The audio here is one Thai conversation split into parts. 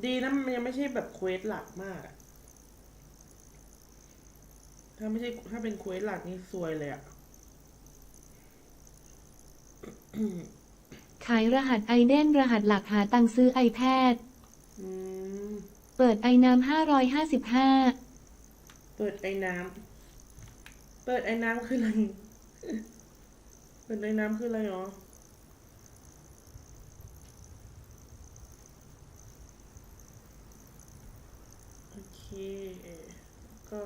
ดีนะมันยังไม่ใช่แบบเควสหลักมากอะถ้าไม่ใช่ถ้าเป็นเควสหลักนี่ซวยเลยอะขายรหัสไอเดนรหัสหลักหาตังค์ซื้อ iPad เปิดไอน้ำ555เปิดไอ้น้ำเปิดไอ้น้ำคืออะไรเปิดไอ้น้ำคืออะไรหรอโอเคก็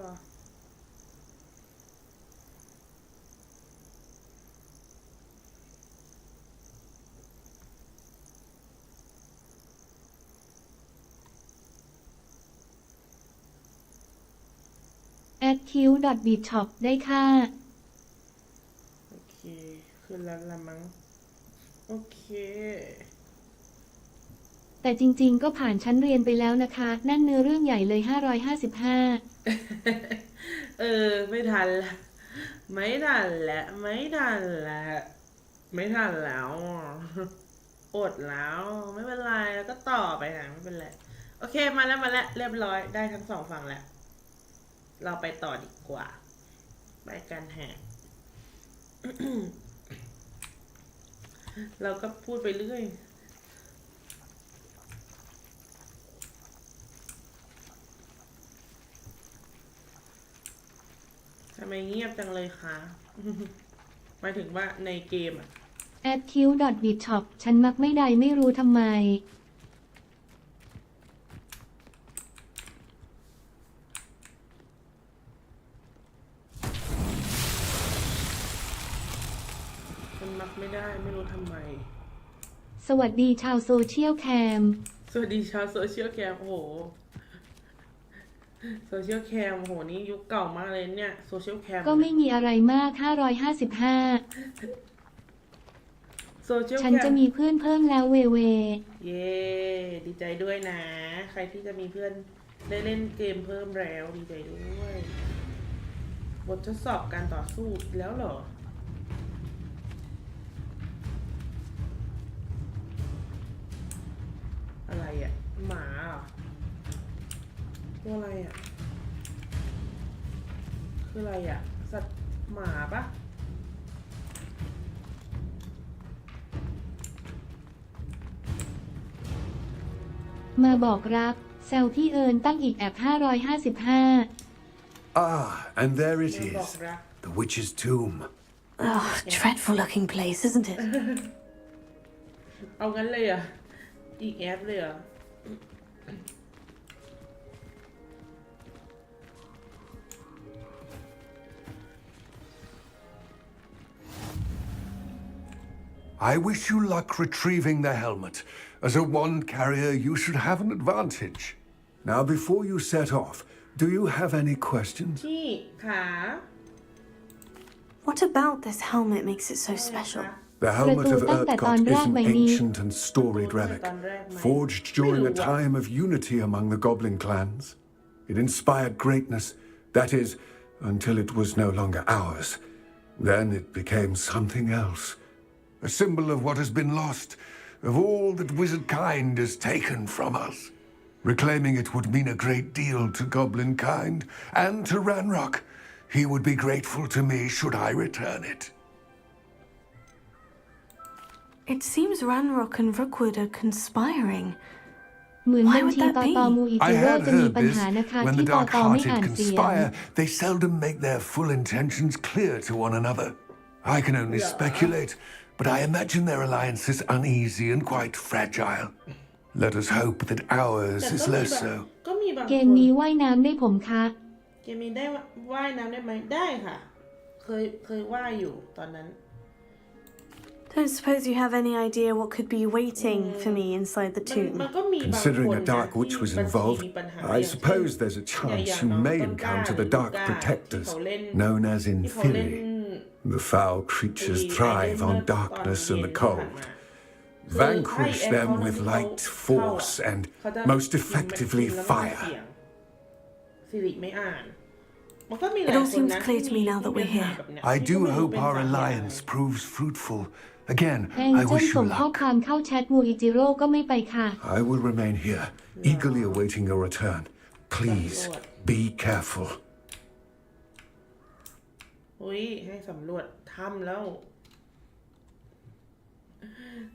@q.bishop ได้ค่ะโอเคคือแล้วละมั้งโอเคแต่จริงๆก็ผ่านชั้นเรียนไปแล้วนะคะนั่นเนื้อเรื่องใหญ่เลย555ไม่ทันละไม่ทันละไม่ทันละไม่ทันแล้วอดแล้วไม่เป็นไรแล้วก็ต่อไปนะไม่เป็นไรโอเคมาแล้วเรียบร้อยได้ทั้งสองฝั่งแล้วเราไปต่อดีกว่าไปกันแหก เราก็พูดไปเรื่อยทำไมเงียบจังเลยคะ หมายถึงว่าในเกมอ่ะ@q.bishop ฉันมักไม่ได้ไม่รู้ทำไมมันมักไม่ได้ไม่รู้ทำไมสวัสดีชาวโซเชียลแคมสวัสดีชาวโซเชียลแคมโอ้โหโซเชียลแคมโอ้โหนี่ยุคเก่ามากเลยเนี่ยโซเชียลแคมก็ไม่มีอะไรมาก555โซเชียลแคมฉันจะมีเพื่อนเพิ่มแล้วเวเย้ดีใจด้วยนะใครที่จะมีเพื่อนได้เล่นเกมเพิ่มแล้วดีใจด้วยบททดสอบการต่อสู้แล้วเหรออะไรอ่ะหมาเหรอตัวอะไรอ่ะคืออะไรอ่ะสัตว์หมาปะมาบอกรักแซวพี่เอิญตั้งอีกแอบ555 and there it มาบอก is, รัก the witch's tomb. Oh, dreadful looking place, isn't it? เอางั้นเลยอ่ะอีกแอปเลยอ่ะI wish you luck retrieving the helmet. As a wand carrier, you should have an advantage. Now, before you set off, do you have any questions? พี่ขา What about this helmet makes it so special? The helmet of Urtkot is an ancient and storied relic, forged during a time of unity among the goblin clans. It inspired greatness, that is, until it was no longer ours. Then it became something else. A symbol of what has been lost, of all that wizard kind has taken from us. Reclaiming it would mean a great deal to goblin kind and to Ranrock. He would be grateful to me should I return it. It seems Ranrock and Rookwood are conspiring. เหมือนบั Why ญ would ชี that ตอ be? ตอมูอีก I โร had จะมี heard ปัญ this. หานะคะ When ที่ the ตอตอไม่ dark-hearted อ่านเสียง conspire, they seldom make their full intentions clear to one another. I can only speculate, but I imagine their alliance is uneasy and quite fragile. Let us hope that ours แต่ is ก็มี less บาง so. ก็มีบาง เก ค ม น นี้ว่ายน้ำได้ผมคะ เกมนี้ได้ว่ายน้ำได้ไหมได้ค่ะเคยว่ายอยู่ตอนนั้น Don't suppose you have any idea what could be waiting for me inside the มัน tomb? ก็มีบางคน Considering a นะ dark ที่ witch was บัญชี involved, มีปัญหา I อย่างเช่น suppose there's a อย่า chance ง you น้อง may ต้นกล้า encounter หรื the อลู dark ก้าที่ protectors, เขาเล่น known as ที่เขาเล่น Inferi. The foul creatures ไอเดน thrive เมื่ on อตอน darkness เย็ and น the ที่ผ่าน cold. มา Vanquish them with light, force, and most effectively fire. สิริไม่อ่านมันก็มีห It ลาย all คน seems นะ clear to me now that we're here. I do hope our alliance proves fruitful, Again, แอง I เจิ้ล wish ส่ you งข้อ luck. ความเข้าแชทมูอิจิโร่ก็ไม่ไปค่ะ I will remain here, eagerly awaiting your return. Please, be careful. อุ้ยให้สำรวจถ้ำแล้ว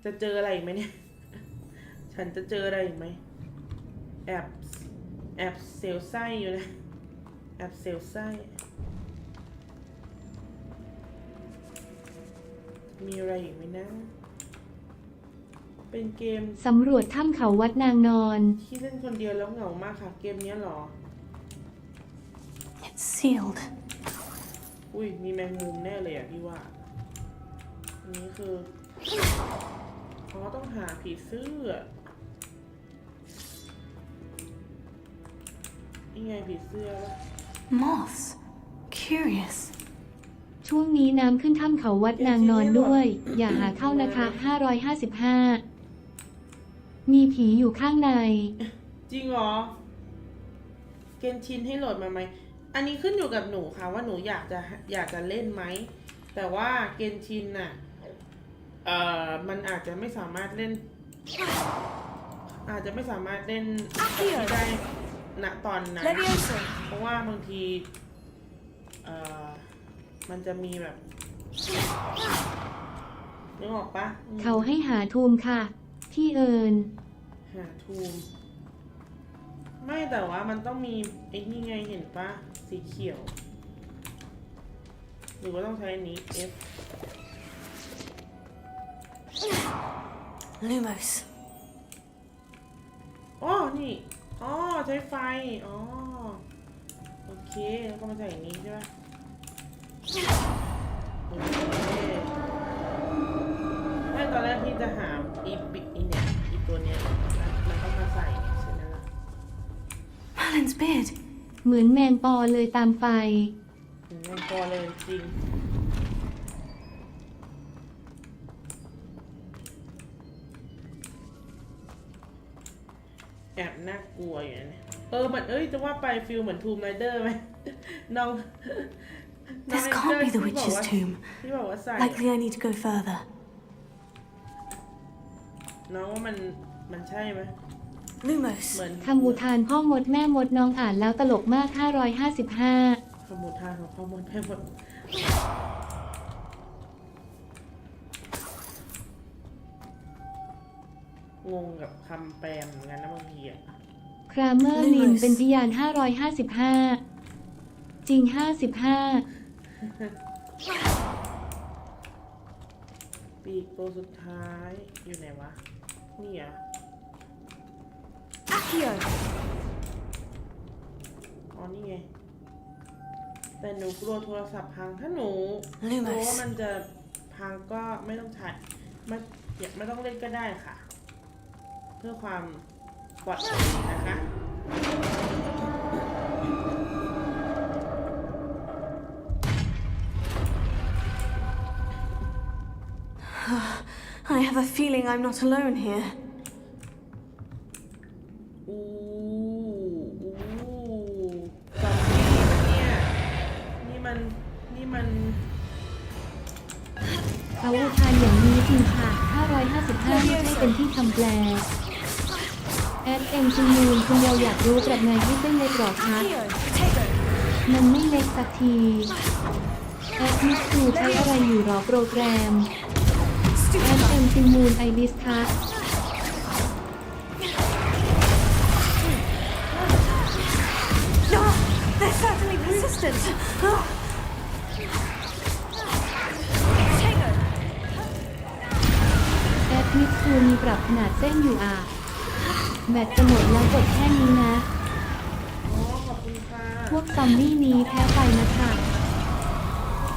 จะเจออะไรอีกไหมเนี่ย ฉันจะเจออะไรอีกไหมแอบเซลไส้อยู่นะแอบเซลไส้มีอะไรอีกไหมนะ เป็นเกม สำรวจถ้ำเขาวัดนางนอน ที่เล่นคนเดียวแล้วเหงามากค่ะ เกมนี้หรอ It's sealed. อุ้ยมีแมงมุมแน่เลยอ่ะพี่ว่าอันนี้คือเขาต้องหาผีเสื้อนี่ไงผีเสื้อวะ Moths. Curious. ช่วงนี้น้ำขึ้นถ้ำเขาวัดนางนอนด้วย อย่าหาเข้านะคะ555มีผีอยู่ข้างใน จริงเหรอ เกนชินให้โหลดมาไหม อันนี้ขึ้นอยู่กับหนูค่ะว่าหนูอยากจะเล่นไหม แต่ว่าเกนชินน่ะมันอาจจะไม่สามารถเล่น ได้ณตอนนั้น Leviosa. เพราะว่าบางทีมันจะมีแบบนึกออกปะ เขาให้หาทูมค่ะ ที่เอิญ หาทูมไม่แต่ว่ามันต้องมีไอ้นี่ไงเห็นปะสีเขียวหรือว่าต้องใช้อันนี้ F Lumos. อ๋อนี่อ๋อใช้ไฟอ๋อโอเคแล้วก็มาใส่อย่างนี้ใช่ปะโอเคไม่ตอนแรกที่จะหาอีเนี่ยอีตัวเนี้ยมันต้องมาใส่ใช่ไหมล่ะ Merlin's beard. เหมือนแมงปอเลยตามไฟ มันพอเลยจริงแอบน่ากลัวอยู่นะเนี่ยมันจะว่าไปฟิลเหมือนทูมไรเดอร์ไหม น้อง This can't be the witch's tomb. ที่บอกว่าใส่ Likely I need to go further. น้องว่ามันใช่ไหม Lumos. เหมือน คำอุทานพ่อมดแม่มดน้องอ่านแล้วตลกมาก555ขมุทานของข้อมูลให้หมดงงกับคำแปลเหมือนกันนะบางทีอะ คราเมอร์ลินเป็นพยาน555จริง55 ปีกตัวสุดท้ายอยู่ไหนวะนี่อ่ะ Accio. อ๋อนี่ไงแต่หนูกลัวโทรศัพท์พังถ้าหนูก Lumos ลัวว่ามันจะพังก็ไม่ต้องถ่ายไม่ต้องเล่นก็ได้ค่ะ เพื่อความปลอดภัยนะคะ I have a feeling I'm not alone here. อู้ซอมบี้ปะเนี่ยนี่มัน เขาอุทานอย่างนี้จริงค่ะ555ไม่ใช่เป็นที่คำแปลแอดเอ็มจูนูนคุณเราอยากรู้แบบไงให้เส้นเล็กหรอคะ Accio. Potato. มันไม่เล็กสักทีแอดมิสซูใช้อะไรอยู่หรอโปรแกรมแอดเอ็มจูนูนไอดิสคัส Oh, they're certainly persistent. Oh. Potato. แอดมิสซูมีปรับขนาดเส้นอยู่อ่ะแบตจะหมดแล้วกดแค่นี้นะ อ๋อขอบคุณค่ะ พวกซอมบี้นี้แพ้ไฟนะคะ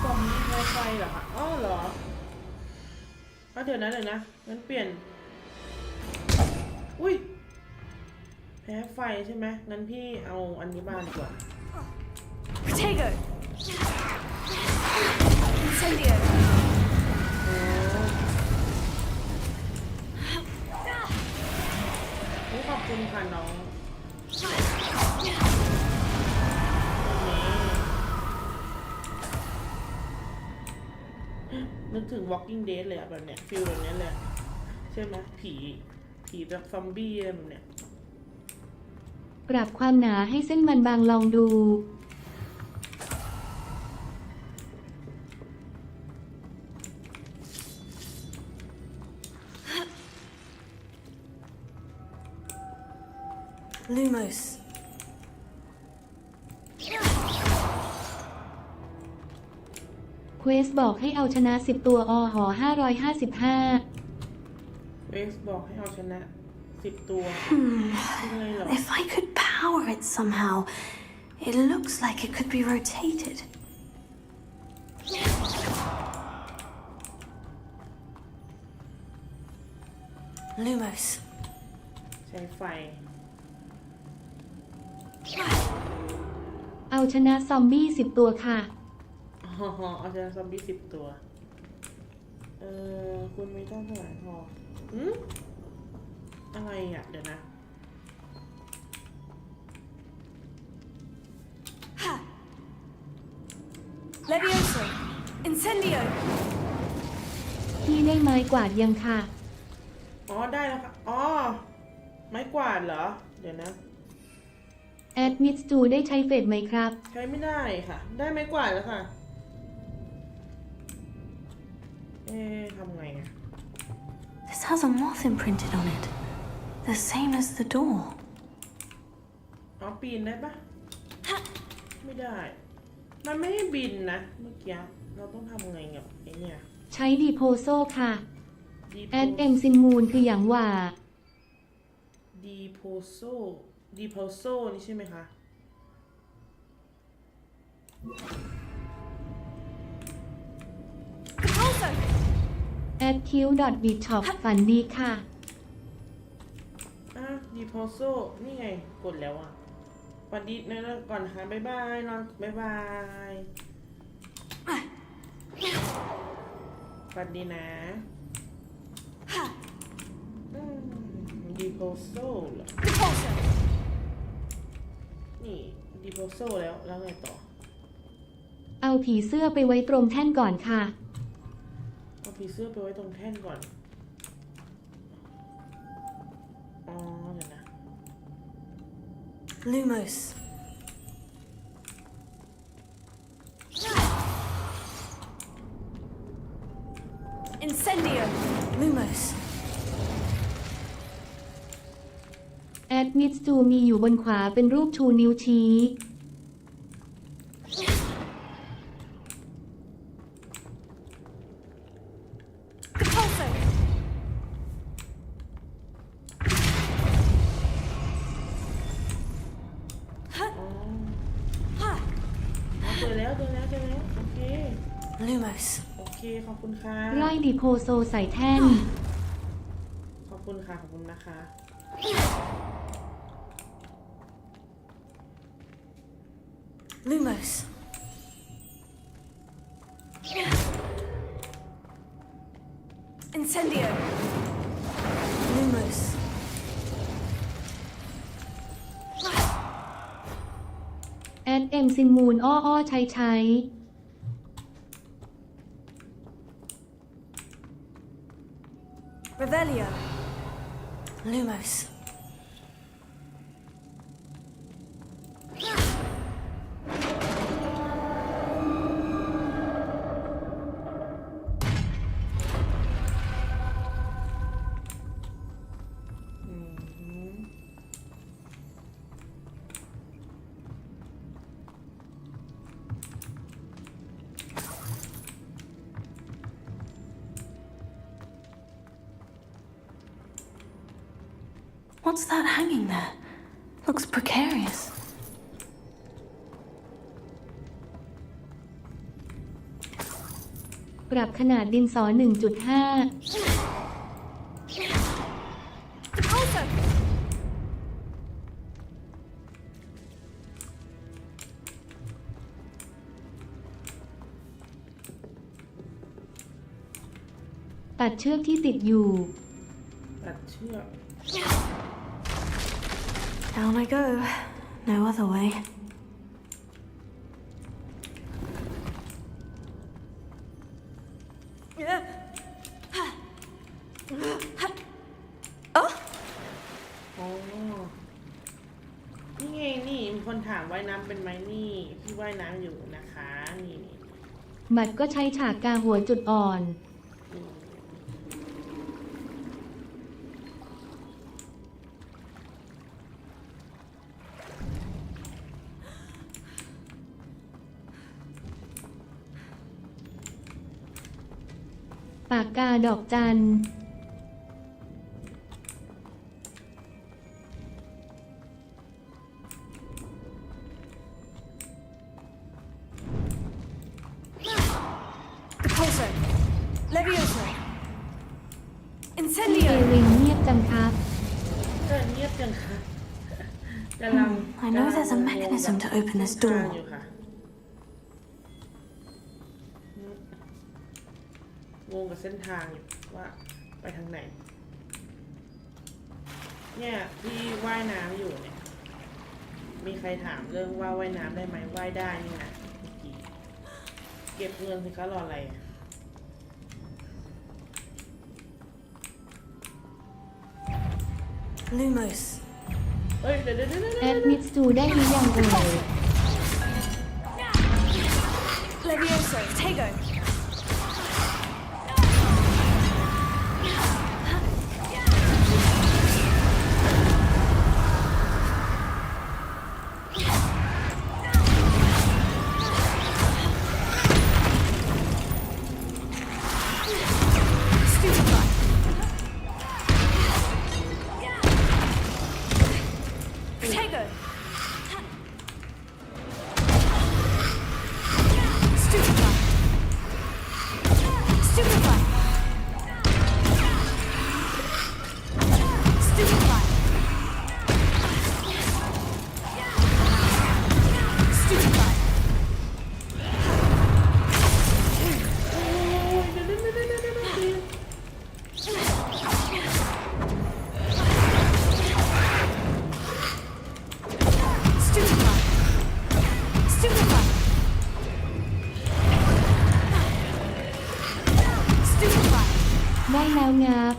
ซอมบี้แพ้ไฟเหรอคะอ๋อเหรอเดี๋ยวนะงั้นเปลี่ยนอุ้ยแพ้ไฟใช่ไหมงั้นพี่เอาอันนี้บ้านดีกว่า Potato. Incendio. ขอบคุณค่ะน้อง นึกถึง Walking Dead เลยอะแบบเนี้ยฟีลแบบเนี้ยเลยใช่ไหมผีแบบซอมบี้อะไรแบบเนี้ย ปรับความหนาให้เส้นมันบางลองดู Lumos. เควสบอกให้เอาชนะ10ตัวห555 เวสบอกให้เอาชนะ10 ตัวอะไรหรอ If I could power it somehow, it looks like it could be rotated. Lumos. ใช้ไฟ เอาชนะซอมบี้10ตัวค่ะ อ๋อเอาชนะซอมบี้10 ตัวคุณไม่ต้องเท่าไหร่พออะไรอ่ะเดี๋ยวนะ Levioso. Incendio. พี่ได้ไม้กวาดยังค่ะ อ๋อได้แล้วค่ะอ๋อไม้กวาดเหรอเดี๋ยวนะ แอดมิดจูได้ใช้เฟสไหมครับ ใช้ไม่ได้ค่ะ ได้ไม้กวาดแล้วค่ะทำไงอ่ะ This has a moth imprinted on it. The same as the door. อ๋อปีนได้ปะไม่ได้ มันไม่ให้บินนะเมื่อกี้เราต้องทำไงกับไอ้เนี่ย ใช้ดีโพโซค่ะ Deep แอดเอ็มซินมูนคืออย่างว่า ดีโพโซนี่ใช่ไหมคะ แอดคิวดอทบีช็อปฝันดีค่ะ ดีโพโซนี่ไงกดแล้วอ่ะสวัสดีนะก่อนค่ะบ๊ายบายนอนบ๊ายบายสวัสดีนะดีโพโซเหรอนี่ดีโพโซแล้วไงต่อ เอาผีเสื้อไปไว้ตรงแท่นก่อนค่ะ เอาผีเสื้อไปไว้ตรงแท่นก่อนอ๋อเดี๋ยวนะ Lumos. Incendio. Lumos. แอดมิดจูมีอยู่บนขวาเป็นรูปชูนิ้วชี้ Repulso. เจอแล้วโอเค Lumos. โอเคขอบคุณค่ะ ร่อยดีโพโซใส่แท่น ขอบคุณค่ะขอบคุณนะคะ Lumos. Incendio. Lumos. แอดเอ็มซินมูนใช้ Revelio. Lumos. What's that hanging there? Looks precarious. ปรับขนาดดินสอ 1.5 Repulso. ตัดเชือกที่ติดอยู่ ตัดเชือก Down I go. No other way. คนถามว่ายน้ำเป็นไหมนี่พี่ว่ายน้ำอยู่นะคะนี่ หมัดก็ใช้ฉากกาหัวจุดอ่อน ปากกาดอกจัน Repulsor. Levioso. เอ Incendio. ริงเงียบจังครับ เงียบจังค่ะกำลัง I know there's a mechanism to open this door. อยู่ค่ะงงกับเส้นทางอยู่ว่าไปทางไหนเนี่ยที่ว่ายน้ำอยู่เนี่ยมีใครถามเรื่องว่าว่ายน้ำได้ไหมว่ายได้นี่นะเมื่อกี้เก็บเงินสิคะรออะไรอ่ะ Lumos. เฮ้ยเดี๋ยว แอดมิดซูได้หรือยังเอ่ย Levioso. Tego. Stupefy. Tego. Stupefy. Stupefy. Stupefy. Stupefy. ได้แล้วงับ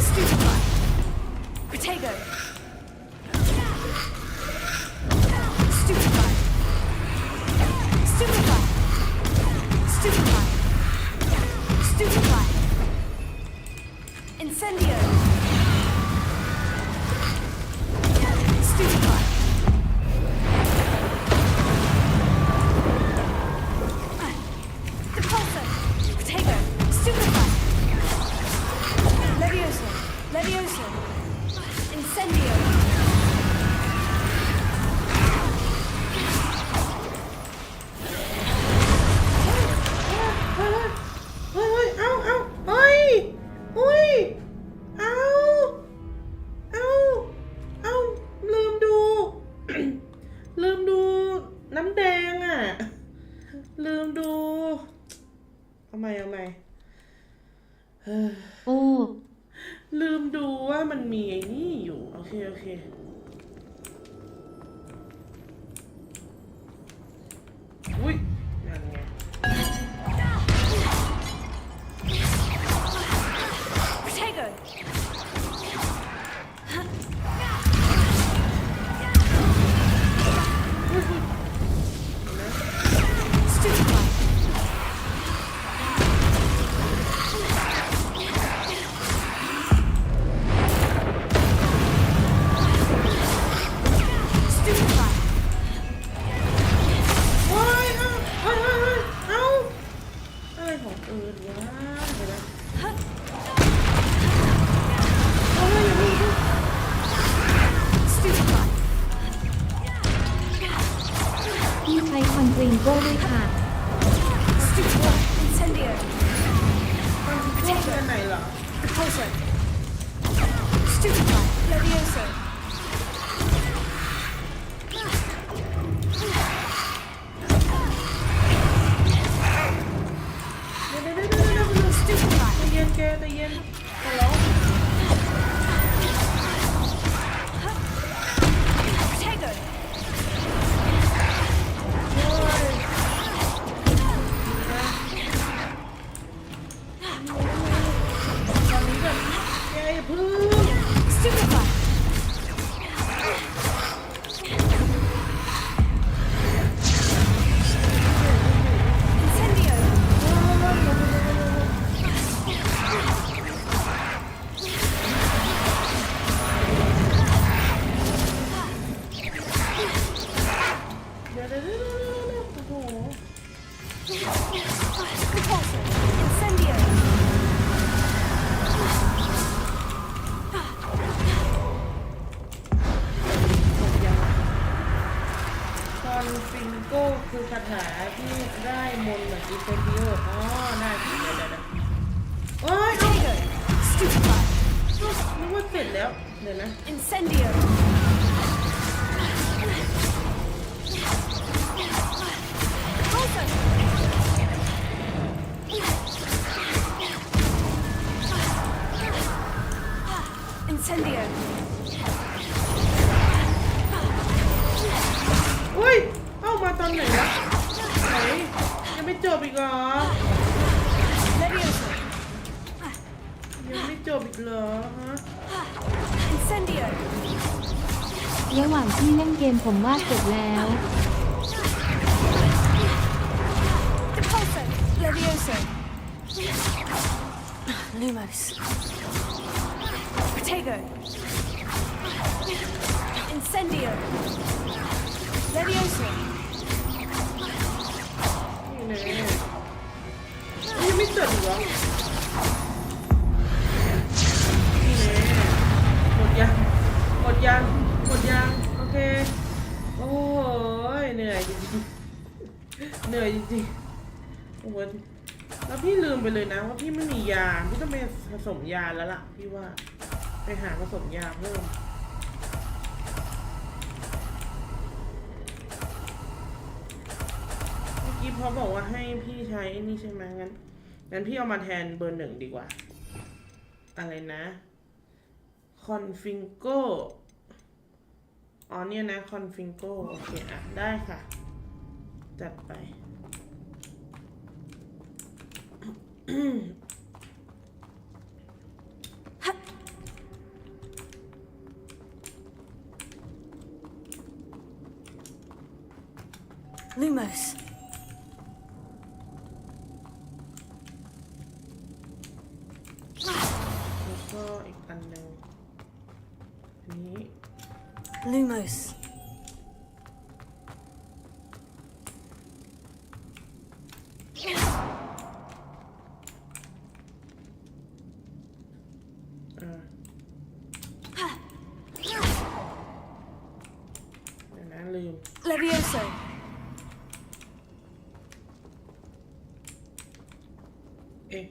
Stupefy. Protego. Stupefy. Stupefy. Stupefy. Stupefy. Incendio. Stupefy. Repulsor. Protego. Stupefy. Levioso. Levioso. Incendio. เฮ้ยเอาเฮ้ยอุ้ยเอาลืมดู ลืมดูน้ำแดงอ่ะลืมดูเอาใหม่เฮ้ย โอ้ ลืมดูว่ามันมีไอ้นี่อยู่โอเคอุ้ยนั่นไง Protego. Stupefy. Stupefy. เฮ้ยเอาอะไรของเอิร์ดวะเดี๋ยวนะเอาเลยอย่าเพิ่ง Stupefy. พี่ใช้คอนกรีนโก้ด้วยค่ะ Stupefy. Incendio. เล่นกันไหนเหรอ Repulsor. Stupefy. Levioso. Stupefy. ใจเย็นแกใจเย็นขอร้อง Protego. ตอนนี้แบบแกอย่าเพิ่ง Stupefy. อนฟิงโก้คือคาถาที่ได้มนต์เหมือนอินเซนดิโออ๋อได้เดี๋ยวโอ้ยนึกว่าเสร็จแล้วเดี๋ยวนะ Incendio. Incendio. อุ้ยเข้ามาตอนไหนวะไหนยังไม่จบอีกเหรอ Leviosa. ยังไม่จบอีกเหรอฮะ Incendio. ระหว่างที่เล่นเกมผมวาดเสร็จแล้ว Depulso. Leviosa. Lumos. Protego. Incendio. Leviosa. นี่แน่ยังไม่จบอีกเหรอนี่แน่หมดยังโอเคโอ้ยเหนื่อยจริงๆโอ้โหแล้วพี่ลืมไปเลยนะว่าพี่ไม่มียาพี่ต้องไปผสมยาแล้วล่ะพี่ว่าไปหาผสมยาเพิ่มเมื่อกี้พอบอกว่าให้พี่ใช้นี่ใช่ไหมงั้นพี่เอามาแทนเบอร์ 1ดีกว่าอะไรนะคอนฟิงโกอ๋อเนี่ยนะคอนฟิงโกโอเคอ่ะได้ค่ะจัดไป Lumos. แล้วก็อีกอันหนึ่งอันนี้ Lumos. Levioso. เอ๊ะ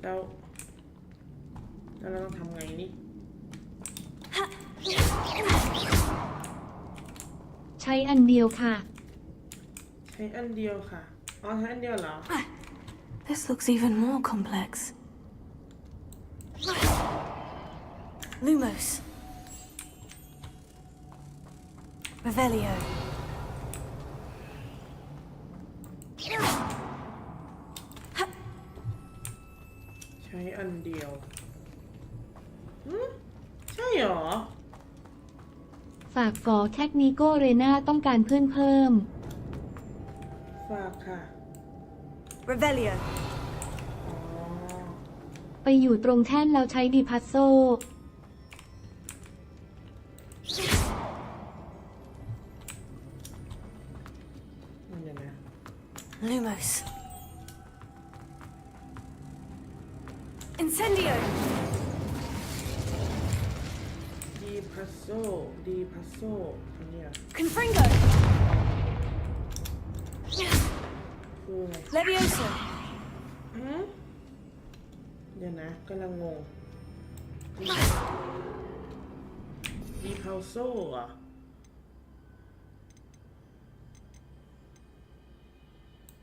เราต้องทำไงนี่ ใช้อันเดียวค่ะ ใช้อันเดียวค่ะอ๋อใช้อันเดียวเหรอ This looks even more complex. Lumos. Revelio. ใช้อันเดียวใช่เหรอ ฝากกอแคคนิโกเรนาต้องการเพื่อนเพิ่ม ฝากค่ะ Revelio. อ๋อ ไปอยู่ตรงแท่นแล้วใช้ดีพัสโซ มันยังไง Lumos. Incendio. ดีพัสโซอันเนี้ย Confringo. คืออะไร Levioso. เดี๋ยวนะกำลังงงดีพาวโซอ่ะ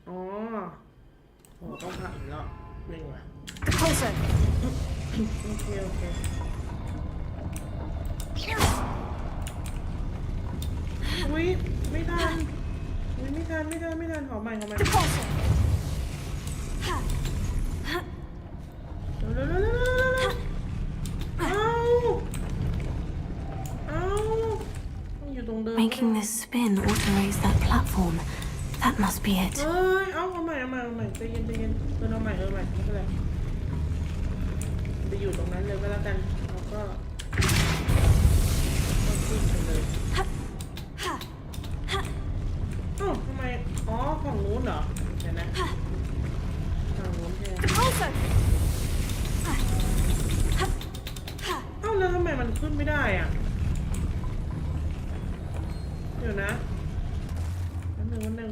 อ๋อโหต้องผ่านแล้วหนึ่งว่ะ Depulso. โอเคอุ้ยไม่ทันขอใหม่ Depulso. เร็วเอาอยู่ตรงเดิม Making this spin auto raise that platform. That must be it. เอ้ยเอาใหม่ใจเย็นเอาใหม่ไม่เป็นไรไปอยู่ตรงนั้นเลยก็แล้วกันแล้วก็ขึ้นไปเลยทำไมอ๋อฝั่งนู้นเหรอเดี๋ยวนะฝั่งนู้นแทน Depulso. แล้วทำไมมันขึ้นไม่ได้อ่ะ เดี๋ยวนะวันหนึ่ง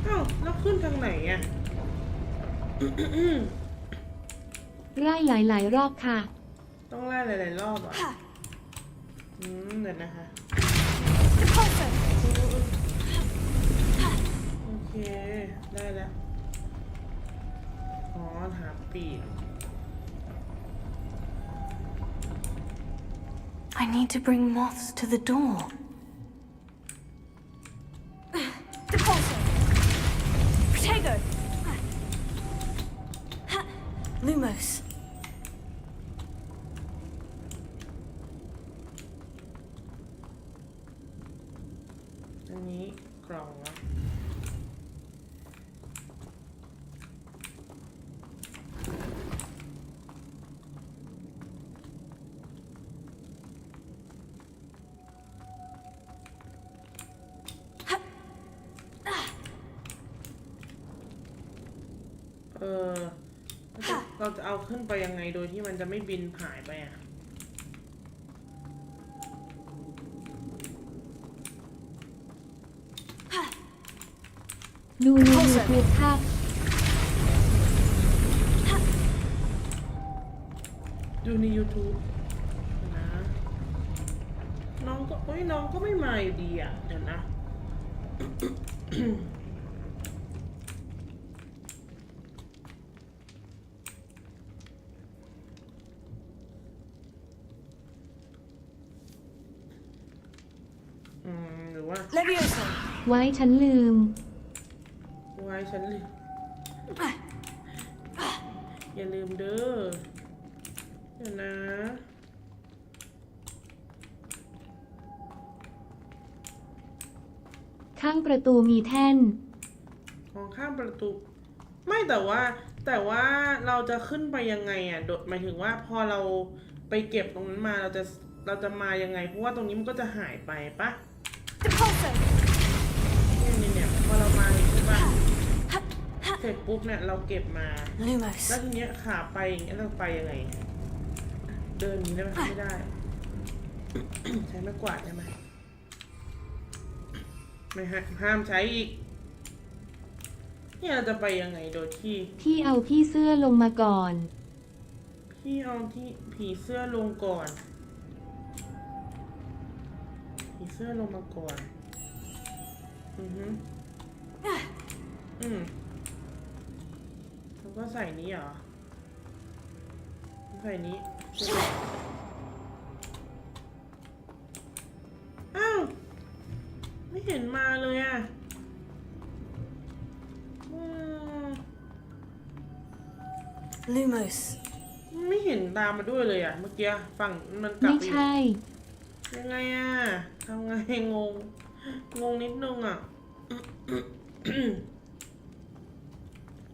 อ้าวแล้วขึ้นทางไหนอ่ะ ไล่หลายๆรอบค่ะ ต้องไล่หลายๆรอบอ่ะเดี๋ยวนะคะโอเคได้แล้วอ๋อหาปีก I need to bring moths to the door. Protego. Lumos. อันนี้กล่องวะเราจะเอาขึ้นไปยังไงโดยที่มันจะไม่บินหายไปอ่ะดูใน YouTube ค่ะ ดูใน YouTube นะน้องก็น้องก็ไม่มาอยู่ดีอ่ะเดี๋ยวนะ หรือว่า Leviosa. ไว้ฉันลืม ไว้ฉันลืมอย่าลืมเด้อเดี๋ยวนะ ข้างประตูมีแท่น ของข้างประตูไม่แต่ว่าเราจะขึ้นไปยังไงอ่ะหมายถึงว่าพอเราไปเก็บตรงนั้นมาเราจะมายังไงเพราะว่าตรงนี้มันก็จะหายไปปะเนี่ยพอเรามาอย่างนี้ใช่ปะเสร็จปุ๊บเนี่ยเราเก็บมา Lumos. แล้วทีเนี้ยขาไปอย่างเงี้ยเราไปยังไงเดินอย่างนี้ได้ไหมไม่ได้ ใช้ไม้กวาดได้ไหมไม่ห้ามใช้อีกเนี่ยเราจะไปยังไงโดยที่ พี่เอาพี่เสื้อลงมาก่อน พี่เอาที่ผีเสื้อลงก่อนผีเสื้อลงมาก่อนแล้วก็ใส่นี้เหรอใส่นี้อ้าวไม่เห็นมาเลยอ่ะLumos. ไม่เห็นตามมาด้วยเลยอ่ะเมื่อกี้ฝั่งมันกลับ ไม่ ไป ใช่ ยังไงอ่ะทำไงงงนิดนึงอ่ะ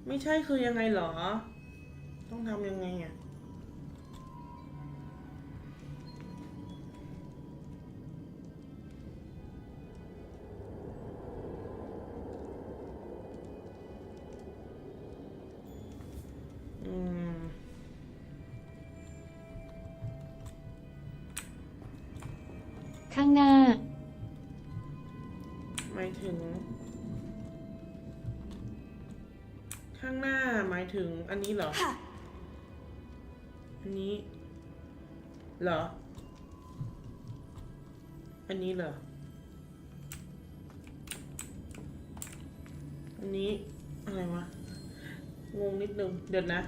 ไม่ใช่คือยังไงเหรอต้องทำยังไงอ่ะข้างหน้า หมายถึงข้างหน้าหมายถึงอันนี้เหรออันนี้เหรออันนี้เหรออันนี้อะไรวะงงนิดนึงเดี๋ยวนะ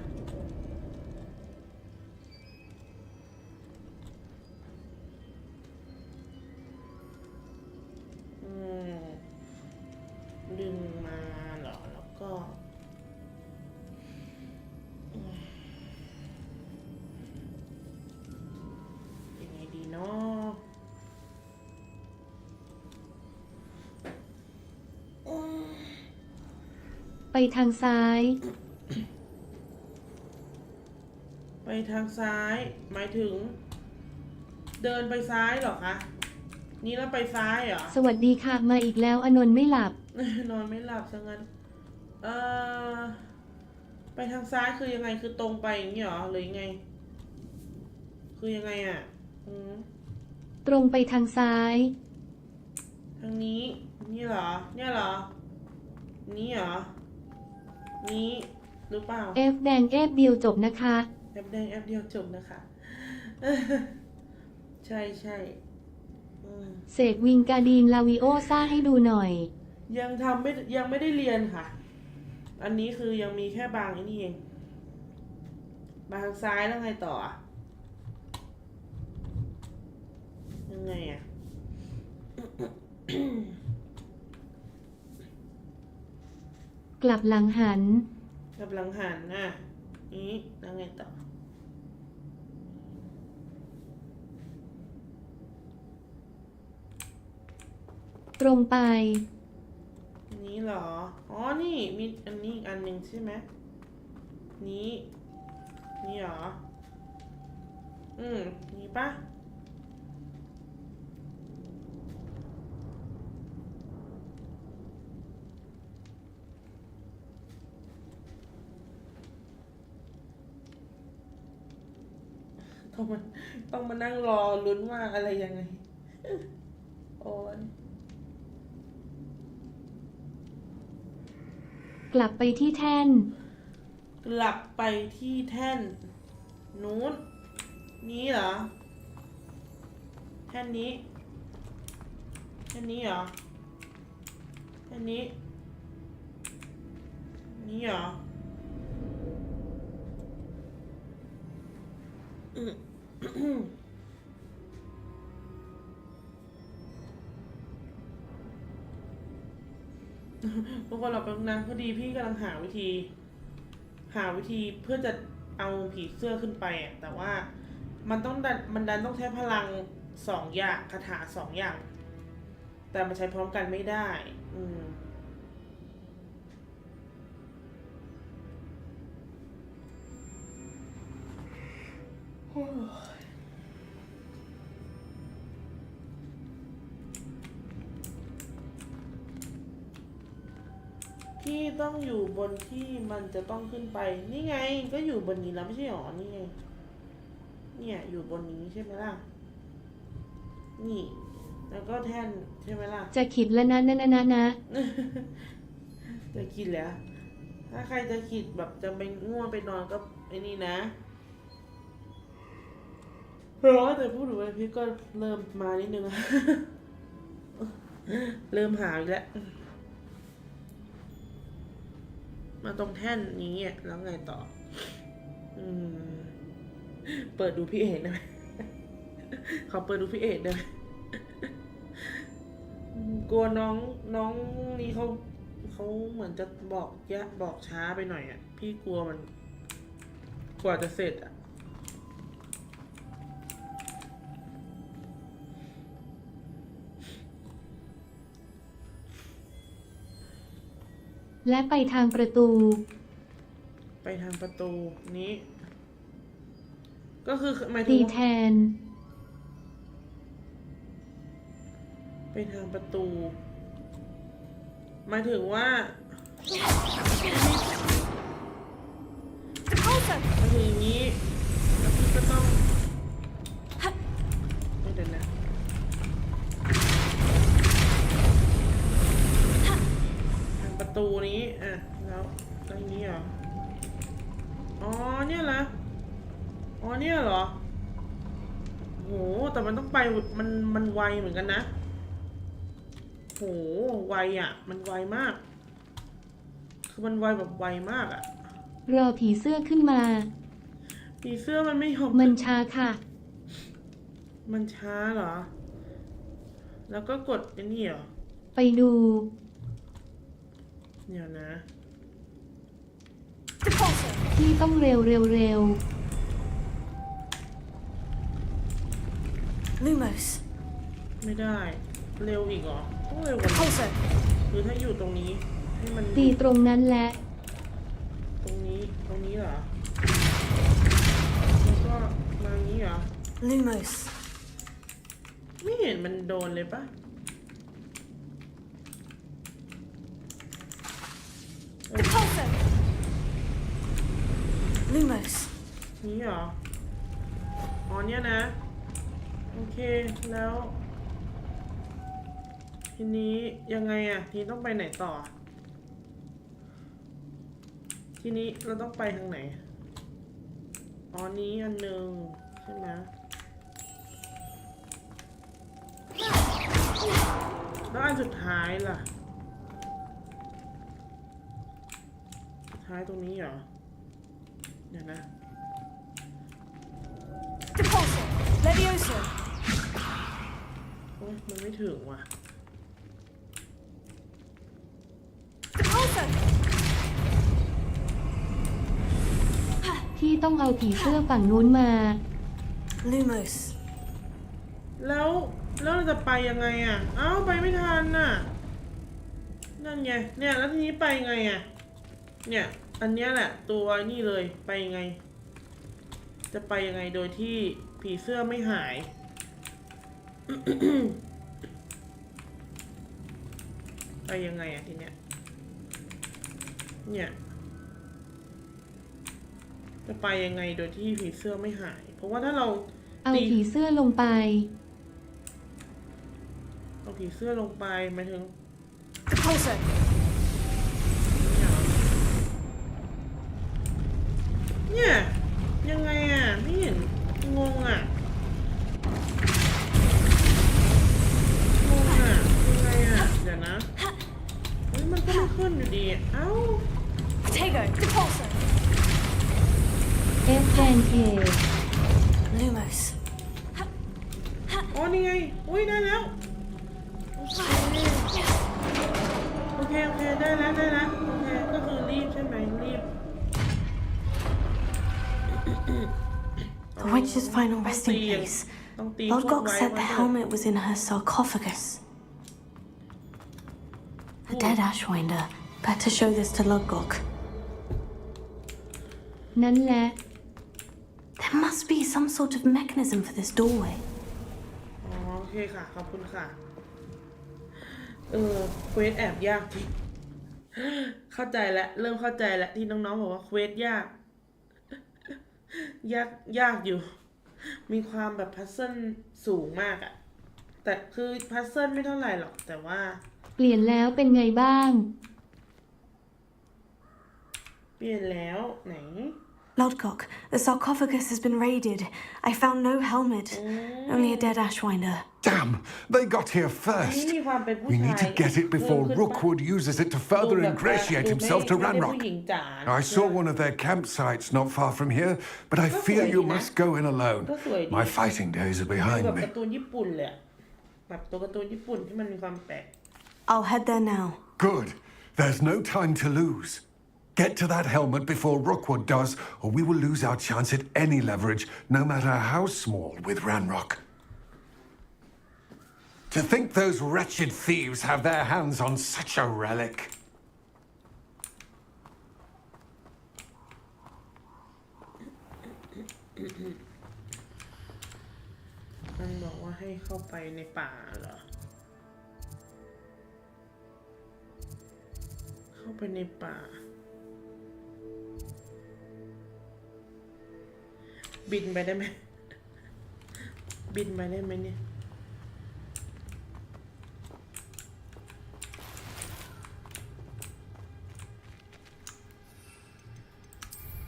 ดึงมาเหรอแล้วก็ยังไงดีเนาะไปทางซ้าย ไปทางซ้ายหมายถึงเดินไปซ้ายเหรอคะนี่แล้วไปซ้ายเหรอ สวัสดีค่ะมาอีกแล้วอนนท์ไม่หลับ นอนไม่หลับซะงั้น ไปทางซ้ายคือยังไงคือตรงไปอย่างนี้หรอหรือยังไงคือยังไงอ่ะตรงไปทางซ้ายทางนี้นี่เหรอเนี่ยเหรอนี่เหรอนี้หรือเปล่า F แดง F เดียวจบนะคะ F แดง F เดียวจบนะคะใช่ใช่เสกวิงการดีนลาวิโอซ่าให้ดูหน่อยยังไม่ได้เรียนค่ะอันนี้คือยังมีแค่บางนี่เองบางทางซ้ายแล้วไงต่อยังไงอ่ะ กลับหลังหันกับหลังหันน่ะนี้แล้วไงต่อตรงไปนี้เหรออ๋อนี่มีอันนี้อีกอันหนึ่งใช่ไหมนี้เหรอนี่ปะต้องมานั่งรอลุ้นว่าอะไรยังไงโอ้ยกลับไปที่แท่นนู้นนี้เหรอแท่นนี้เหรอแท่นนี้เหรอทุกคนเราเป็นนางพอดีพี่กำลังหาวิธีเพื่อจะเอาผีเสื้อขึ้นไปอ่ะแต่ว่ามันดันต้องใช้พลัง2 อย่างคาถา2 อย่างแต่มันใช้พร้อมกันไม่ได้พี่ต้องอยู่บนที่มันจะต้องขึ้นไปนี่ไงก็อยู่บนนี้แล้วไม่ใช่หรอนี่ไงเนี่ยอยู่บนนี้ใช่ไหมล่ะนี่แล้วก็แท่นใช่ไหมล่ะจะขิดแล้วนะจะคิดแล้วถ้าใครจะคิดแบบจะไปง่วงไปนอนก็ไอ้นี่นะร้อนแต่พูดถึงไอ้พี่ก็เริ่มมานิดนึงเริ่มหาอีกแล้วมาตรงแท่นนี้อ่ะแล้วไงต่อเปิดดูพี่เอกได้ไหมขอเปิดดูพี่เอกได้ไหมกลัวน้องนี่เขาเหมือนจะบอกช้าไปหน่อยอ่ะพี่กลัวมันกว่าจะเสร็จอ่ะและไปทางประตูนี้ก็คือหมายถึงตีแทนไปทางประตูหมายถึงว่ามาถึงอย่างนี้แล้วพี่ก็ต้องไม่เดินนะทางประตูนี้แล้วอย่างนี้เหรออ๋อเนี่ยเหรอเนี่ยเหรอโหแต่มันต้องไปมันไวเหมือนกันนะโหไวอ่ะมันไวมากคือมันไวแบบไวมากอ่ะรอผีเสื้อขึ้นมาผีเสื้อมันไม่ยอมมันช้าค่ะมันช้าเหรอแล้วก็กดไอ้นี่เหรอไปดูเดี๋ยวนะที่ต้องเร็วLumos ไม่ได้เร็วอีกเหรอต้องเร็วกว่านี้หรือถ้าอยู่ตรงนี้ให้มันตีตรงนั้นแหละตรงนี้เหรอแล้วก็มาอย่างนี้เหรอ Lumos ไม่เห็นมันโดนเลยปะ Lumos. นี่เหรออ๋อเนี่ยนะโอเคแล้วทีนี้ยังไงอะทีนี้ต้องไปไหนต่อทีนี้เราต้องไปทางไหนอ๋อนี้อันหนึ่งใช่ไหมแล้วอันสุดท้ายล่ะสุดท้ายตรงนี้เหรอเดี๋ยวนะ Depulso. Levioso. โอ๊ยมันไม่ถึงว่ะ Depulso. ที่ต้องเอาผีเสื้อฝั่งนู้นมา Lumos. แล้วเราจะไปยังไงอ่ะเอ้าไปไม่ทันน่ะนั่นไงเนี่ยแล้วทีนี้ไปไงอ่ะเนี่ยอันเนี้ยแหละตัวนี่เลยไปยังไงจะไปยังไงโดยที่ผีเสื้อไม่หาย ไปยังไงอ่ะทีเนี้ยเนี่ยจะไปยังไงโดยที่ผีเสื้อไม่หาย เพราะว่าถ้าเรา เอาผีเสื้อลงไป เอาผีเสื้อลงไปหมายถึง Depulso. เนี่ยยังไงอ่ะไม่เห็นงงอ่ะยังไงอ่ะเดี๋ยวนะเฮ้ยมันก็ไม่ขึ้นอยู่ดีเอ้า Protego. Depulso. F แดงเค Lumos. อ๋อนี่ไงอุ้ยได้แล้วโอเคได้แล้วโอเคก็คือรีบใช่ไหมรีบ The witch's final resting place. ต้องตี Lodgok said the helmet was in her sarcophagus. The dead Ashwinder. Better show this to Lodgok. นั่นแหละ There must be some sort of mechanism for this doorway. อ๋อโอเคค่ะขอบคุณค่ะเควสแอบยากจริงเข้าใจแล้วเริ่มเข้าใจแล้วที่น้องๆบอกว่าเควสยากยากอยู่มีความแบบพัซเซิลสูงมากอะแต่คือพัซเซิลไม่เท่าไหร่หรอกแต่ว่า เปลี่ยนแล้วเป็นไงบ้าง เปลี่ยนแล้วไหน Lodgok, the sarcophagus has been raided. I found no helmet. Only a dead Ashwinder. Damn, they got here อัน first. นี้มีความเป็นผู้ We ชาย need to get it before เพิ่มขึ้นปะ Rookwood uses it to further ดูแบบว่า ingratiate ดู himself to ไม่ได้ผู้ Ranrock. หญิงจ๋า I saw one of their campsites not far from here, but I fear you must go in alone. My fighting days are ดู behind แบบ me. การ์ตูนญี่ปุ่นเลยอะแบบตัวการ์ตูนญี่ปุ่นที่มันมีความแปลก I'll head there now. Good. There's no time to lose. Get to that helmet before Rookwood does, or we will lose our chance at any leverage, no matter how small, with Ranrock. To think those wretched thieves have their hands on such a relic. มันบอกว่าให้เข้าไปในป่าเหรอเข้าไปในป่าบินไปได้ไหมบินไปได้ไหมเนี่ย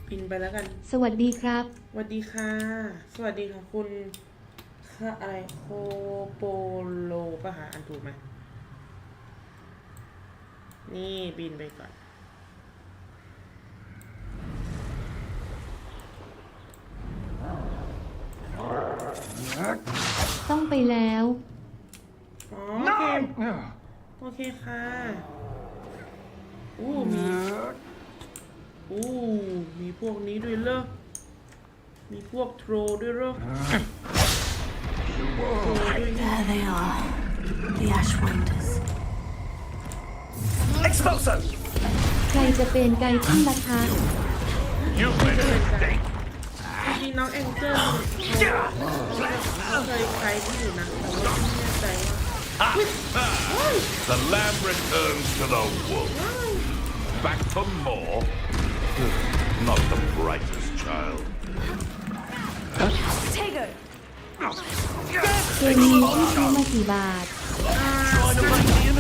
บินไปแล้วกัน สวัสดีครับ สวัสดีค่ะสวัสดีค่ะคุณค่ะอะไรโคโปโลป่ะหาอันถูกไหมนี่บินไปก่อน ต้องไปแล้ว อ๋อโอเคค่ะมีพวกนี้ด้วยเหรอมีพวกโทรด้วยเหรอ There they are. The Ashwinders. Expulso! ใครจะเป็นไกด์ที่ราคา You made a mistake. จริงๆน้องแองเจิลเขาเคยใช้ที่อยู่นะแต่ว่าไม่แน่ใจว่า The lamb returns to the wolf. Back for more? Not the brightest child. Tego. เกมนี้ที่ซื้อมากี่บาท Trying to make me an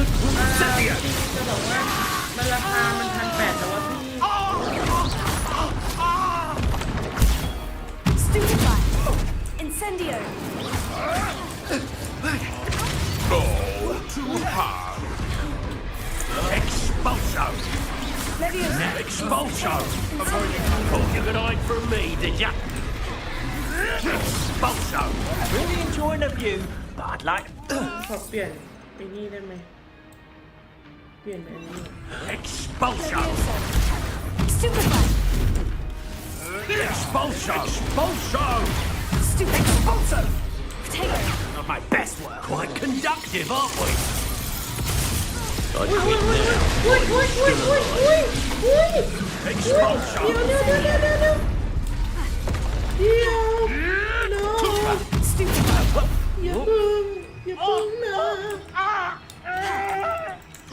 Incendia. จะบอกว่ามันราคามัน1,800แต่ว่าพี่ Stupefy. Incendio. Oh, too hard. Expulso. Leviosa. Expulso. Thought you could hide from me, did ya? Expulso. Really enjoying the view, but I'd like. ขอเปลี่ยนไปนี่ได้ไหมเปลี่ยนไปอันนี้ Expulso. Leviosa. Stupefy. Expulso. Expulso. Stupefy. Expulso. Tego. Not my best work. Quite conductive, aren't we? อุ้ยอุ้ยอุ้ยอุ้ยอุ้ยอุ้ยอุ้ยอุ้ย Expulso. เดี๋ยว Stupefy. อย่าพึ่งนะ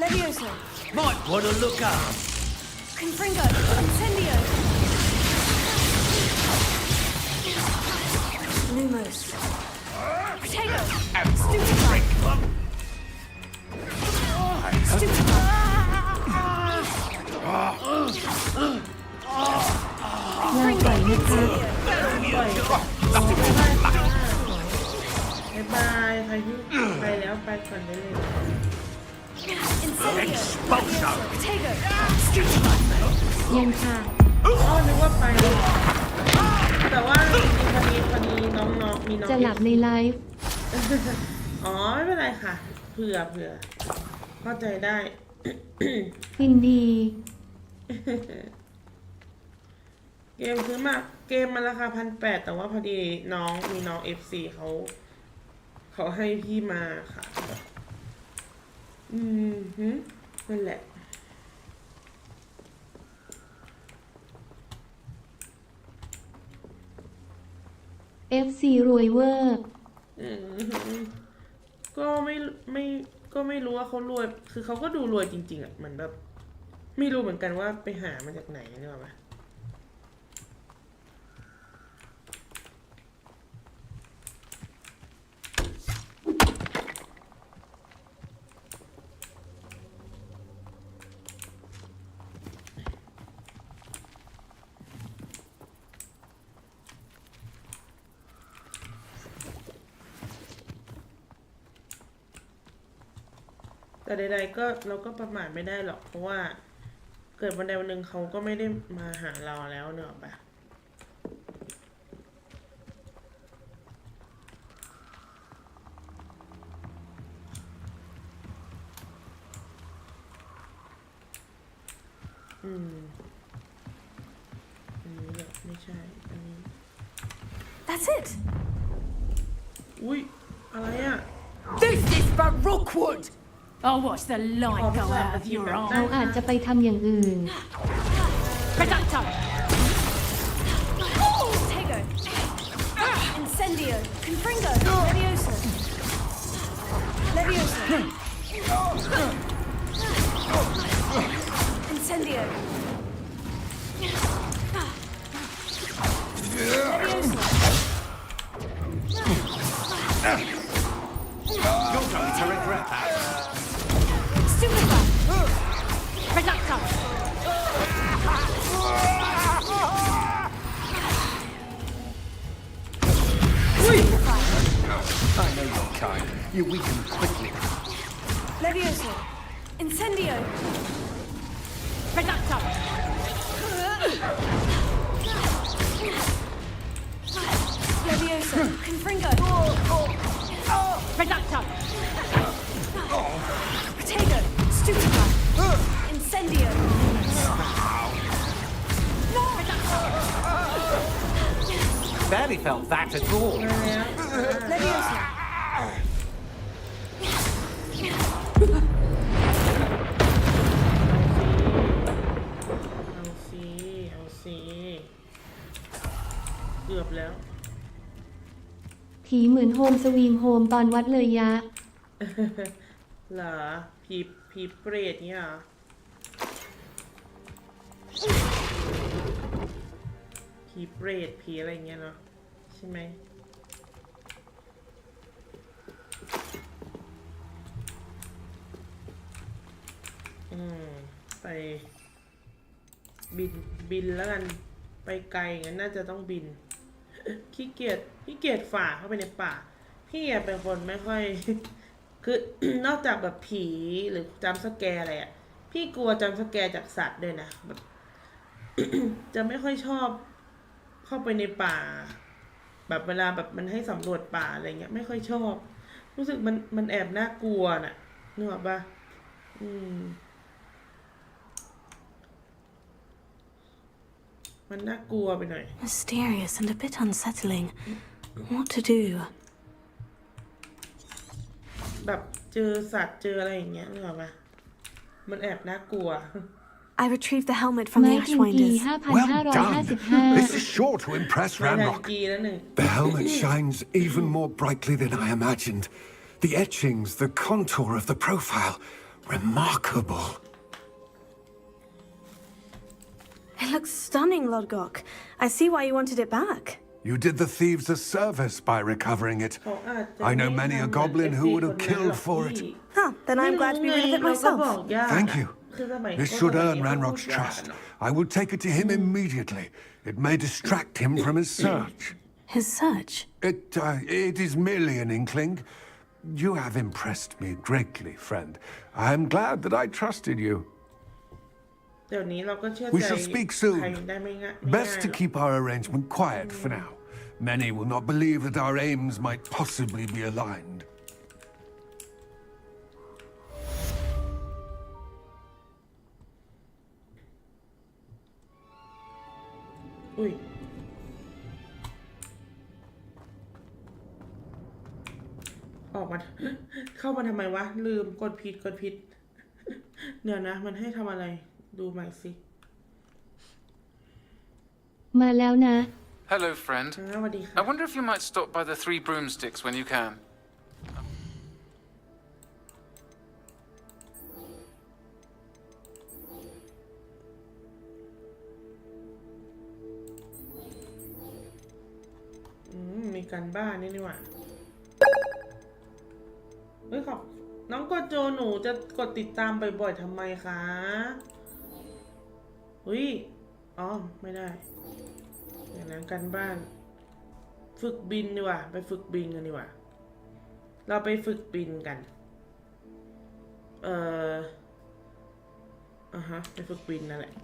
Leviosa. Might want to look up. Confringo. Incendio. Lumos. Tego. Stupefy. Stupefy. ลาก่อยนะคะ บ๊ายบายใครที่ไปแล้วไปก่อนได้เลย Incendio. Expulso. Tego. Stupefy. ยังค่ะ อ๋อนึกว่าไปแต่ว่าจริงๆพอดีน้องๆมีน้อง จะหลับในไลฟ์ อ๋อไม่เป็นไรค่ะเผื่อเข้าใจได้ ฟินดี เกมซื้อมาเกมมันราคา1,800แต่ว่าพอดีมีน้อง FC เขาให้พี่มาค่ะนั่นแหละ FC รวยเวอร์ ก็ไม่รู้ว่าเขารวยคือเขาก็ดูรวยจริงๆอ่ะเหมือนแบบไม่รู้เหมือนกันว่าไปหามาจากไหนนึกออกปะแต่ใดๆก็เราก็ประมาทไม่ได้หรอกเพราะว่าเกิดวันใดวันหนึ่งเขาก็ไม่ได้มาหาเราแล้วเนอะปะอันนี้แบบไม่ใช่อันนี้ That's it. อุ้ยอะไรอ่ะ This is for Rookwood! Oh, watch the light go out of your เรา eye. อาจจะไปทำอย่างอื่น Producto! Tego. Incendio. Confringo. Leviosa. Leviosa. Incendio. Leviosa. You're going to regret that. Stupefy. Producto! I know your kind. You weaken quickly. Leviosa. Incendio. Producto! Leviosa. Confringo. Producto! Tego. Stupefy. Incendio. Barely felt that at all. มาแล้ว Leviosa. เอาสิเกือบแล้ว ผีเหมือนโฮมสวีมโฮมตอนวัดเลยยะ เหรอผีเปรตเนี่ยเหรอผี ผีเปรตผีอะไรเงี้ยเนาะใช่ไหมไปบินแล้วกันไปไกลงั้นน่าจะต้องบินขี้เกียจฝ่าเข้าไปในป่าพี่เป็นคนไม่ค่อย คือ นอกจากแบบผีหรือจัมป์สแกร์อะไรอ่ะพี่กลัวจัมป์สแกร์จากสัตว์ด้วยนะแบบ จะไม่ค่อยชอบเข้าไปในป่าแบบเวลาแบบมันให้สำรวจป่าอะไรเงี้ยไม่ค่อยชอบรู้สึกมันแอบน่ากลัวน่ะนึกออกปะมันน่ากลัวไปหน่อย Mysterious and a bit unsettling. What to do? แบบเจอสัตว์เจออะไรอย่างเงี้ยนึกออกปะมันแอบน่ากลัว I retrieved the helmet from ไม้ the กินกี Ashwinders. Well done. 5,555 This is sure to impress ไม่ทัน Ranrock. กีแล้วหนึ่ง The helmet shines even more brightly than I imagined. The etchings, the contour of the profile. Remarkable. It looks stunning, Lodgok. I see why you wanted it back. You did the thieves a service by recovering it. เขาอาจจะ I know many a goblin who would have killed for it. Huh, then I'm glad to be rid of it เราก็บอ myself. กยาก Thank you. คือสมัย This should earn Ranrock's trust. I will take it to him immediately. It may distract him from his search. His search? It is merely an inkling. You have impressed me greatly, friend. I am glad that I trusted you. เดี๋ยวนี้เราก็เชื่อ We ใจ shall speak ใคร soon. ได้ไม่ง่าย Best to keep our arrangement quiet for now. Many will not believe that our aims might possibly be aligned. อุ้ยออกมา เข้ามาทำไมวะลืมกดผิดเดี๋ยวนะมันให้ทำอะไรดูใหม่สิ มาแล้วนะ Hello, friend. สวัสดีค่ะ I wonder if you might stop by the Three Broomsticks when you can. มีการบ้านนี่หว่าเฮ้ยขอบน้องกดโจหนูจะกดติดตามบ่อยๆทำไมคะอุ้ยอ๋อไม่ได้อย่างนั้นการบ้าน ฝึกบินดีกว่าไปฝึกบินกันดีกว่าเราไปฝึกบินกันไปฝึกบินนั่นแหละ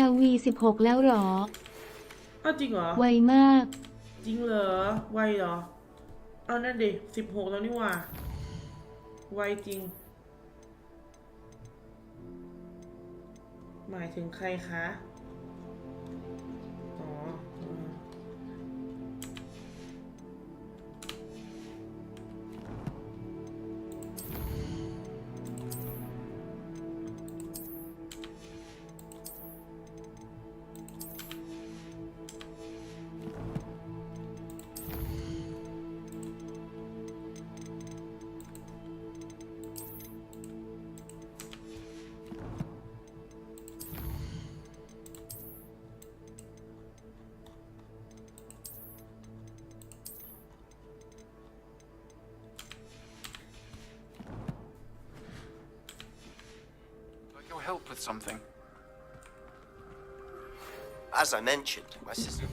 LV 16แล้วหรอ อ้าวจริงเหรอ ไวมาก จริงเหรอไวเหรอเอานั่นดิ16แล้วนี่หว่าไวจริงหมายถึงใครคะอ๋อLike your help with something. As I mentioned, my sister.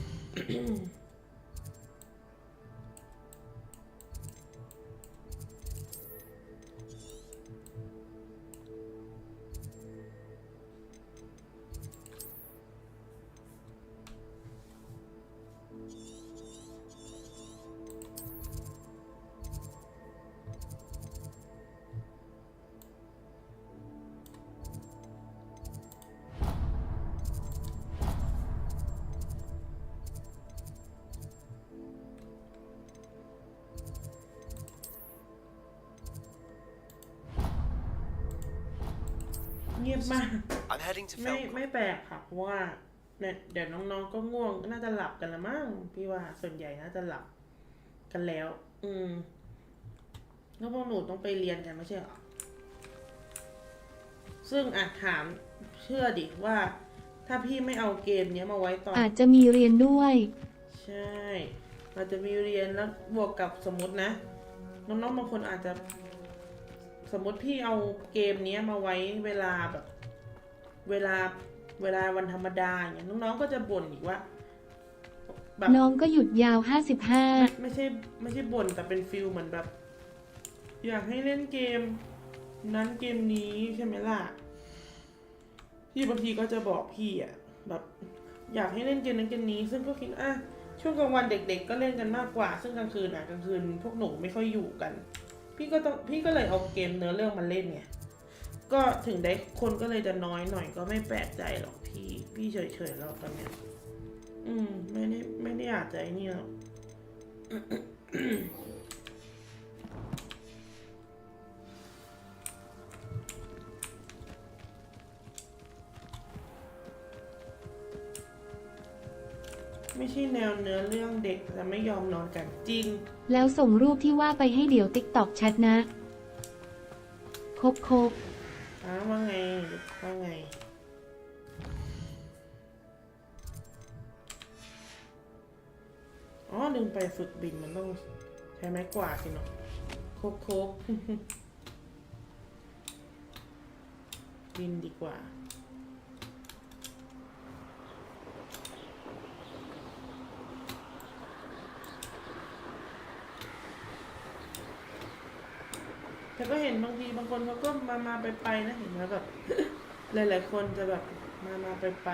เงียบมาก I'm heading to ไม่ Felcroft. แปลกค่ะเพราะว่า เนี่ยเดี๋ยวน้องๆก็ง่วงน่าจะหลับกันละมั้งพี่ว่าส่วนใหญ่น่าจะหลับกันแล้ว แล้วพวกหนูต้องไปเรียนกันไม่ใช่หรอซึ่งถามเชื่อดิว่าถ้าพี่ไม่เอาเกมนี้มาไว้ตอนอาจจะมีเรียนด้วย ใช่อาจจะมีเรียนแล้วบวกกับสมมตินะน้องๆบางคนอาจจะสมมติพี่เอาเกมนี้มาไว้เวลาแบบเวลาวันธรรมดาอย่างเงี้ยน้องๆก็จะบ่นอีกว่าแบบน้องก็หยุดยาว55ไม่ใช่บ่นแต่เป็นฟิลเหมือนแบบอยากให้เล่นเกมนั้นเกมนี้ใช่ไหมล่ะพี่บางทีก็จะบอกพี่แบบอยากให้เล่นเกมนั้นเกมนี้ซึ่งก็คิดช่วงกลางวันเด็กๆก็เล่นกันมากกว่าซึ่งกลางคืนกลางคืนพวกหนูไม่ค่อยอยู่กันพี่ก็เลยเอาเกมเนื้อเรื่องมาเล่นไงก็ถึงได้คนก็เลยจะน้อยหน่อยก็ไม่แปลกใจหรอกพี่เฉยๆแล้วตอนเนี้ยไม่ได้อยากจะไอ้นี่หรอก ไม่ใช่แนวเนื้อเรื่องเด็กแต่ไม่ยอมนอนกันจริงแล้วส่งรูปที่ว่าไปให้เดี๋ยวติ๊กต็อกแชทนะครบว่าไงลืมไปฝึกบินมันต้องใช้ไม้กวาดสิเนาะโคกบินดีกว่าแต่ก็เห็นบางทีบางคนเขาก็มาไปนะเห็นแล้วแบบหลายๆคนจะแบบมาไป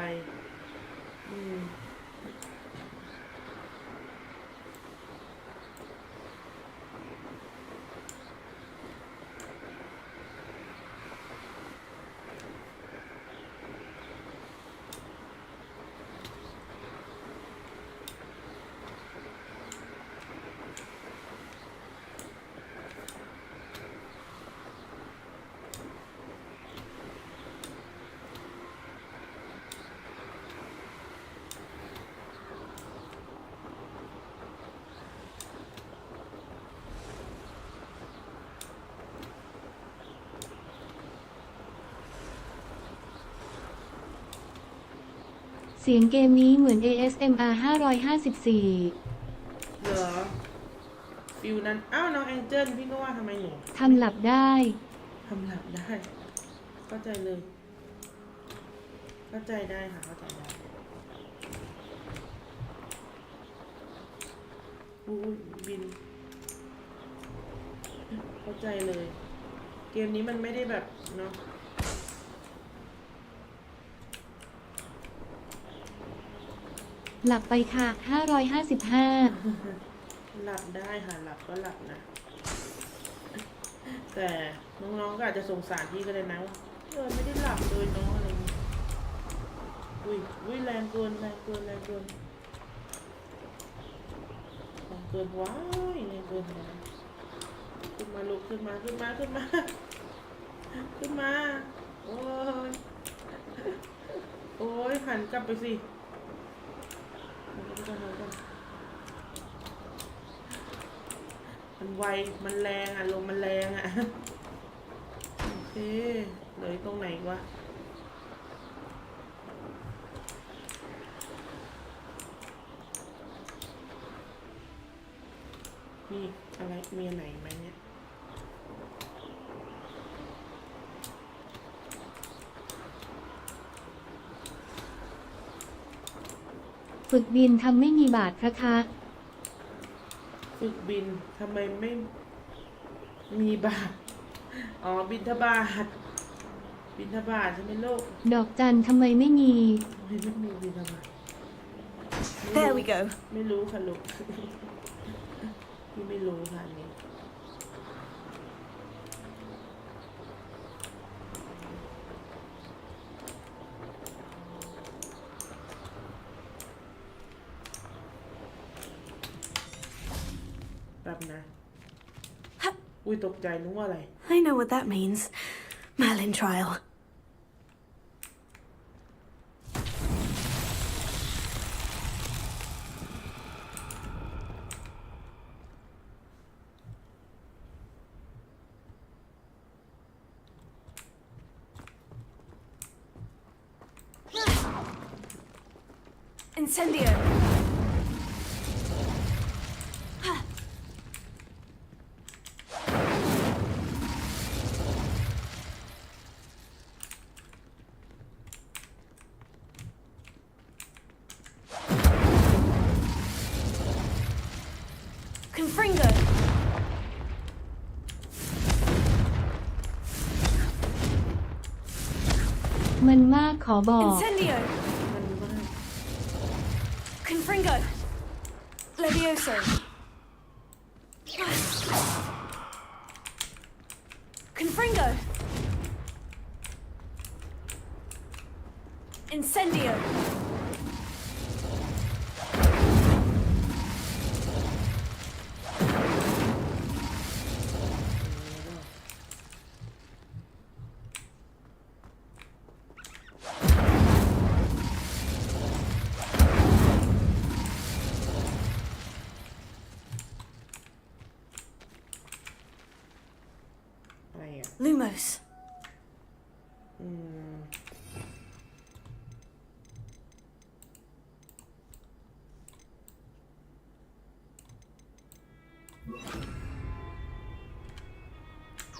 เสียงเกมนี้เหมือน ASMR 554เหรอฟิวนั้นน้องแองเจิลพี่ก็ว่าทำไมหนูทำหลับได้เข้าใจเลยเข้าใจได้ค่ะเข้าใจได้บินเข้าใจเลยเกมนี้มันไม่ได้แบบเนาะหลับไปค่ะ555หลับได้ค่ะหลับก็หลับนะแต่น้องๆก็อาจจะสงสารพี่ก็เลยนะไม่ได้หลับเลยน้องอะไรอย่างงี้อุ้ยแรงเกินว้ายแรงเกินขึ้นมาลุกขึ้นมาโอ้ยหันกลับไปสิมันไวมันแรงลมมันแรงโอเคเลยตรงไหนวะมีอะไรมีไหนไหมเนี่ยฝึกบินทำไม่มีบาทพระคะฝึกบินทำไมไม่มีบาทบิณฑบาตใช่ไหมลูกดอกจันทำไมไม่มีไม่มีบิณฑบาต There we go ไม่รู้ค่ะลูกพี่ไม่รู้ค่ะนี่แบบนะอุ้ยตกใจนึกว่าอะไร I know what that means Merlin trial Incendio. Confringo. มันมากขอบอก Incendio. Confringo. Levioso. Confringo. Incendio. Lumos.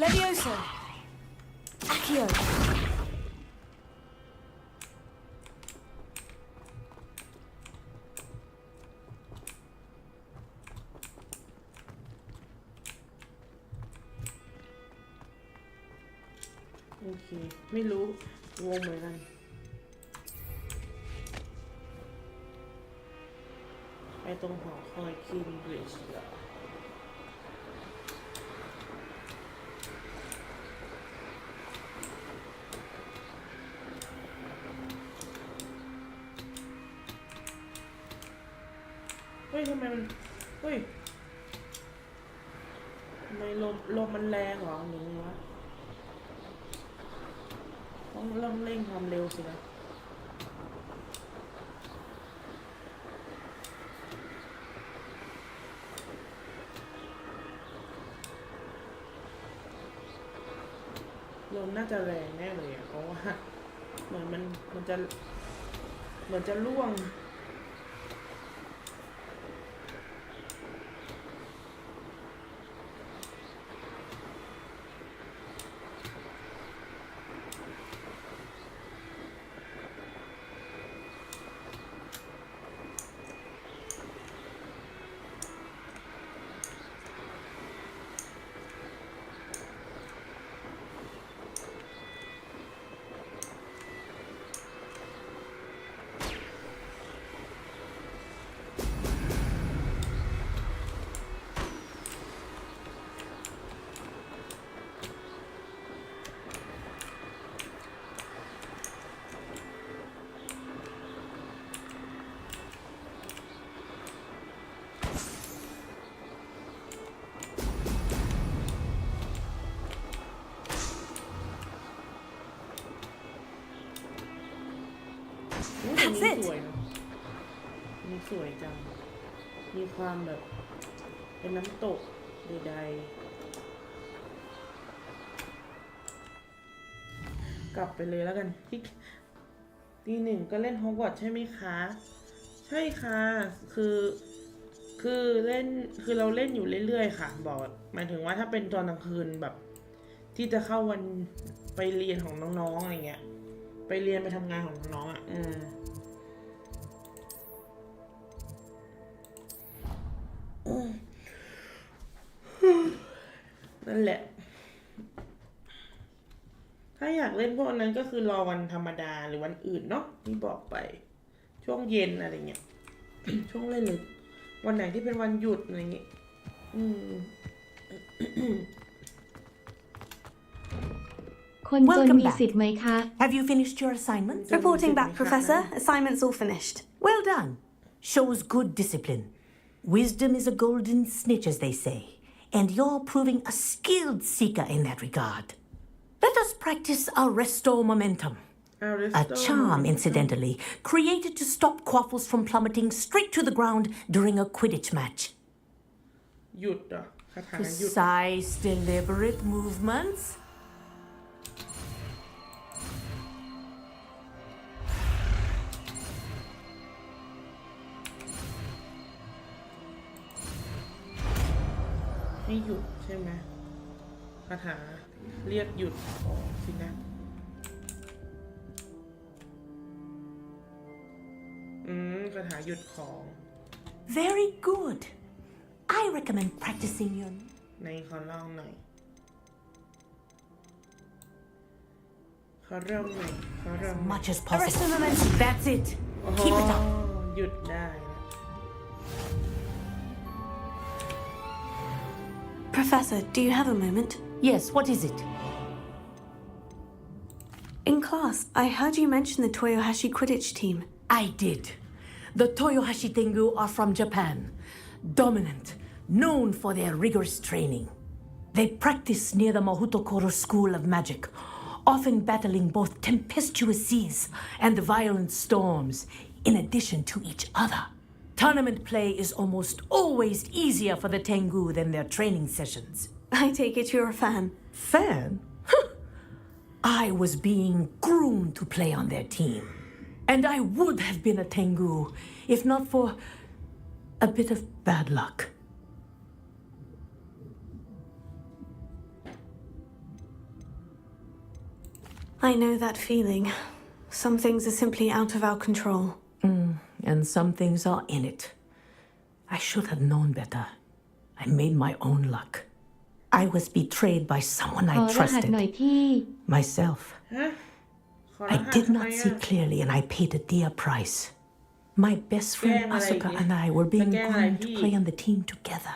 Levioso. Accio. Okay, ไม่รู้งงเหมือนกันไปตรงหอคอยคินบริดจ์เหรอเฮ้ยทำไมมันเฮ้ยทำไมลมมันแรงเหรอหรือไงวะต้องเร่งความเร็วสินะลมน่าจะแรงแน่เลยอ่ะเพราะว่าเหมือนมันจะร่วงนี่สวยนะนี่สวยจังมีความแบบเป็นน้ำตกใดๆกลับไปเลยแล้วกันทีหนึ่งก็เล่นฮอกวอตส์ใช่ไหมคะใช่ค่ะคือเล่นคือเราเล่นอยู่เรื่อยๆค่ะบอกหมายถึงว่าถ้าเป็นตอนกลางคืนแบบที่จะเข้าวันไปเรียนของน้องๆอะไรเงี้ยไปเรียนไปทำงานของน้องๆอ่ะนั่นแหละถ้าอยากเล่นพวกนั้นก็คือรอวันธรรมดาหรือวันอื่นเนาะที่บอกไปช่วงเย็นอะไรเงี้ย ช่วงเล่นหรือวันไหนที่เป็นวันหยุดอะไรเงี้ยคนจนมีสิทธิ์ไหมคะ Have you finished your assignment? Reporting back, Professor. Assignment's all finished. Well done. Shows good discipline. Wisdom is a golden snitch, as they say, and you're proving a skilled seeker in that regard. Let us practice Arresto Momentum. A charm, incidentally, created to stop quaffles from plummeting straight to the ground during a Quidditch match. หยุดอ่ะคาถาหยุด Precise, deliberate movements. ให้หยุดใช่ไหมคาถาเรียกหยุดของสินะคาถาหยุดของ Very good. I recommend practicing your ในขอลองหน่อยขอเริ่มหน่อยขอเริ่ม much as possible. That's it. Keep it up. หยุดได้นะ Professor, do you have a moment? Yes, what is it? In class, I heard you mention the Toyohashi Quidditch team. I did. The Toyohashi Tengu are from Japan. Dominant, known for their rigorous training. They practice near the Mahutokoro School of Magic, often battling both tempestuous seas and violent storms, in addition to each other. Tournament play is almost always easier for the Tengu than their training sessions. I take it you're a fan. Fan? I was being groomed to play on their team. And I would have been a Tengu if not for a bit of bad luck. I know that feeling. Some things are simply out of our control. And some things are in it. I should have known better. I made my own luck. I was betrayed by someone ขอ I รหัส trusted. หน่อยพี่ Myself. ฮะขอร I หัส did ทำไม not อะ see clearly and I paid a dear price. My best friend Gengอะไร Asuka เนี่ย and I were being แกล้งอะไร groomed to พี่ play on the team together.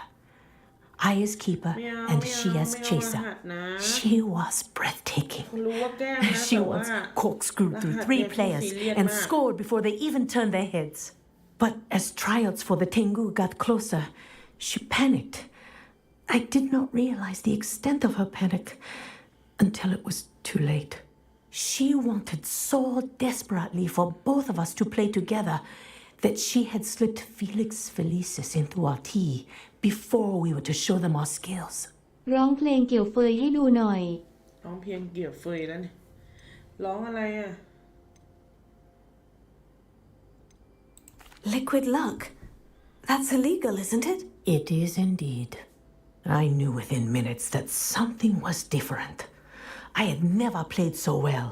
I as keeper ไม่เอา and ไม่ she เอา as ไม่เอาร chaser. หัสนะ She was breathtaking. รู้ว่าแกล้งนะ She แต่ว่า once corkscrewed through รหัส 3 เนี่ยพี่ players ซีเรียส and มาก scored before they even turned their heads. But as tryouts for the Tengu got closer, she panicked. I did not realize the extent of her panic until it was too late. She wanted so desperately for both of us to play together that she had slipped Felix Felicis into our tea before we were to show them our skills. ร้องเพลงเกี่ยวเฟยให้ดูหน่อย ร้องเพียงเกี่ยวเฟยแล้วเนี่ยร้องอะไรอ่ะ Liquid luck. That's illegal, isn't it? It is indeed. I knew within minutes that something was different. I had never played so well.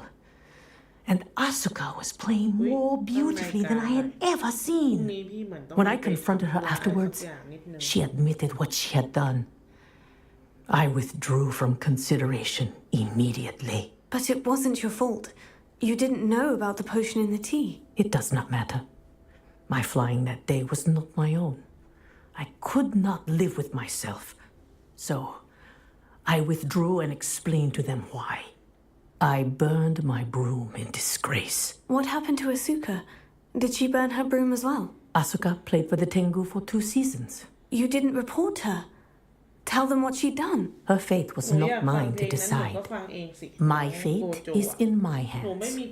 And Asuka was playing more beautifully than I had ever พรุ่ง seen. นี้พี่เหมือนต้อง When I ไป confronted her ทำอะไร afterwards, สักอย่างนิดนึง she admitted what she had done. I withdrew from consideration immediately. But it wasn't your fault. You didn't know about the potion in the tea. It does not matter. My flying that day was not my own. I could not live with myself. So, I withdrew and explained to them why. I burned my broom in disgrace. What happened to Asuka? Did she burn her broom as well? Asuka played for the Tengu for 2 seasons. You didn't report her. Tell them what she'd done. Her fate was หนูอยาก not ฟัง mine เพล to งนั้นหนู decide. ก็ฟังเองสิ My โก fate โจ is อะ in my หนูไม่ hands, มี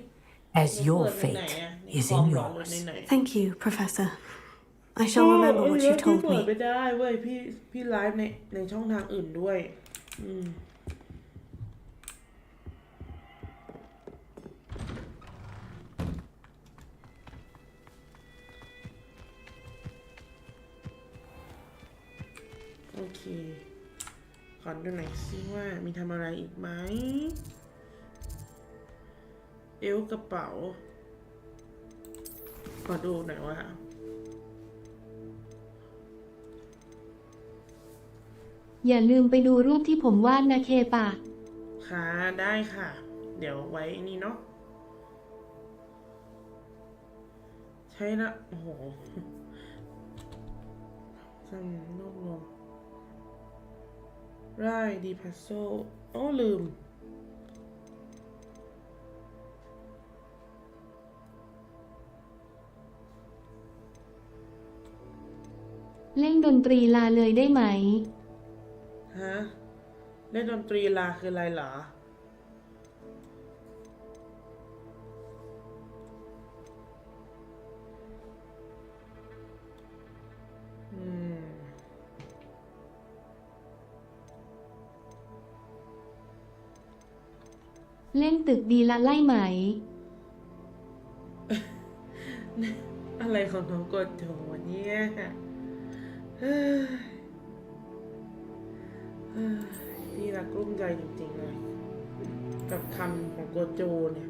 as หนู your เปิดในไหน fate อะ is คอ in มเหรอหรือ yours. ในไหน Thank you, Professor. I shall remember what you พี่ told เปิด me. ไม่ได้เว้ยพี่ไลฟ์ในช่องทางอื่นด้วยโอเคขอดูหน่อยซิว่ามีทำอะไรอีกไหมเอวกระเป๋าขอดูหน่อยว่า อย่าลืมไปดูรูปที่ผมวาดนะเคปะ ค่ะได้ค่ะ เดี๋ยวไว้นี่เนาะใช่ละโอ้โหสมรวบรวมไร่ดีพัซโซโอ้ลืม เล่นดนตรีลาเลยได้ไหม ฮะเล่นดนตรีลาคืออะไรเหรอเล่นตึกดีละไล่ไหม อะไรของน้องกดโถเนี่ย พี่ละกลุ้มใจจริงๆเลย กับคำของโกโจเนี่ย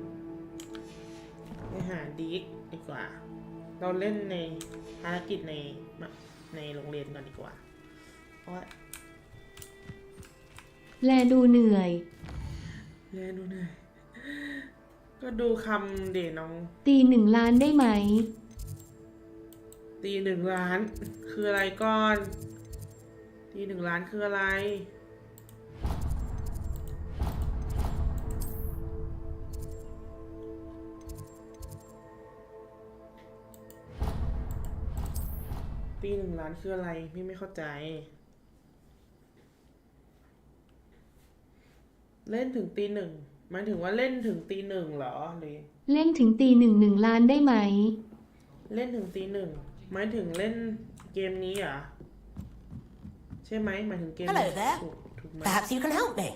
ไปหาดิกดีกว่า เราเล่นในภารกิจในโรงเรียนก่อนดีกว่าเพราะ แลดูเหนื่อย เรียนดูหน่อยก็ดูคำเดี๋ยวน้อง ตี1 ล้านได้ไหม ตี1 ล้านคืออะไรก่อน ตี1 ล้านคืออะไร ตี1 ล้านคืออะไรพี่ไม่เข้าใจ เล่นถึงตี 1หมายถึงว่าเล่นถึงตี 1เหรอหรือ เล่นถึงตี 1 ล้านได้ไหม เล่นถึงตี 1หมายถึงเล่นเกมนี้เหรอใช่ไหมหมายถึงเกม Hello there. ถูกไหม Perhaps you can help me.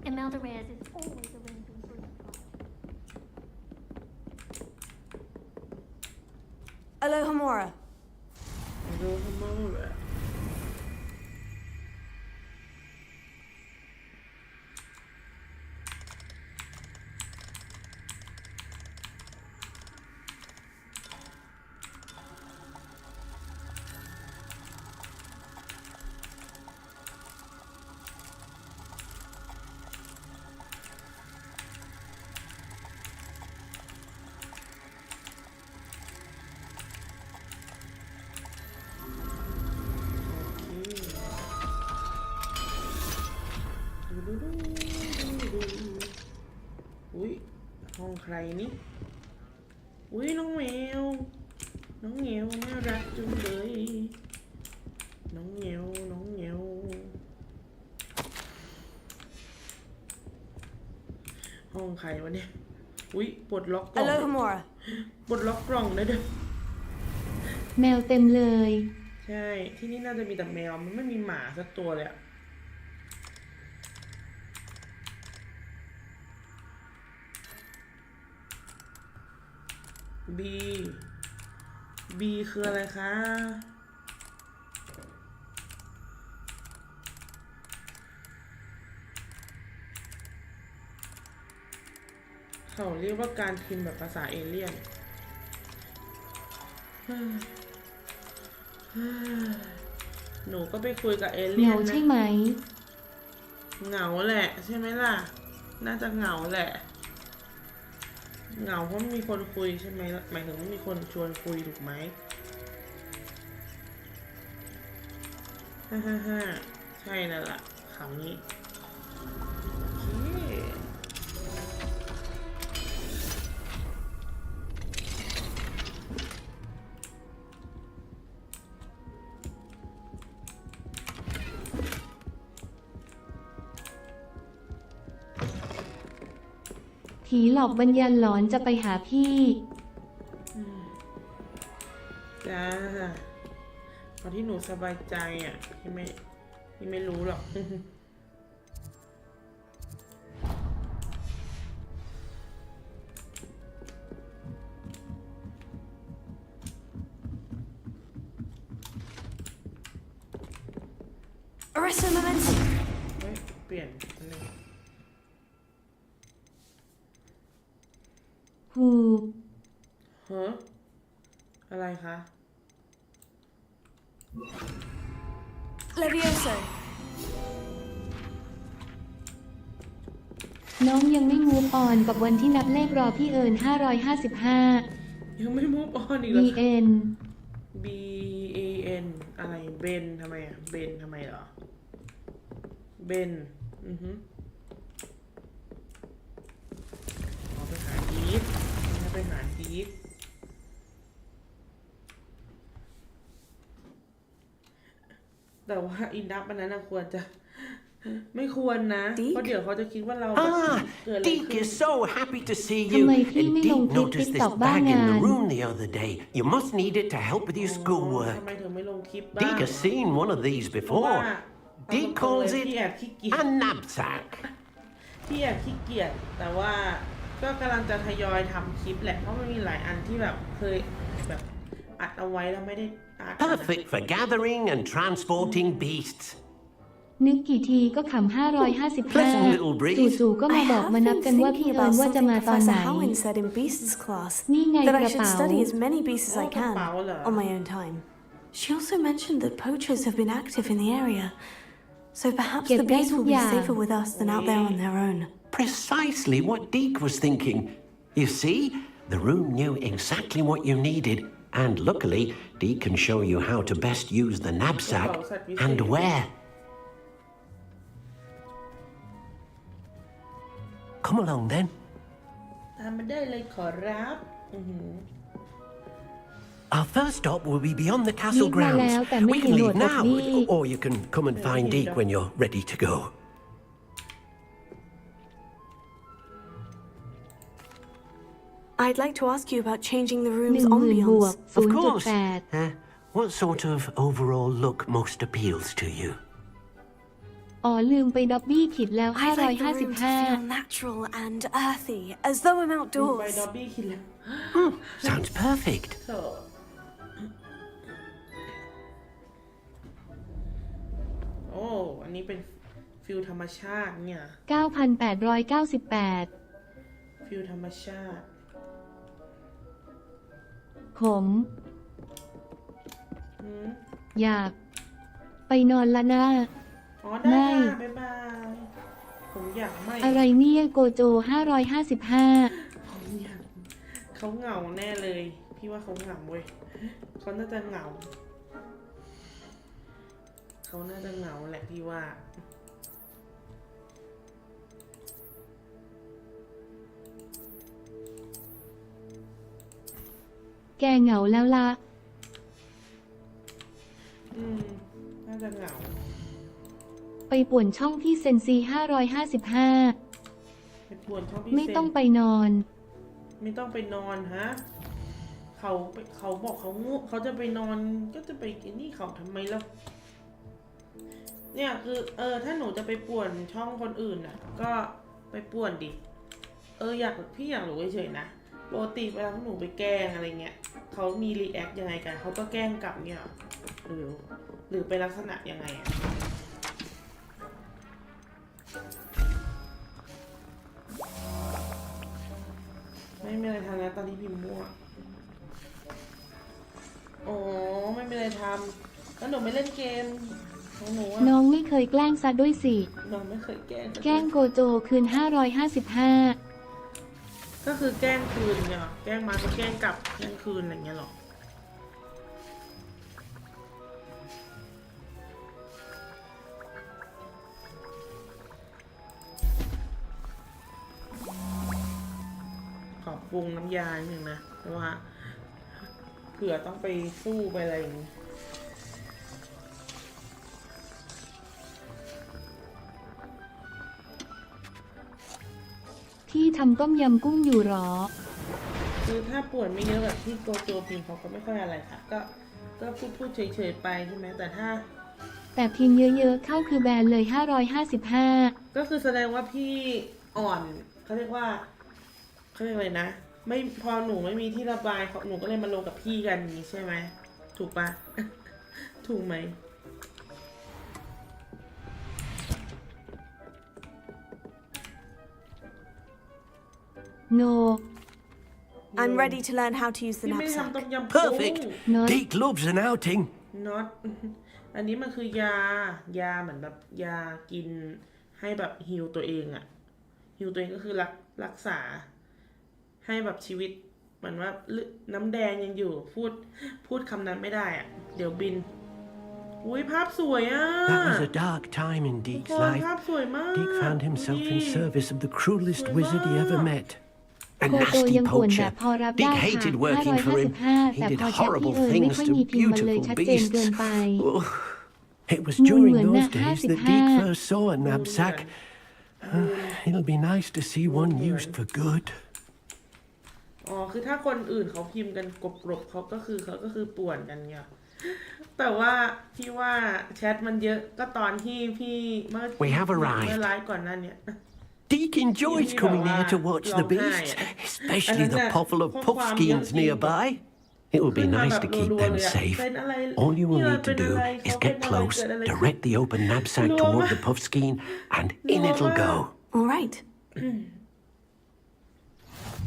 Imelda Reyes is always arranging for the plot. Aloha Mora. ดูเขาเมาเลย อุ้ยห้องใครนี่อุ้ยน้องแมวน้องแมวน่ารักจังเลยน้องแมวน้องแมวห้องใครวะเนี่ยอุ้ยปลดล็อกกล่อง Aloha Mora. ปลดล็อกกล่องได้ด้วย แมวเต็มเลย ใช่ที่นี่น่าจะมีแต่แมวมันไม่มีหมาสักตัวเลยอะบีคืออะไรคะเขาเรียกว่าการพิมพ์แบบภาษาเอเลี่ยนหนูก็ไปคุยกับเอ เห เลี่ย งาน นะ ใช่ไหม เหงาแหละใช่ไหมล่ะน่าจะเหงาแหละเหงาเพราะไม่มีคนคุยใช่ไหมหมายถึงไม่มีคนชวนคุยถูกไหมฮ่าใช่นั่นแหละคำนี้โอเคผีหลอกบัญญันหลอนจะไปหาพี่ จ้าพอที่หนูสบายใจอ่ะพี่ไม่รู้หรอก Arresto momentum. เฮ้ยเปลี่ยนอันหนึง หู เฮ้ออะไรคะ Levioso. น้องยังไม่มูฟออนกับวันที่นับเลขรอพี่เอิญ555 ยังไม่มูฟออนอีกเหรอ BN B A N อะไรเบนทำไมอ่ะเบนทำไมเหรอเบนเอาไปหาดีฟไปหาดีฟแต่ว่าอินดับอันนั้นควรจะไม่ควรนะเพราะเดี๋ยวเขาจะคิดว่าเราเกิดอะไร Deke ขึ้น is so happy to see ทำ you. ไมพี่ไม่ลง Deke คลิป noticed this TikTok บ้าง bag in งา the น room the other day. You must need it to help with your ทำ schoolwork. ไมถึงไม่ลงคลิปบ้าง Deke has seen one of these เพราะว่า before. Deke calls พี่แอบ it ขี้เกียจ a knapsack. พี่แอบขี้เกียจแต่ว่าก็กำลังจะทยอยทำคลิปแหละเพราะมันมีหลายอันที่แบบเคยแบบอ อัดเอาไว้แล้วไม่ได้อัด Perfect for gathering and transporting beasts. นึกกี่ทีก็ขำ Pleasant little breeze. 555 จู่ๆก็มาบอกมานับกันว่าพี่เอิญว่าจะมาตอนไหน Professor Howin said in Beasts class นี่ไง that ก I ระ should เป๋า study as many beasts as I กระ can เป๋าเหรอ on my own time. She also mentioned that poachers have been active in the area, so perhaps เก็บ the ได้ beasts ทุก will อ be ย่าง safer with us than out there on their own. Precisely what Deke was thinking. You see, the room knew exactly what you needed, and luckily, Deke can show you how to best use the knapsack and where. Come along then. ตามมาได้เลยขอรับ Our first stop will be beyond the castle นิดมาแล้ว grounds. แต่ไม่ We เห็ can นหนวด leave กับ now, นี่ or you can come and find Deke when you're ready to go. I'd like to ask you about changing the room's 10,000 บวก ambience. Of course. 0.8 What sort of overall look most appeals to you? อ๋อลืมไปด็อบบี้ผิดแล้ว I'd like the room to feel 555 natural and earthy, as though I'm ไป outdoors. ดอบบี้คิดแล้ว Sounds perfect. โถโอ้อันนี้เป็นฟิลธรรมชาติเนี่ย 9,898 ฟิลธรรมชาติ ขม อยาก ไปนอนละนะ อ๋อได้ ไม่ ค่ะบ๊ายบายผมอยากไม่ อะไรเนี่ยโกโจ 555 ผมอยากเขาเหงาแน่เลย พี่ว่าเขาเหงาเว้ยเขาน่าจะเหงาเขาน่าจะเหงาแหละพี่ว่า แกเหงาแล้วล่ะ น่าจะเหงา ไปป่วนช่องที่เซนซี 555 ไปป่วนช่องพี่ ไม่ต้องไปนอน ไม่ต้องไปนอนฮะเขาบอกเขางูเขาจะไปนอนก็จะไปกินนี่เขาทำไมแล้วเนี่ยคือถ้าหนูจะไปป่วนช่องคนอื่นน่ะ ก็ไปป่วนดิพี่อยากรู้เฉยๆนะปกติเวลาพวกหนูไปแกล้งอะไรเงี้ยเขามีรีแอคยังไงกันเขาก็แกล้งกลับเนี่ยหรือเป็นลักษณะยังไงอะไม่มีอะไรทำแล้วตอนนี้พิมพ์มั่วโอ้ไม่มีอะไรทำแล้วหนูไม่เล่นเกมของหนูอะ น้องไม่เคยแกล้งซะด้วยสิ น้องไม่เคยแกล้ง แกล้งโกโจคืน 555 ก็คือแกล้งคืนเนี่ยหรอแกล้งมาก็แกล้งกลับแกล้งคืนอะไรเงี้ยหรอขอบปรุงน้ำยาหนึ่งนะเพราะว่าเผื่อต้องไปสู้ไปอะไรอย่างนี้ ที่ทำต้มยำกุ้งอยู่หรอ คือถ้าปวดไม่เยอะแบบที่โกโจพิมพ์เขาก็ไม่ค่อยอะไรค่ะก็พูดเฉยๆไปใช่ไหมแต่ถ้า แต่พิมพ์เยอะๆเข้าคือแบนเลย 555 ก็คือแสดงว่าพี่อ่อนเขาเรียกอะไรนะไม่พอหนูไม่มีที่ระบายหนูก็เลยมาลงกับพี่กันนี้ใช่ไหมถูกปะ ถูกไหม No I'm ready to learn how to use the พี่ไม่ knapsack. ทำต้มยำ Perfect. Not- Deke loves an outing. not อันนี้มันคือยาเหมือนแบบยากินให้แบบฮีลตัวเองอะฮีลตัวเองก็คือรักษาให้แบบชีวิตเหมือนว่าน้ำแดงยังอยู่พูดคำนั้นไม่ได้อะเดี๋ยวบินอุ้ยภาพสวยอะ That was a dark time in ทุก Deke's คน life. ภาพสวยมาก Deke found himself ดู in ดิ service of the cruelest wizard he ever met. A โกโจ nasty ยังป่วนแบ poacher. บพอรับได้ Deke ค่ะ hated working for him. 555 He แต่ did พอแชทพี่ horrible เอิญไม่ things ค่อย to มีพิมพ์มันเลย beautiful ชัดเจนเกิน beasts. ไป It was มูล during เหมือนนะ those days that 55 Deke first saw a knapsack. It'll be nice to see one used for good. อ๋อคือถ้าคนอื่นเขาพิมพ์กันกบๆเขาก็คือป่วนกันเนี่ยแต่ว่าพี่ว่าแชทมันเยอะก็ตอนที่พี่เมื่อ We have arrived. ไลฟ์ก่อนหนั้นเนี่ย Deke enjoys coming here to watch the beasts, especially the potful of puffskeins nearby. It would be ขึ้นมา nice แบบ to keep รัวๆ them เลยอะ safe. เป็นอะไร All you will นี่ need เป็ to น do อะไร is เขาเป็น get อะไร close, เกิดอะไรขึ้น direct the open knapsack Lord. toward the puffskein, and in it'll go. All right.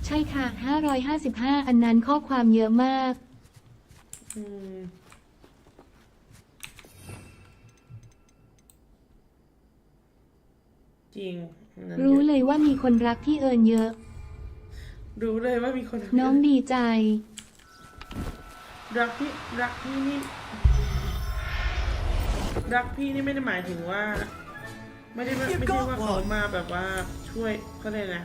ใช่ค่ะ 555 อันนั้นข้อความเยอะมาก อืมจริงนั่น รู้ เยอะ เลยว่ามีคนรักพี่เอิญเยอะ รู้เลยว่ามีคน น้องดีใจ รักพี่รักพี่นี่รักพี่นี่ไม่ได้หมายถึงว่า ไม่ใช่ว่าเขามาแบบว่าช่วยเขาเลยกนะ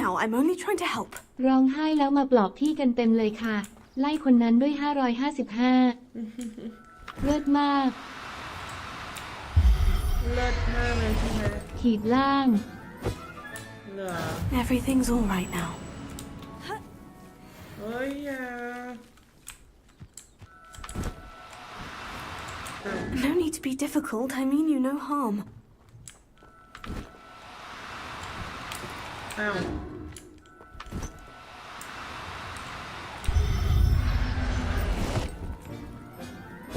Now, I'm only trying to help. ร้องไห้แล้วมาปลอบพี่กันเต็มเลยค่ะ ไล่คนนั้นด้วย 555 เลิศมาก เลิศมากเลยใช่ไหม ขีดล่าง เหรอ Everything's all right now. เฮ้ยอย่า No need to be difficult. I mean you no harm. อ้าว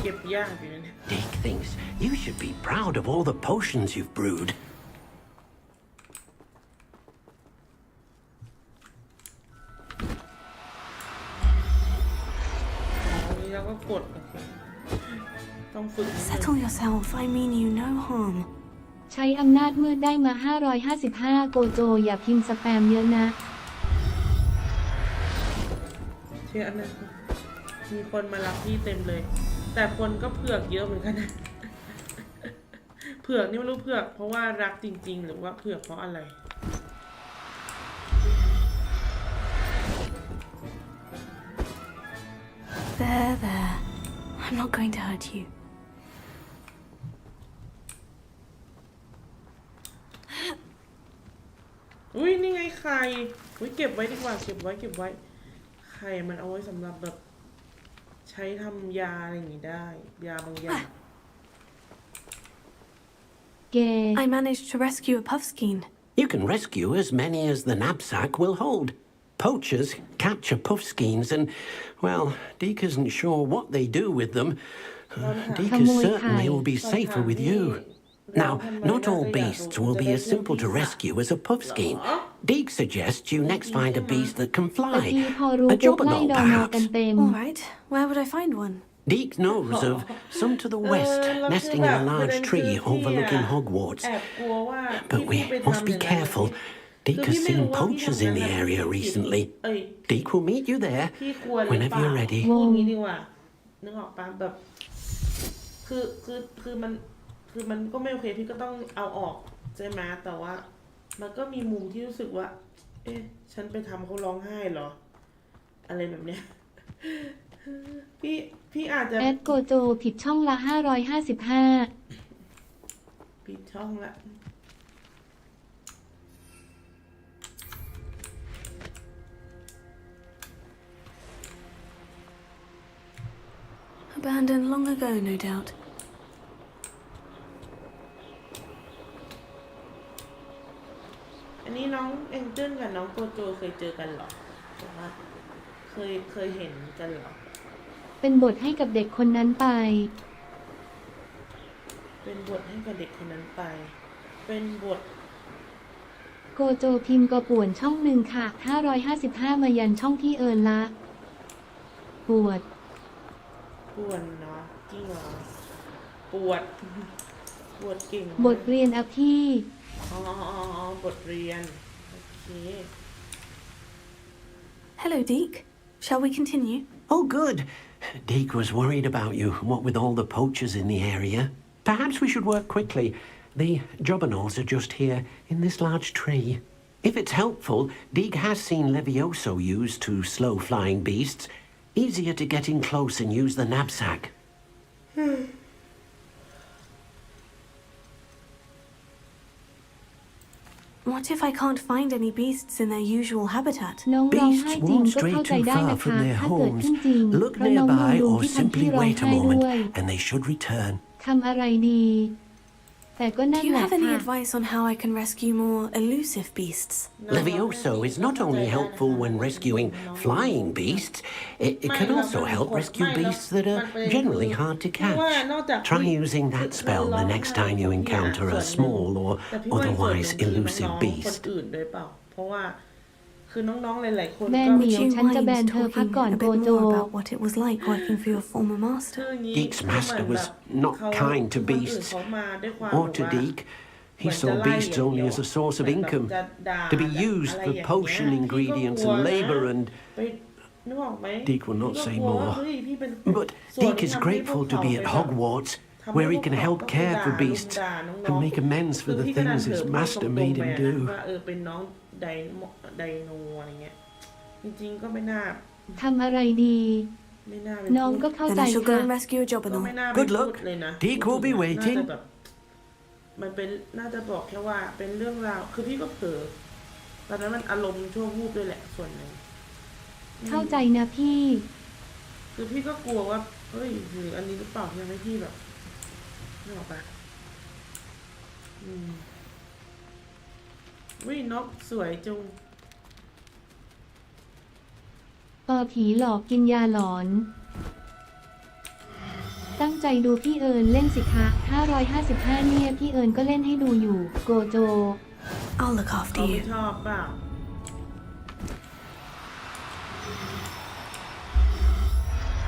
เก็บยากอยู่นะเนี่ย Dick thinks you should be proud of all the potions you've brewed. อันนี้เราก็กดโอเคต้องฝึกนิดนึง Settle yourself. I mean you no harm. ใช้อำนาจมืดได้มา 555 โกโจอย่าพิมพ์สแปมเยอะนะ เชื่อนะมีคนมารับพี่เต็มเลย แต่คนก็เผือกเยอะเหมือนกันนะ เผือกนี่ไม่รู้เผือกเพราะว่ารักจริงๆ หรือว่าเผือกเพราะอะไร There. I'm not going to hurt you. อุ้ยนี่ไงไข่อุ้ยเก็บไว้ดีกว่าเก็บไว้ไข่มันเอาไว้สำหรับแบบใช้ทำยาอะไรอย่างงี้ได้ยาบางอย่าง เก I managed to rescue a puffskein. You can rescue as many as the knapsack will hold. Poachers capture puffskeins and, well, Deke isn't sure what they do with them. Deke is certain they will be safer with you. Now, not all beasts will be as simple to rescue as a puffskein. Deke suggests you next find a beast that can ตะ fly. กี้พอรู้ A ปุ๊บไล่ jobberknoll, ดอมอกัน perhaps. เต็ม All right. Where would I find one? Deke knows of some to the west, nesting in a large tree overlooking Hogwarts. แอบกลัวว่า But พี่ we ไปทำ must อ be ย่างนั้น careful. คือ Deke พี่ has ไม่รู้ seen ว่าพี่ poachers ทำ in นั้น the น่ะ area ผิด recently. เอ้ย Deke will meet you there พี่ควรหรือเป whenever ล่า you're ready. พูดงี้ดีกว่านึกออกปะแบบ คือมันก็ไม่โอเคพี่ก็ต้องเอาออกใช่ไหมแต่ว่า มันก็มีมุมที่รู้สึกว่า เอ๊ะฉันไปทำเขาร้องไห้เหรอ อะไรแบบเนี้ย พี่อาจจะ แอดโกโจผิดช่องละ 555 ปิดช่องละ Abandoned long ago, no doubt. อันนี้น้องเอ็นเจิ้นกับน้องโกโจเคยเจอกันเหรอหรือว่าเคยเห็นกันเหรอ เป็นบทให้กับเด็กคนนั้นไป เป็นบทให้กับเด็กคนนั้นไป เป็นบท โกโจพิมพ์ก็ป่วนช่องหนึ่งค่ะ 555 มายันช่องที่เอิญละ ปวด ป่วนเนาะจริงเหรอปวด ปวดเก่ง บทเรียนอะพี่ อ๋อบทเรียน โอเค Hello, Deke. Shall we continue? Oh, good. Deke was worried about you, what with all the poachers in the area. Perhaps we should work quickly. The jobberknolls are just here, in this large tree. If it's helpful, Deke has seen Levioso used to slow flying beasts. Easier to get in close and use the knapsack. What if I can't find any beasts in their usual habitat? น้องร้องไห้ Beasts จริง won't ก็เข้า stray ใจ too ได้ far นะ from คะ their ถ้าเกิด homes. ขึ้นจริง Look เพราะน้องลืม nearby ดู or ที่ทำที่ simply ร้อง wait a ไห้ด้ moment วย and they should return. ทำอะไรดี แต่ก็นั่ Do น you แหละ have any ค่ะ advice on how I can rescue more elusive beasts? Levioso is not only helpful when rescuing flying beasts, it can also help rescue beasts that are generally hard to catch. Try using that spell the next time you encounter a small or otherwise elusive beast. เพราะว่าคือน้องๆหลายๆคน แบน ก็ เหมียว Would you ฉันจะแบน mind เธอพัก talking ก่อน a โก bit โจ more about what it was like working for your former คือ master? อย่างนี้ Deek's master was not เขา kind to คนอื่น beasts เขามาด้วยความ or แบบ to ว่า Deek. He saw beasts only as a source of income, to be used for potion ingredients and labor, and ไปนึกออกไหม Deek will not say พี่ก็กลัวว่า more. เฮ้ยพี่เป็น But ส่วน Deek ที่ is ทำให้พวก grateful to เขา be ไป at แบบ Hogwarts, ทำให้ where พ he วก can เขา help ก็ care ด่า for ลุม beasts ด่าน้องๆ and make amends คื for อ the พี่ก็ดัน things เผล his อพูด master ตรง made ๆไป him นะ do. ว่าเป็นน้องไดโนอะไรเงี้ยจริงๆก็ไม่น่า ทำอะไรดี ไม่น่าไป น้อง พู ก็ ด เข้า Then ใจ I shall go ค่ะ and rescue a ก็ Jobberknoll. ไม่น่าไป Good พู luck. ดเลยนะ Deek will be น่า waiting. จะแบบมันเป็นน่าจะบอกแค่ว่าเป็นเรื่องราวคือพี่ก็เผลอตอนนั้นมันอารมณ์ชั่ววูบด้วยแหละส่วนหนึ่ง เข้าใจนะพี่ คือพี่ก็กลัวว่าเฮ้ยหรืออันนี้หรือเปล่าที่ทำให้พี่แบบนึกออกปะวินกสวยจุง ผีหลอกกินยาหลอน ตั้งใจดูพี่เอิญเล่นสิคะ555เนี่ยพี่เอิญก็เล่นให้ดูอยู่ โกโจ I'll look เขา after ไม่ you. ชอบเปล่า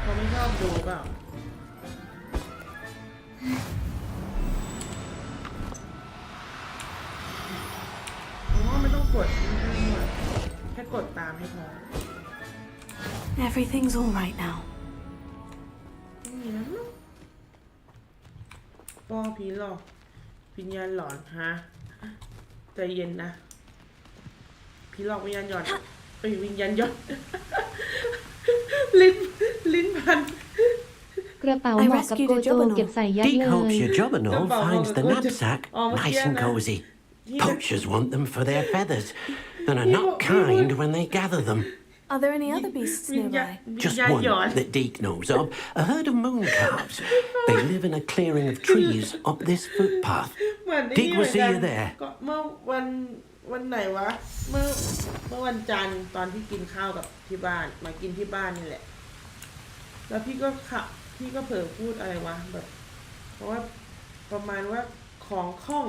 เขาไม่ชอบดูเปล่าไม่ต้องกดแค่กดตามให้พอ Everything's all right now. ไม่มีนะปอผีหลอกวิญญาณหลอนฮะใจเย็นนะผีหลอกวิญญาณหย่อนวิญญาณหย่อน ลิ้นพัน กระเป๋าเหมาะกับโกโจเก็บใส่ยัด Deek เลย hopes your Jobberknoll finds the Jobberknoll. knapsack Oh, nice and yeah. cozy. Poachers want them for their feathers and are not kind when they gather them. Are there any other beasts วิญญาณ nearby? วิญ Just ญาณ one หย่อน that Deek knows of, a herd of moon calves. They live in a clearing of trees up this footpath. เหมือน Deek will see you there. ก็เมื่อวันไหนวะเมื่อวันจันทร์ตอนที่กินข้าวกับที่บ้านมากินที่บ้านนี่แหละแล้วพี่ก็เผลอพูดอะไรวะแบบเพราะว่าประมาณว่าของข้อง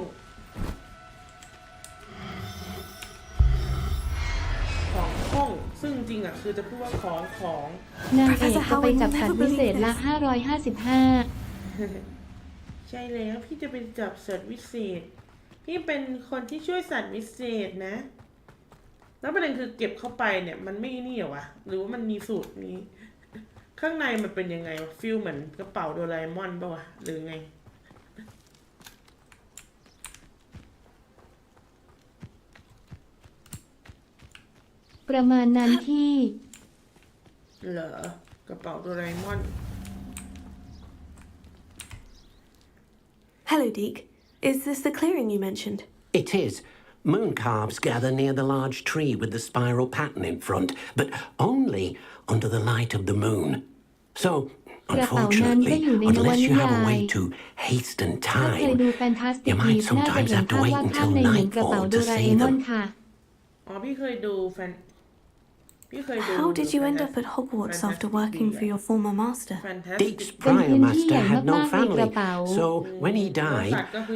ซึ่งจริงอ่ะคือจะพูดว่าของ นางเอกจะไปจับสัตว์วิเศษละ555 ใช่แล้วพี่จะเป็นจับสัตว์วิเศษพี่เป็นคนที่ช่วยสัตว์วิเศษนะแล้วประเด็นคือเก็บเข้าไปเนี่ยมันไม่นี่เหรอวะหรือว่ามันมีสูตรนี้ข้างในมันเป็นยังไงวะฟิลเหมือนกระเป๋าโดราเอมอนป่ะวะหรือไงประมาณนั้นที่ เหรอกระเป๋าโดราเอมอน Hello, Deek. Is this the clearing you mentioned? It is. Moon calves gather near the large tree with the spiral pattern in front, but only under the light of the moon. So, unfortunately, unless you have a way to hasten ถ้าเคย time, ดูแฟนตาสติก you บี might น่าจะ sometimes เห็น have to ภาพ wait วาดภาพ until ในหนังกระเป๋า nightfall โด to ราเอ see มอน them. ค่ะ พี่เคยดู How did you end up at Hogwarts after working for your former master? Deek's prior master had no family, so when he died,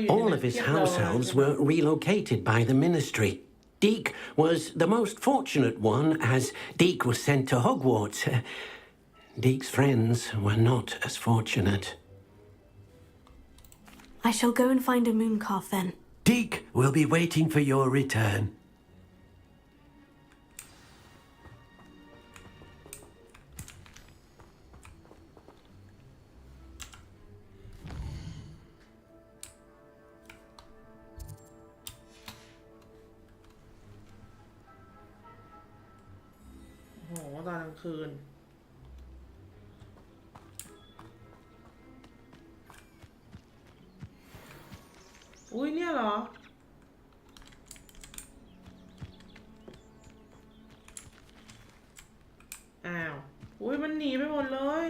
all of his house elves were relocated by the ministry. Deek was the most fortunate one, as Deek was sent to Hogwarts. Deek's friends were not as fortunate. I shall go and find a moon calf then. Deek will be waiting for your return.โหตอนกลางคืนอุ้ยเนี่ยเหรอ อ้าวอุ้ยมันหนีไปหมดเลย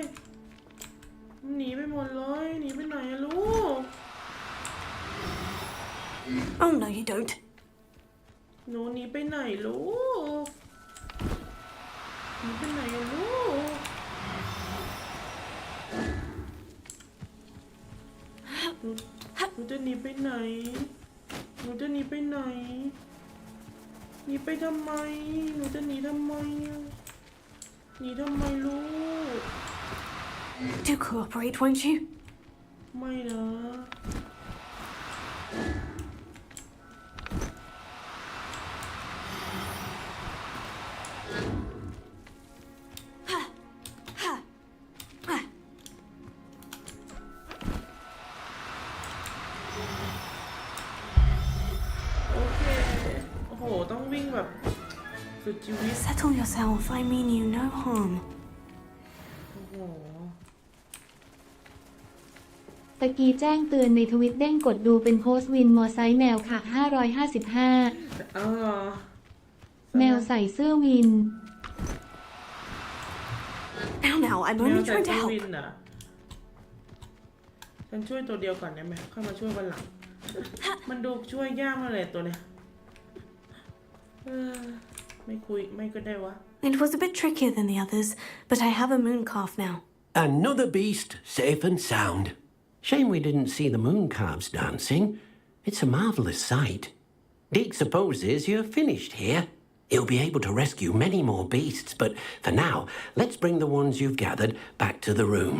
มันหนีไปหมดเลยหนีไปไหนอะลูก Oh no, you don't. หนูหนีไปไหนลูกหนีไปไหนอะลูกหนูจะหนีไปไหนหนูจะหนีไปไหนหนีไปทำไมหนูจะหนีทำไมหนีทำไมลูก Do cooperate, won't you? ไม่นะ โอเคโอ้โหต้องวิ่งแบบสุดชีวิต Settle yourself. I mean you no harm. โอ้โห ตะกี้แจ้งเตือนในทวิตเด้งกดดูเป็นโพสต์วินมอไซค์แมวค่ะ555 เอาเหรอ แมวใส่เสื้อวิน Now, I'm แมว only ใส่ trying to เสื้อ help. วินอ่ะฉันช่วยตัวเดียวก่อนได้ไหมค่อยมาช่วยวันหลัง มันดูช่วยยากมากเลยตัวเนี้ยไม่คุยไม่ก็ได้วะ It was a bit trickier than the others, but I have a moon calf now. Another beast safe and sound. Shame we didn't see the moon calves dancing. It's a marvellous sight. Deke supposes you're finished here. He'll be able to rescue many more beasts, but for now, let's bring the ones you've gathered back to the room.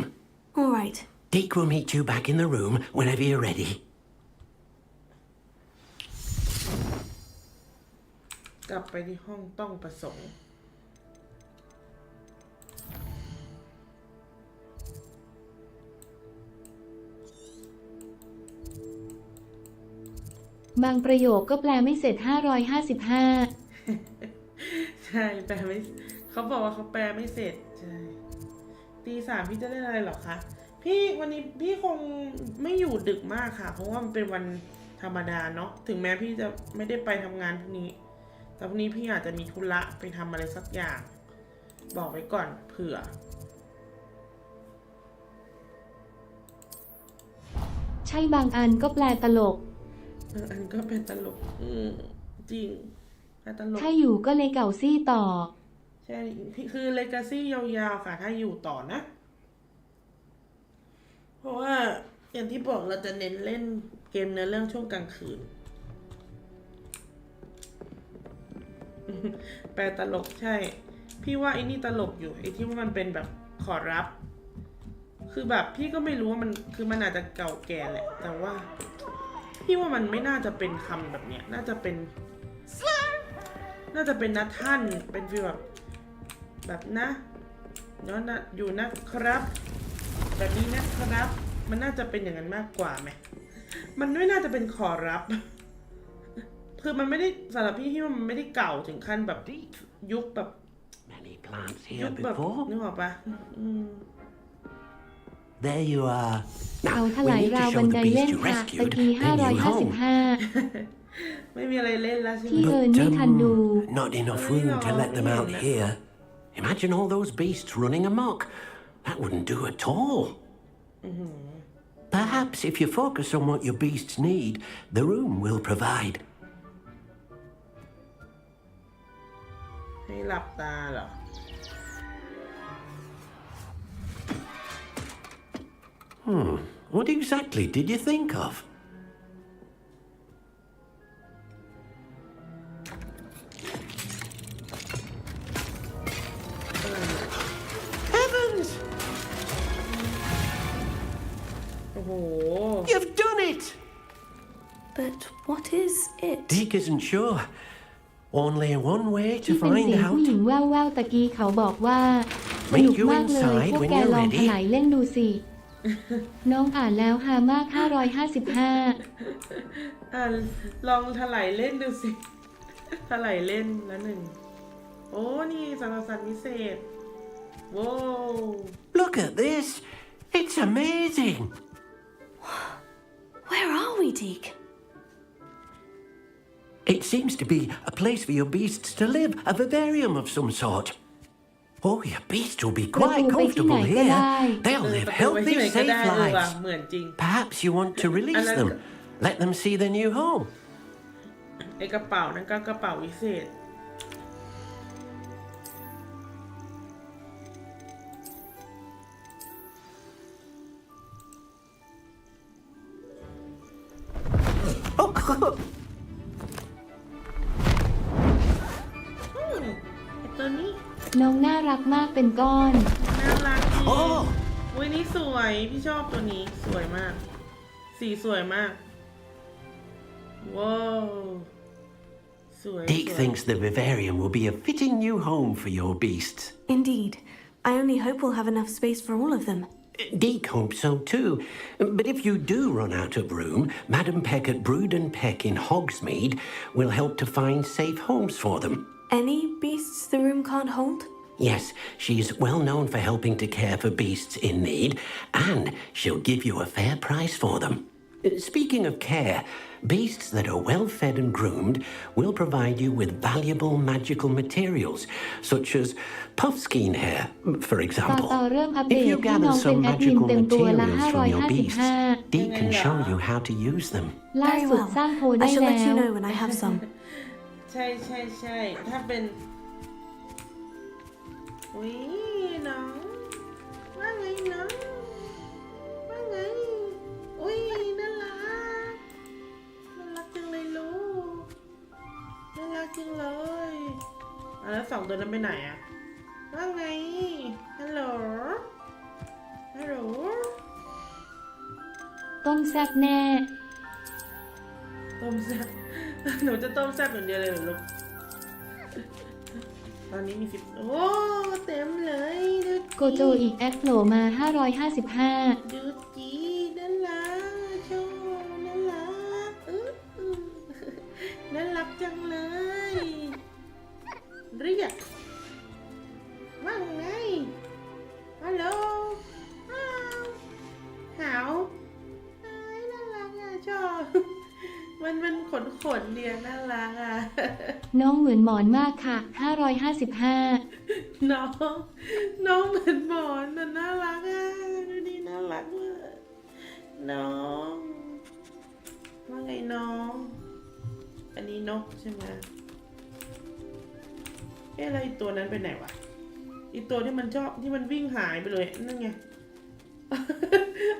All right. Deke will meet you back in the room whenever you're ready. กลับไปที่ห้องต้องประสงค์ บางประโยคก็แปลไม่เสร็จ555 ใช่แปลไม่เขาบอกว่าเขาแปลไม่เสร็จใช่ตีสามพี่จะเล่นอะไรหรอคะพี่วันนี้พี่คงไม่อยู่ดึกมากค่ะเพราะว่ามันเป็นวันธรรมดาเนาะถึงแม้พี่จะไม่ได้ไปทำงานพรุ่งนี้แต่พรุ่งนี้พี่อาจจะมีธุระไปทำอะไรสักอย่างบอกไว้ก่อนเผื่อ ใช่บางอันก็แปลตลก อันก็เป็นตลกจริงแต่ตลก ถ้าอยู่ก็เลยเก่าซี่ต่อ ใช่คือเลกาซี่ยาวๆค่ะถ้าอยู่ต่อนะเพราะว่าอย่างที่บอกเราจะเน้นเล่นเกมเนื้อเรื่องช่วงกลางคืน แปลตลกใช่พี่ว่าไอ้นี่ตลกอยู่ไอ้ที่ว่ามันเป็นแบบขอรับคือแบบพี่ก็ไม่รู้ว่ามันคือมันอาจจะเก่าแก่แหละแต่ว่าพี่ว่ามันไม่น่าจะเป็นคำแบบเนี้ยน่าจะเป็นนะท่านเป็นฟีลแบบนะเนาะนะอยู่นะครับแบบนี้นะครับมันน่าจะเป็นอย่างนั้นมากกว่าไหมมันไม่น่าจะเป็นขอรับคือมันไม่ได้สำหรับพี่ว่ามันไม่ได้เก่าถึงขั้นแบบยุคแบบ Many plants ยุ here คแบบ before. นึกออกปะThere you are. เอา Now, ถลา we ย need ราว to บัน show ได the เล่ beast น you ค่ะ ตะ rescued กี้ their new home. 555 ไม่มีอะไรเล่นแล้วใช่ไหม พี่เอิญไม่ทันดู Not enough room to let them out here. Imagine all those beasts running amok. That wouldn't do at all. Perhaps if you focus on what your beasts need, the room will provide. ให้หลับตาเหรอ What exactly did you think of? Heavens! โอ้โห You've done it! But what is it? Deke isn't sure. Only one way ที่ to เป็น find เสียงผู้ out. หญิงแว่วๆตะกี้เขาบอกว่าสนุกมากเลยพวกแกลองถลายเล่นดูสิ น้องอ่านแล้วฮามาก555 ลองถลายเล่นดูสิ ถลายเล่นละหนึ่งโอ้นี่สารสัตว์วิเศษโว้ Look at this! It's amazing! Where are we, Deke? It seems to be a place for your beasts to live, a vivarium of some sort. Oh, your beasts will be ประตู quite ไปที่ไหน comfortable ก็ได้ here. They'll ประ live ตูไว้ที่ healthy, ไหนก็ safe ได้เลยว่ะ lives. เหมือนจริง Perhaps you want to release them. Let them see their new home. ไอกระเป๋านั่นก็กระเป๋าวิเศษ ไอตัวนี้ น้องน่ารักมากเป็นก้อน น่ารักดี Oh! อุ้ยนี่สวย พี่ชอบตัวนี้สวยมาก สีสวยมาก ว้าวสวย Deke thinks the vivarium will be a fitting new home for your beasts. Indeed. I only hope we'll have enough space for all of them. Deke hopes so too. But if you do run out of room, Madam Peck at Brood and Peck in Hogsmeade will help to find safe homes for them. Any beasts the room can't hold? Yes, she's well known for helping to care for beasts in need, and she'll give you a fair price for them. Speaking of care, beasts that are well fed and groomed will provide you with valuable magical materials, such as puffskein hair, for ต่อ example. เรื่องอัปเด If ต you ที่น้อ gather งเป็น some แอดมิน magical เต็มตัวละ materials from your beasts, 555 Deke can show you how to use them. ล่า Very สุด well. สร้างโพล I ได้ shall แล้ let you ว know when I have some. ใช่ใช่ใช่ถ้าเป็นอุ้ยน้องว่าไงน้องว่าไงอุ้ยน่ารักน่ารักจังเลยลูกน่ารักจังเลยแล้วสองตัวนั้นไปไหนอะว่าไงฮัลโหลฮัลโหล ต้มแซ่บแน่ ต้มแซ่บ หนูจะต้มแซ่บอย่างเดียวเลยเหรอลูก ตอนนี้มี10โอ้เต็มเลยดู โกโจอีกแอดโผล่มา 555 ดูจีน่ารักชอบน่ารักน่ารักจังเลยเรียกว่าไงฮัลโหลหาวน่ารักอ่ะชอบ มันขนเดียน่ารักอ่ะ น้องเหมือนหมอนมากค่ะ 555 น้องเหมือนหมอนน่ะน่ารักอ่ะดูดิน่ารักมากน้องว่าไงน้อง อันนี้นกใช่ไหมอะไรตัวนั้นไปไหนวะอีตัวที่มันชอบที่มันวิ่งหายไปเลยนั่นไง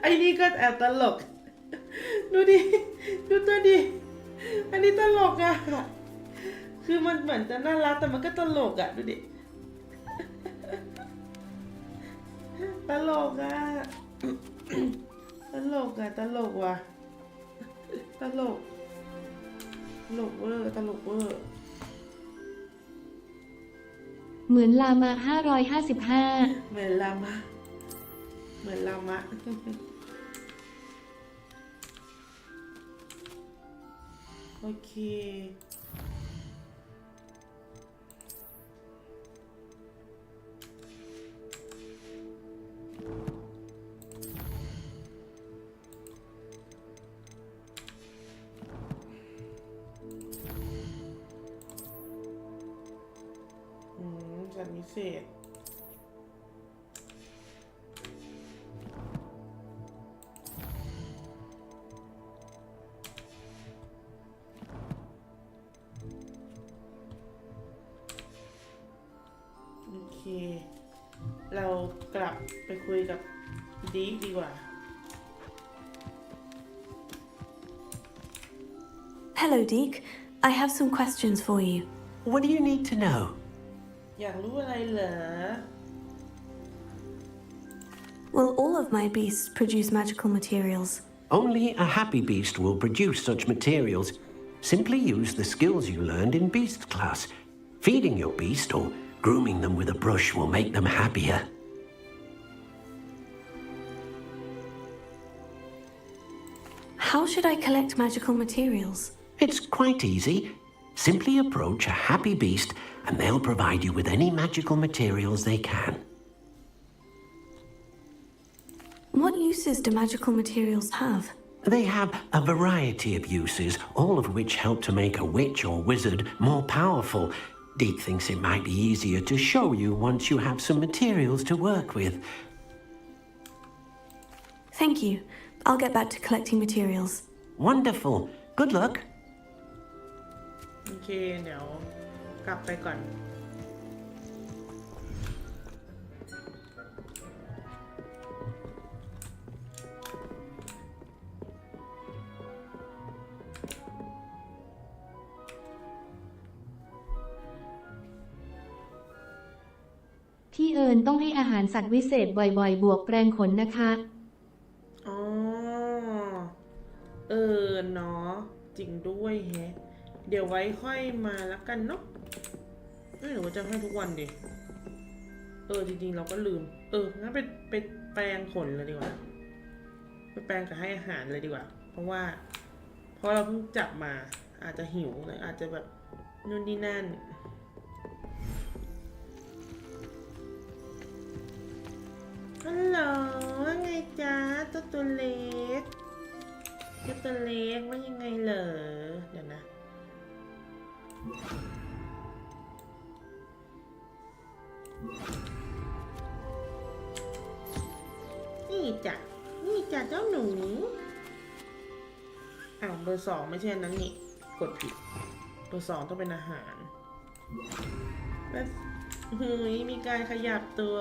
ไอ้นี่ก็แอบตลก ดูดิดูตัวดิอันนี้ตลกอ่ะคือมันเหมือนจะน่ารักแต่มันก็ตลกอ่ะดูดิ ตลกอ่ะ ตลกอ่ะตลกว่ะตลกเวอร์ตลกเวอร์ เหมือนลามา 555 เหมือนลามะโอเคสัตว์พิเศษโอเค เรากลับไปคุยกับดีกดีกว่า Hello, Deke. I have some questions for you. What do you need to know? อยากรู้อะไรเหรอ Will all of my beasts produce magical materials? Only a happy beast will produce such materials. Simply use the skills you learned in beast class. Feeding your beast or grooming them with a brush will make them happier. How should I collect magical materials? It's quite easy. Simply approach a happy beast and they'll provide you with any magical materials they can. What uses do magical materials have? They have a variety of uses, all of which help to make a witch or wizard more powerful. Deke thinks it might be easier to show you once you have some materials to work with. Thank you. I'll get back to collecting materials. Wonderful. Good luck. โอเคเดี๋ยวกลับไปก่อนพี่เอิญต้องให้อาหารสัตว์วิเศษบ่อยๆบวกแปรงขนนะคะอ๋อเนาะจริงด้วยแฮะเดี๋ยวไว้ค่อยมาแล้วกันเนาะหรือว่าจะให้ทุกวันดิจริงๆเราก็ลืมงั้นไปแปรงขนเลยดีกว่าไปแปรงกับให้อาหารเลยดีกว่าเพราะเราเพิ่งจับมาอาจจะหิวเลยอาจจะแบบนู่นนี่นั่นฮัลโหลว่าไงจ๊ะตัวเล็กตัวเล็กว่ายังไงเหรอเดี๋ยวนะนี่จ้ะเจ้าหนูเบอร์ 2ไม่ใช่นั้นนี่กดผิดเบอร์ 2ต้องเป็นอาหารแบบมีการขยับตัว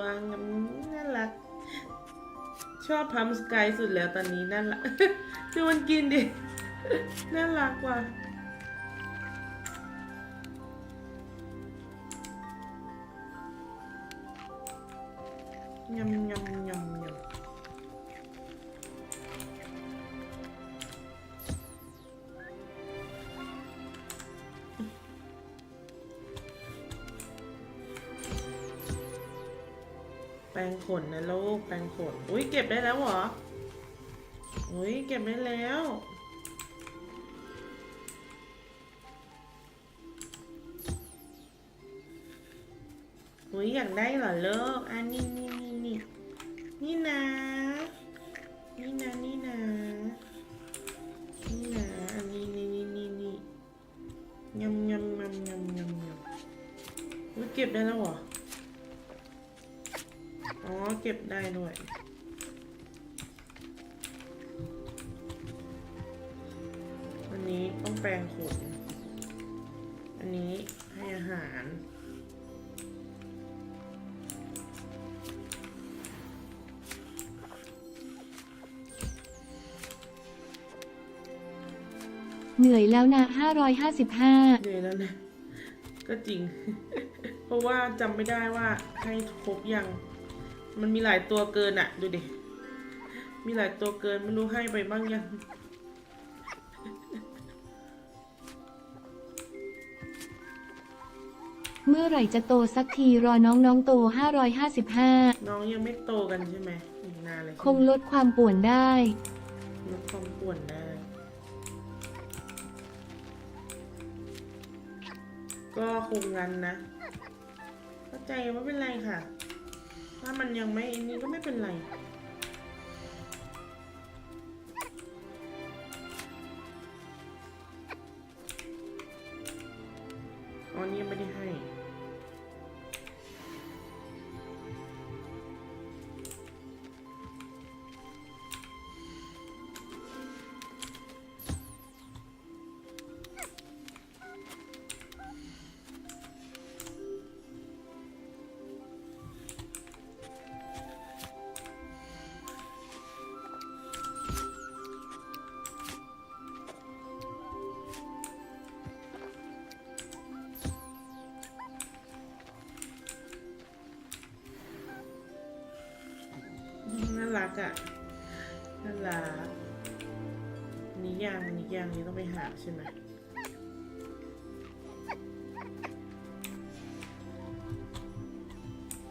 น่ารักชอบพัมสกายสุดแล้วตอนนี้นั่นละ ดูมันกินดิ น่ารักว่ะยำแปรงขนนะลูกแปรงขนอุ้ยเก็บได้แล้วเหรออุ้ยเก็บได้แล้วอุ้ยอยากได้เหรอลูกอันนี้นี่นะอันนี้นี่ยำอุ้ยเก็บได้แล้วเหรออ๋อเก็บได้ด้วยอันนี้ต้องแปรงขนอันนี้ให้อาหารเหนื่อยแล้วนะ555เหนื่อยแล้วนะก็จริง เพราะว่าจำไม่ได้ว่าให้ครบยังมันมีหลายตัวเกินอะดูดิมีหลายตัวเกินไม่รู้ให้ไปบ้างยังเมื่อไหร่จะโตสักทีรอน้องโต555น้องยังไม่โตกันใช่ไหมอีกนานเลยคงลดความป่วนได้ลดความป่วนได้ก็คงงั้นนะเข้าใจไม่เป็นไรค่ะถ้ามันยังไม่นี่ก็ไม่เป็นไรอ๋อนี่ยังไม่ได้ให้น่ารักอ่ะน่ารักนี่ย่างนี่ต้องไปหาใช่ไหม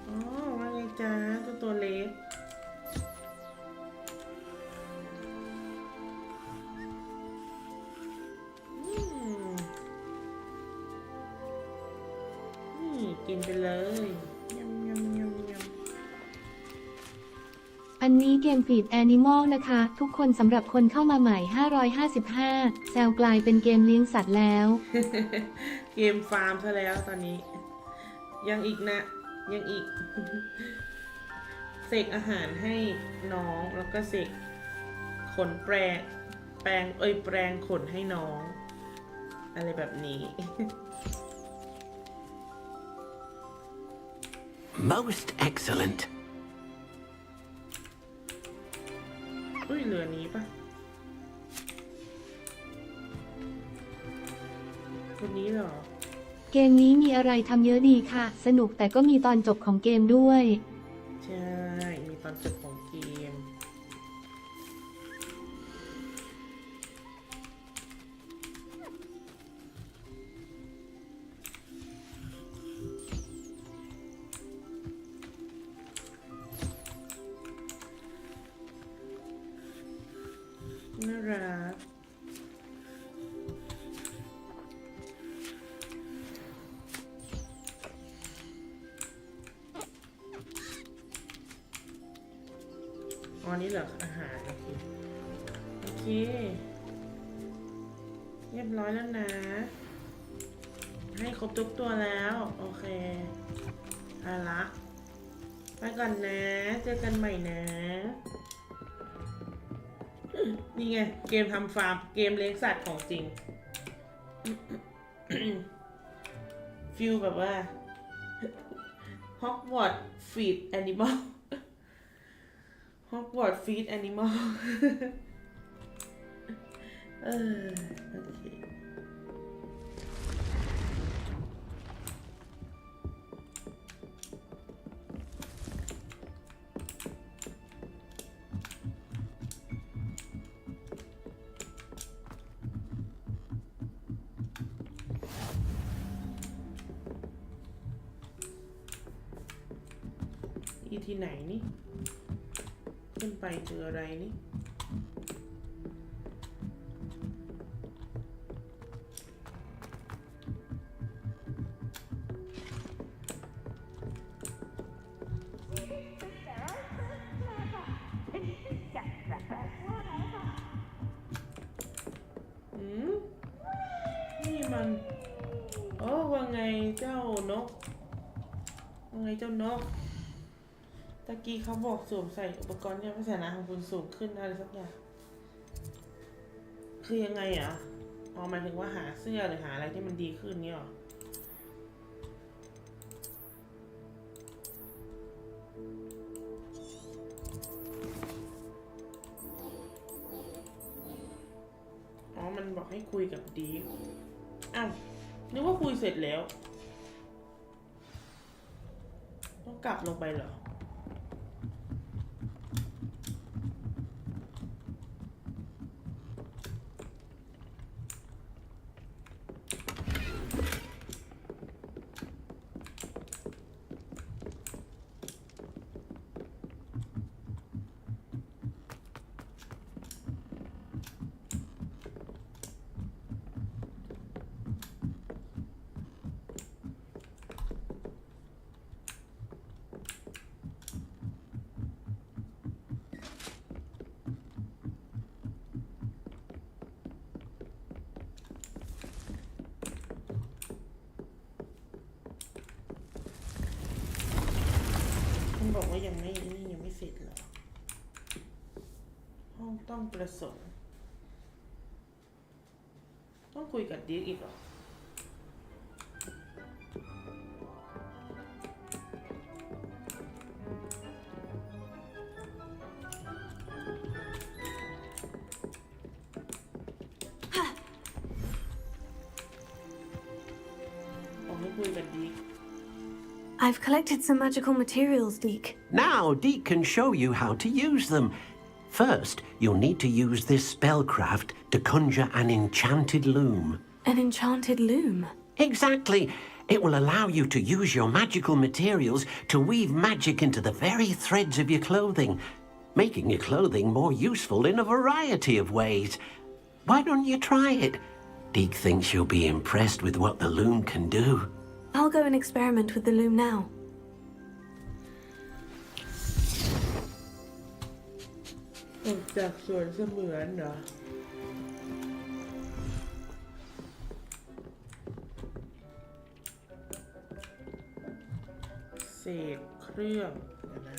อ๋อว่าไงจ๊ะตัวเล็กนี่กินไปเลยอันนี้เกมฟีดแอนิมอลนะคะทุกคนสำหรับคนเข้ามาใหม่555แซวกลายเป็นเกมเลี้ยงสัตว์แล้ว เกมฟาร์มซะแล้วตอนนี้ ยังอีกนะ ยังอีก เสกอาหารให้น้องแล้วก็เสกขนแปลงขนให้น้อง อะไรแบบนี้ Most excellent. อุ้ยเหลือนี้ปะคนนี้เหรอ เกมนี้มีอะไรทำเยอะดีค่ะ สนุกแต่ก็มีตอนจบของเกมด้วย ใช่ มีตอนจบของเกม น่ารัก อ๋อนี่เหรออาหาร โอเค โอเค เรียบร้อยแล้วนะ ให้ครบทุกตัวแล้ว โอเคเอาละไปก่อนนะ เจอกันใหม่นะ นี่ไง เกมทำฟาร์ม เกมเลี้ยงสัตว์ของจริง ฟิลแบบว่า Hogwarts feed animal Hogwarts feed animal โอเค อีที่ไหนนี่ ขึ้นไปเจออะไรนี่ นี่มัน โอ้ว่าไงเจ้านก ว่าไงเจ้านก ตะกี้เขาบอกสวมใส่อุปกรณ์เนี่ยพัฒนาของคุณสูงขึ้นอะไรสักอย่าง คือยังไงอ่ะอ๋อหมายถึงว่าหาเสื้อหรือหาอะไรที่มันดีขึ้นเนี่ยหรอ อ๋อมันบอกให้คุยกับดีฟอ้าวนึกว่าคุยเสร็จแล้ว ต้องกลับลงไปเหรอ คุณบอกว่ายังไม่เสร็จเหรอ ห้องต้องประสงค์ ต้องคุยกับดีฟอีกเหรอ บอกให้คุยกับดีฟ I've collected some magical materials, Deke. Now Deke can show you how to use them. First, you'll need to use this spellcraft to conjure an enchanted loom. An enchanted loom? Exactly. It will allow you to use your magical materials to weave magic into the very threads of your clothing, making your clothing more useful in a variety of ways. Why don't you try it? Deke thinks you'll be impressed with what the loom can do. I'll go and experiment with the loom now. ออกจากสวนเสมือนเหรอ โ กเครื่องเดี๋ยวนะ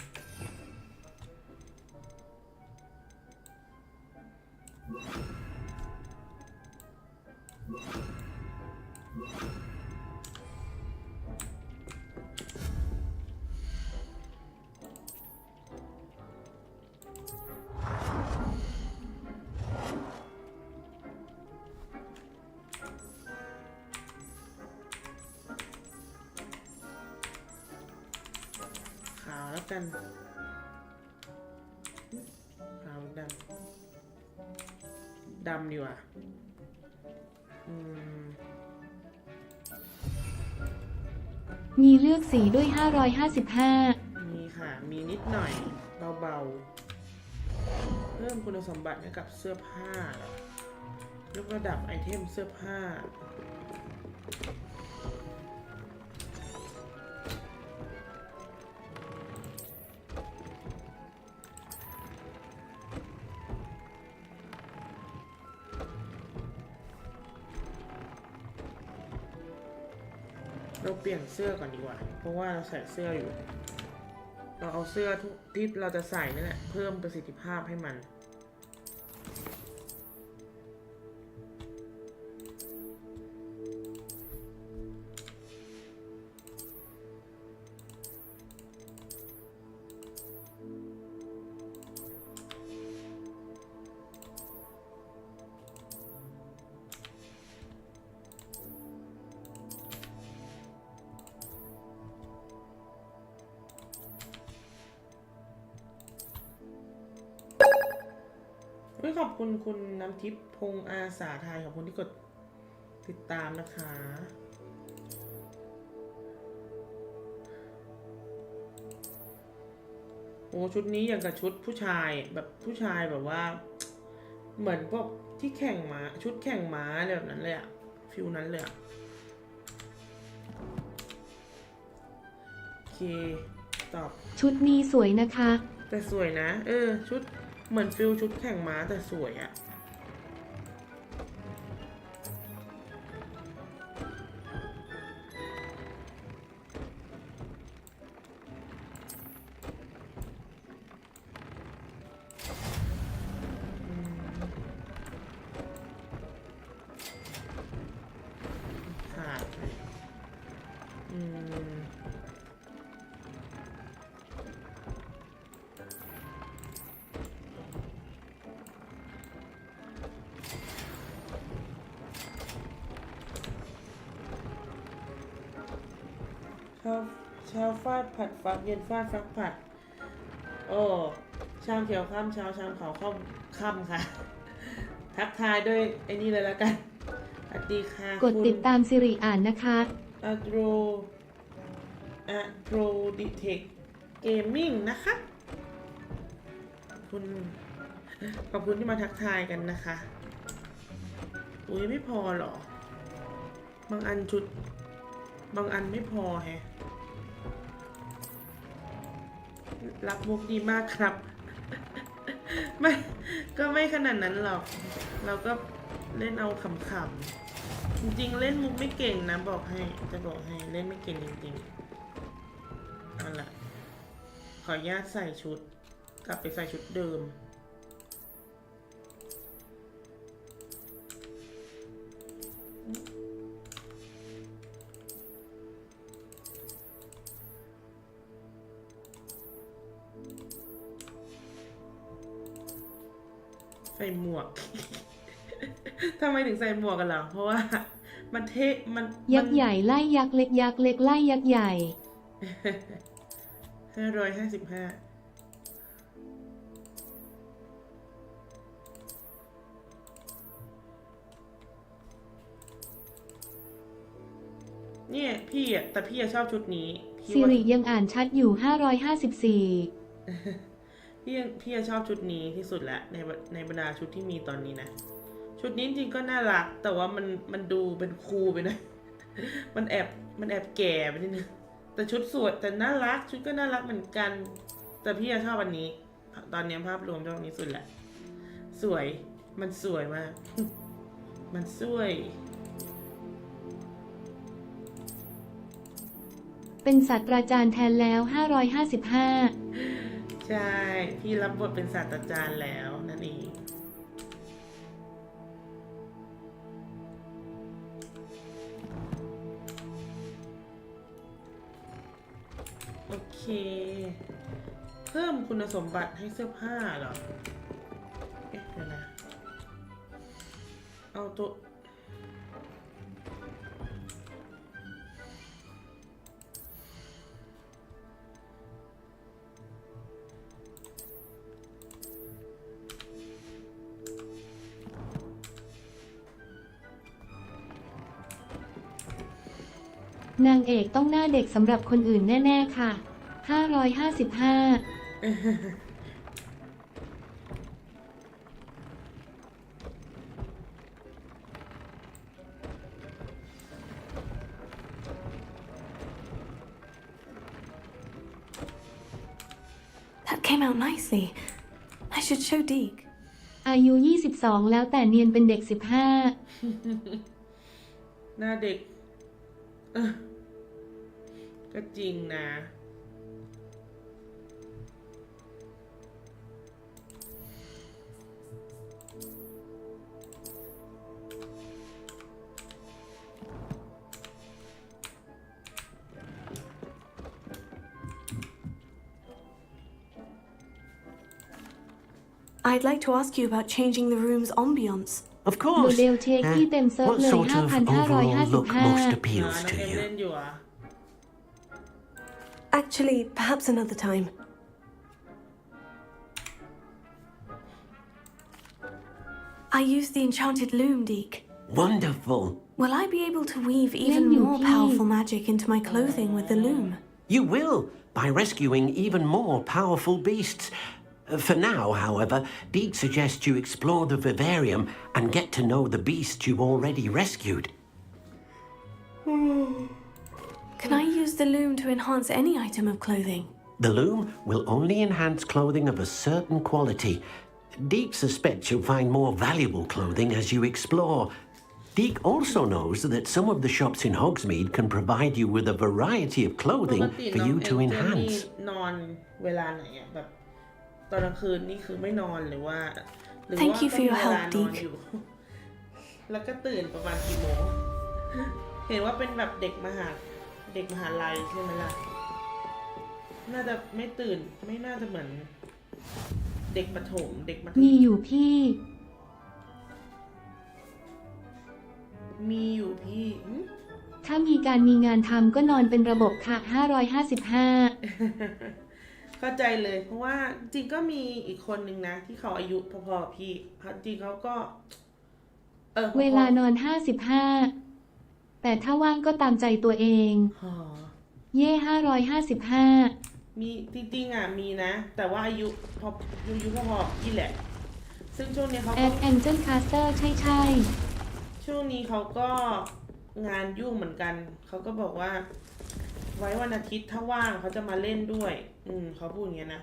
ขาวแล้วกันขาวดำดีกว่ามีเลือกสีด้วย 555 มีค่ะ มีนิดหน่อยเบาๆเพิ่มคุณสมบัติให้กับเสื้อผ้ายกระดับไอเทมเสื้อผ้าเราเปลี่ยนเสื้อก่อนดีกว่าเพราะว่าเราใส่เสื้ออยู่เราเอาเสื้อทุกที่เราจะใส่นั่นแหละเพิ่มประสิทธิภาพให้มันขอบคุณคุณน้ำทิพย์พงอาสาไทยขอบคุณที่กดติดตามนะคะโอ้ชุดนี้อย่างกับชุดผู้ชายแบบผู้ชายแบบว่าเหมือนพวกที่แข่งม้าชุดแข่งม้าอะไรแบบนั้นเลยอะฟิลนั้นเลยอะโอเคตอบชุดนี้สวยนะคะแต่สวยนะชุดเหมือนฟิลชุดแข่งม้าแต่สวยอะขาดเช้าฟาดผัดฟักเย็นฟาดฟักผัดโอ้ชามเขียวข้ามเช้าชามขาวค่ำค่ะทักทายด้วยไอ้นี่เลยแล้วกันสวัสดีค่ะกดติดตามสิริอ่านนะคะอะโดรดิเทคเกมมิ่งนะคะขอบคุณที่มาทักทายกันนะคะอุ้ยไม่พอหรอบางอันไม่พอแฮะรับมุกดีมากครับไม่ก็ไม่ขนาดนั้นหรอกเราก็เล่นเอาขำๆจริงๆเล่นมุกไม่เก่งนะจะบอกให้เล่นไม่เก่งจริงๆเอาล่ะขออนุญาตใส่ชุดกลับไปใส่ชุดเดิมใส่หมวก ทำไมถึงใส่หมวกกันล่ะเพราะว่ามันเท่มันยักษ์ใหญ่ไล่ยักษ์เล็กยักษ์เล็กไล่ยักษ์ใหญ่555เนี่ยพี่อ่ะแต่พี่ชอบชุดนี้สิริยังอ่านชัดอยู่554พี่ชอบชุดนี้ที่สุดแล้วในบรรดาชุดที่มีตอนนี้นะชุดนี้จริงก็น่ารักแต่ว่ามันดูเป็นคูลไปนะมันแอบแก่ไปนิดนึงแต่ชุดสวยแต่น่ารักชุดก็น่ารักเหมือนกันแต่พี่ชอบอันนี้ตอนนี้ภาพรวมชอบนี้สุดแหละสวยมันสวยมากมันสวย เป็นศาสตราจารย์แทนแล้ว555ใช่ พี่รับบทเป็นศาสตราจารย์แล้วนั่นเองโอเคเพิ่มคุณสมบัติให้เสื้อผ้าเหรอเอ๊ะเดี๋ยวนะเอาตัวนางเอกต้องหน้าเด็กสำหรับคนอื่นแน่ๆค่ะ555 That came out nicely. I should show Deke. อายุ22แล้วแต่เนียนเป็นเด็ก15หน้าเด็กก็จริงนะ I'd like to ask you about changing the room's ambience. Of โม course. เดลเช็คที่เต็มเซิร์ฟ What เลย sort of overall look most 5,555 appeals น้อง to เอ็มเล่น you? อยู่อ่ะ Actually, perhaps another time. I used the enchanted loom, Deke. Wonderful. Will I be able to weave even more powerful magic into my clothing with the loom? You will, by rescuing even more powerful beasts. For now, however, Deke suggests you explore the vivarium and get to know the beasts you've already rescued. Can I use the loom to enhance any item of clothing? The loom will only enhance clothing of a certain quality. Deke suspects you'll find more valuable clothing as you explore. Deke also knows that some of the shops in Hogsmeade can provide you with a variety of ป clothing กติ for น้อง you เอ็ to นเจนี่ enhance. นอนเวลาไหนอ่ะแบบตอนกลางคืนนี่คือไม่นอนหรือว่า Thank you ก็ for มี your เว help, ลานอน Deke. อยู่ แล้วก็ตื่นประมาณกี่โมง เห็นว่าเป็นแบบเด็กมหาลัยใช่ไหมล่ะ น่าจะไม่ตื่นไม่น่าจะเหมือนเด็กประถมเด็กมัธย มี ม อยู่พี่ มีอยู่พี่ ถ้ามีการมีงานทำก็นอนเป็นระบบค่ะ555 เข้าใจเลยเพราะว่าจริงก็มีอีกคนนึงนะที่เขาอายุพอๆกับพี่จริงเขาก็พอๆ เวลานอน55แต่ถ้าว่างก็ตามใจตัวเอง อ๋อ เย่555มีจริงๆอ่ะมีนะ แต่ว่าอายุพอๆกับพี่แหละ ซึ่งช่วงนี้เขา แอ ก็ ดแองเจิลคาสเตอร์ใช่ ช่วงนี้เขาก็งานยุ่งเหมือนกันเขาก็บอกว่า ไว้วันอาทิตย์ถ้าว่างเขาจะมาเล่นด้วยเขาพูดอย่างเงี้ยนะ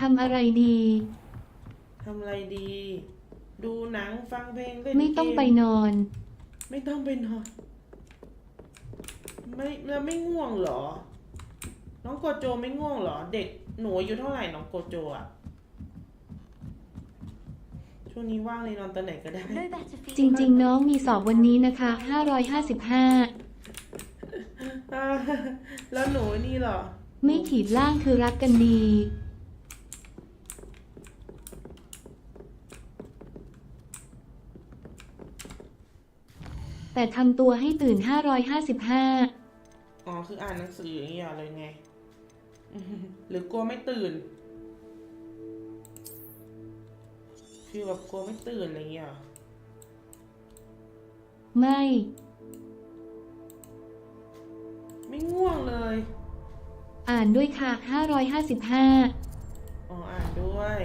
ทำอะไรดี ทำอะไรดี ดูหนังฟังเพลงเล่น ไม่ต้อง เก ไปนอน ไม่ต้องไปนอนแล้วไม่ง่วงเหรอ น้องโกโจไม่ง่วงเหรอ เด็กหนูอายุเท่าไหร่น้องโกโจอ่ะช่วงนี้ว่างเลยนอนตอนไหนก็ได้ No better จ feeling. ริงๆน้องมีสอบวันนี้นะคะ555 แล้วหนูนี่เหรอ ไม่ขีดล่างคือรักกันดี แต่ทำตัวให้ตื่น555 อ๋อคืออ่านหนังสืออย่างเงี้ยเลยไง หรือกลัวไม่ตื่นคือแบบกลัวไม่ตื่นอะไรเงี้ยเหรอ ไม่ ไม่ง่วงเลย อ่านด้วยค่ะ555 อ๋ออ่านด้วย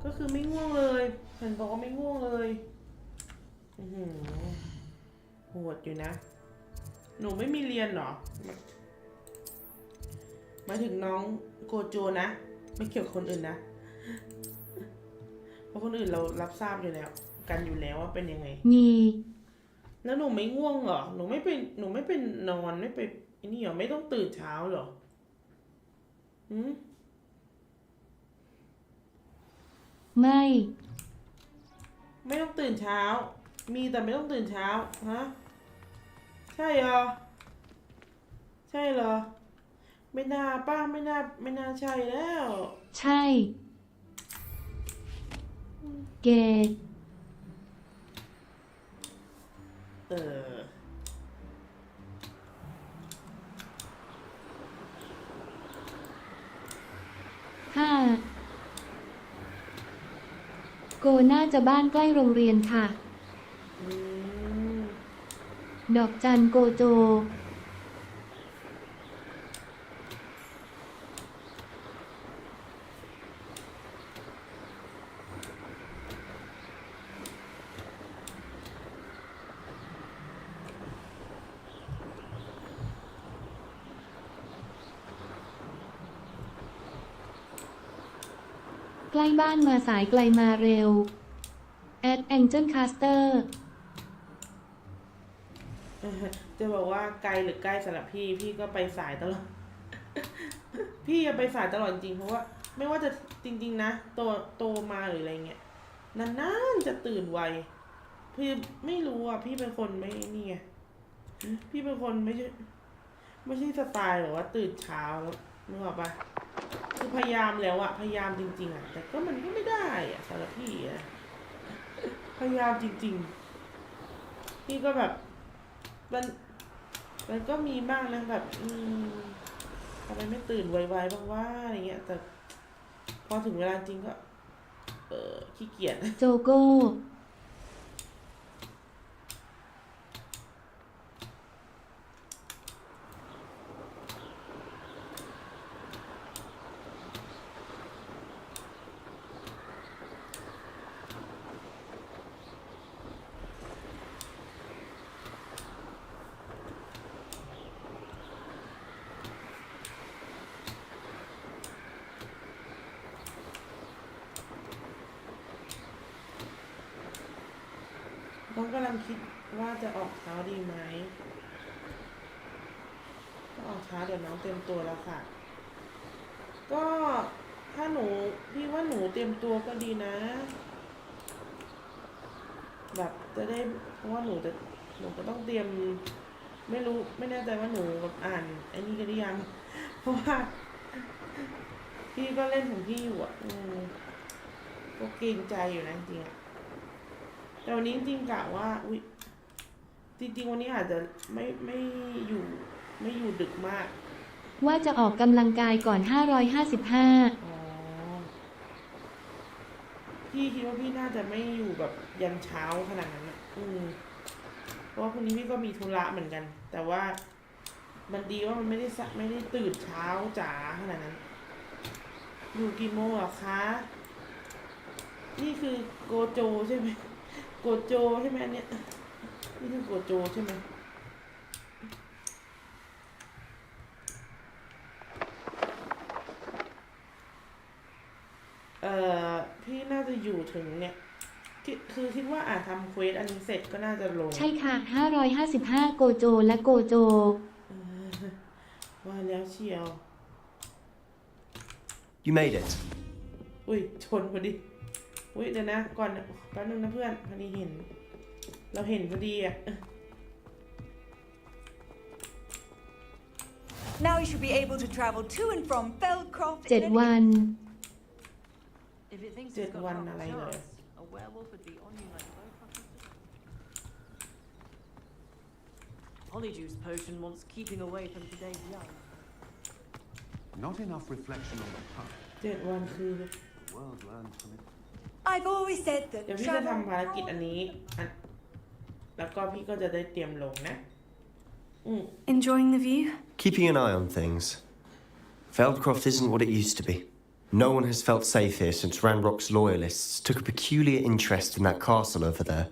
ก็คือไม่ง่วงเลยเห็นบอกว่าไม่ง่วงเลยโหดอยู่นะ หนูไม่มีเรียนเหรอหมายถึงน้องโกโจนะ ไม่เกี่ยวกับคนอื่นนะ เพราะคนอื่นเรารับทราบอยู่แล้วกันอยู่แล้วว่าเป็นยังไง มี แล้วหนูไม่ง่วงเหรอ หนูไม่เป็นนอนไม่ไป นี่เหรอไม่ต้องตื่นเช้าเหรอไม่ต้องตื่นเช้ามีแต่ไม่ต้องตื่นเช้าฮะใช่เหรอใช่เหรอไม่น่าป้าไม่น่าใช่แล้วใช่เกตโกน่าจะบ้านใกล้โรงเรียนค่ะดอกจันโกโจใกล้บ้านมาสายไกลมาเร็วแอดแองเจิลคาสเตอร์จะบอกว่าไกลหรือใกล้สำหรับพี่ก็ไปสายตลอด พี่จะไปสายตลอดจริงเพราะว่าไม่ว่าจะจริงๆนะโตมาหรืออะไรเงี้ยนานๆจะตื่นไวพี่ไม่รู้อ่ะพี่เป็นคนไม่นี่ไงพี่เป็นคนไม่ใช่สไตล์หรือว่าตื่นเช้านึกออกปะคือพยายามแล้วอะพยายามจริงๆอะแต่ก็มันก็ไม่ได้อะสำหรับพี่อะพยายามจริงๆพี่ก็แบบมันก็มีบ้างนะแบบทำไมไม่ตื่นไวๆบ้างว่าอะไรเงี้ยแต่พอถึงเวลาจริงก็ขี้เกียจโจโก้น้องกำลังคิดว่าจะออกเช้าดีไหมถ้าออกเช้าเดี๋ยวน้องเตรียมตัวแล้วค่ะก็ถ้าพี่ว่าหนูเตรียมตัวก็ดีนะแบบจะได้เพราะว่าหนูก็ต้องเตรียมไม่แน่ใจว่าหนูแบบอ่านไอ้นี่กันหรือยังเพราะว่าพี่ก็เล่นของพี่อยู่อ่ะก็เกรงใจอยู่นะจริงๆแต่วันนี้จริงกะว่าจริงๆวันนี้อาจจะไม่อยู่ดึกมากว่าจะออกกำลังกายก่อน555พี่คิดว่าพี่น่าจะไม่อยู่แบบยันเช้าขนาดนั้นนะเพราะว่าพรุ่งนี้พี่ก็มีธุระเหมือนกันแต่ว่ามันดีว่ามันไม่ได้ตื่นเช้าจ๋าขนาดนั้นอยู่กี่โมงอะคะนี่คือโกโจใช่ไหมโกโจใช่ไหมอันเนี้ยนี่คือโกโจใช่ไหมพี่น่าจะอยู่ถึงเนี่ยคือคิดว่าทำเควสอันนี้เสร็จก็น่าจะลงใช่ค่ะ555โกโจและโกโจว่าแล้วเชียว You made it. อุ้ยชนพอดีอุ้ยเดี๋ยวนะก่อนแป๊บนึงนะเพื่อนพอดีเราเห็นพอดีอ่ะ Now you should be able to travel to and from Feldcroft 7 วัน7 วันอะไรเลย Polyjuice potion wants keeping away from today's young. Not enough reflection on the past. 7 วันคือ World learns from it. I've always said that เดี๋ยวพี่จะทำภารกิจอันนี้แล้วก็พี่ก็จะได้เตรียมลงนะ Enjoying the view? Keeping an eye on things. Feldcroft isn't what it used to be. No one has felt safe here since Ranrock's loyalists took a peculiar interest in that castle over there,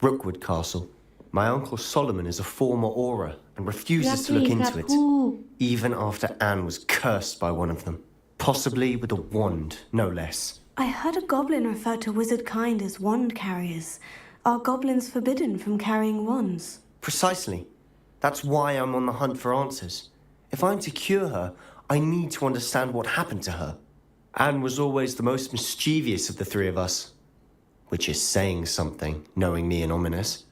Rookwood Castle. My uncle Solomon is a former Auror and refuses to look into it, even after Anne was cursed by one of them, possibly with a wand, no less. I heard a goblin refer to wizard kind as wand carriers. Are goblins forbidden from carrying wands? Precisely. That's why I'm on the hunt for answers. If I'm to cure her, I need to understand what happened to her. Anne was always the most mischievous of the three of us, which is saying something, knowing me and Ominous.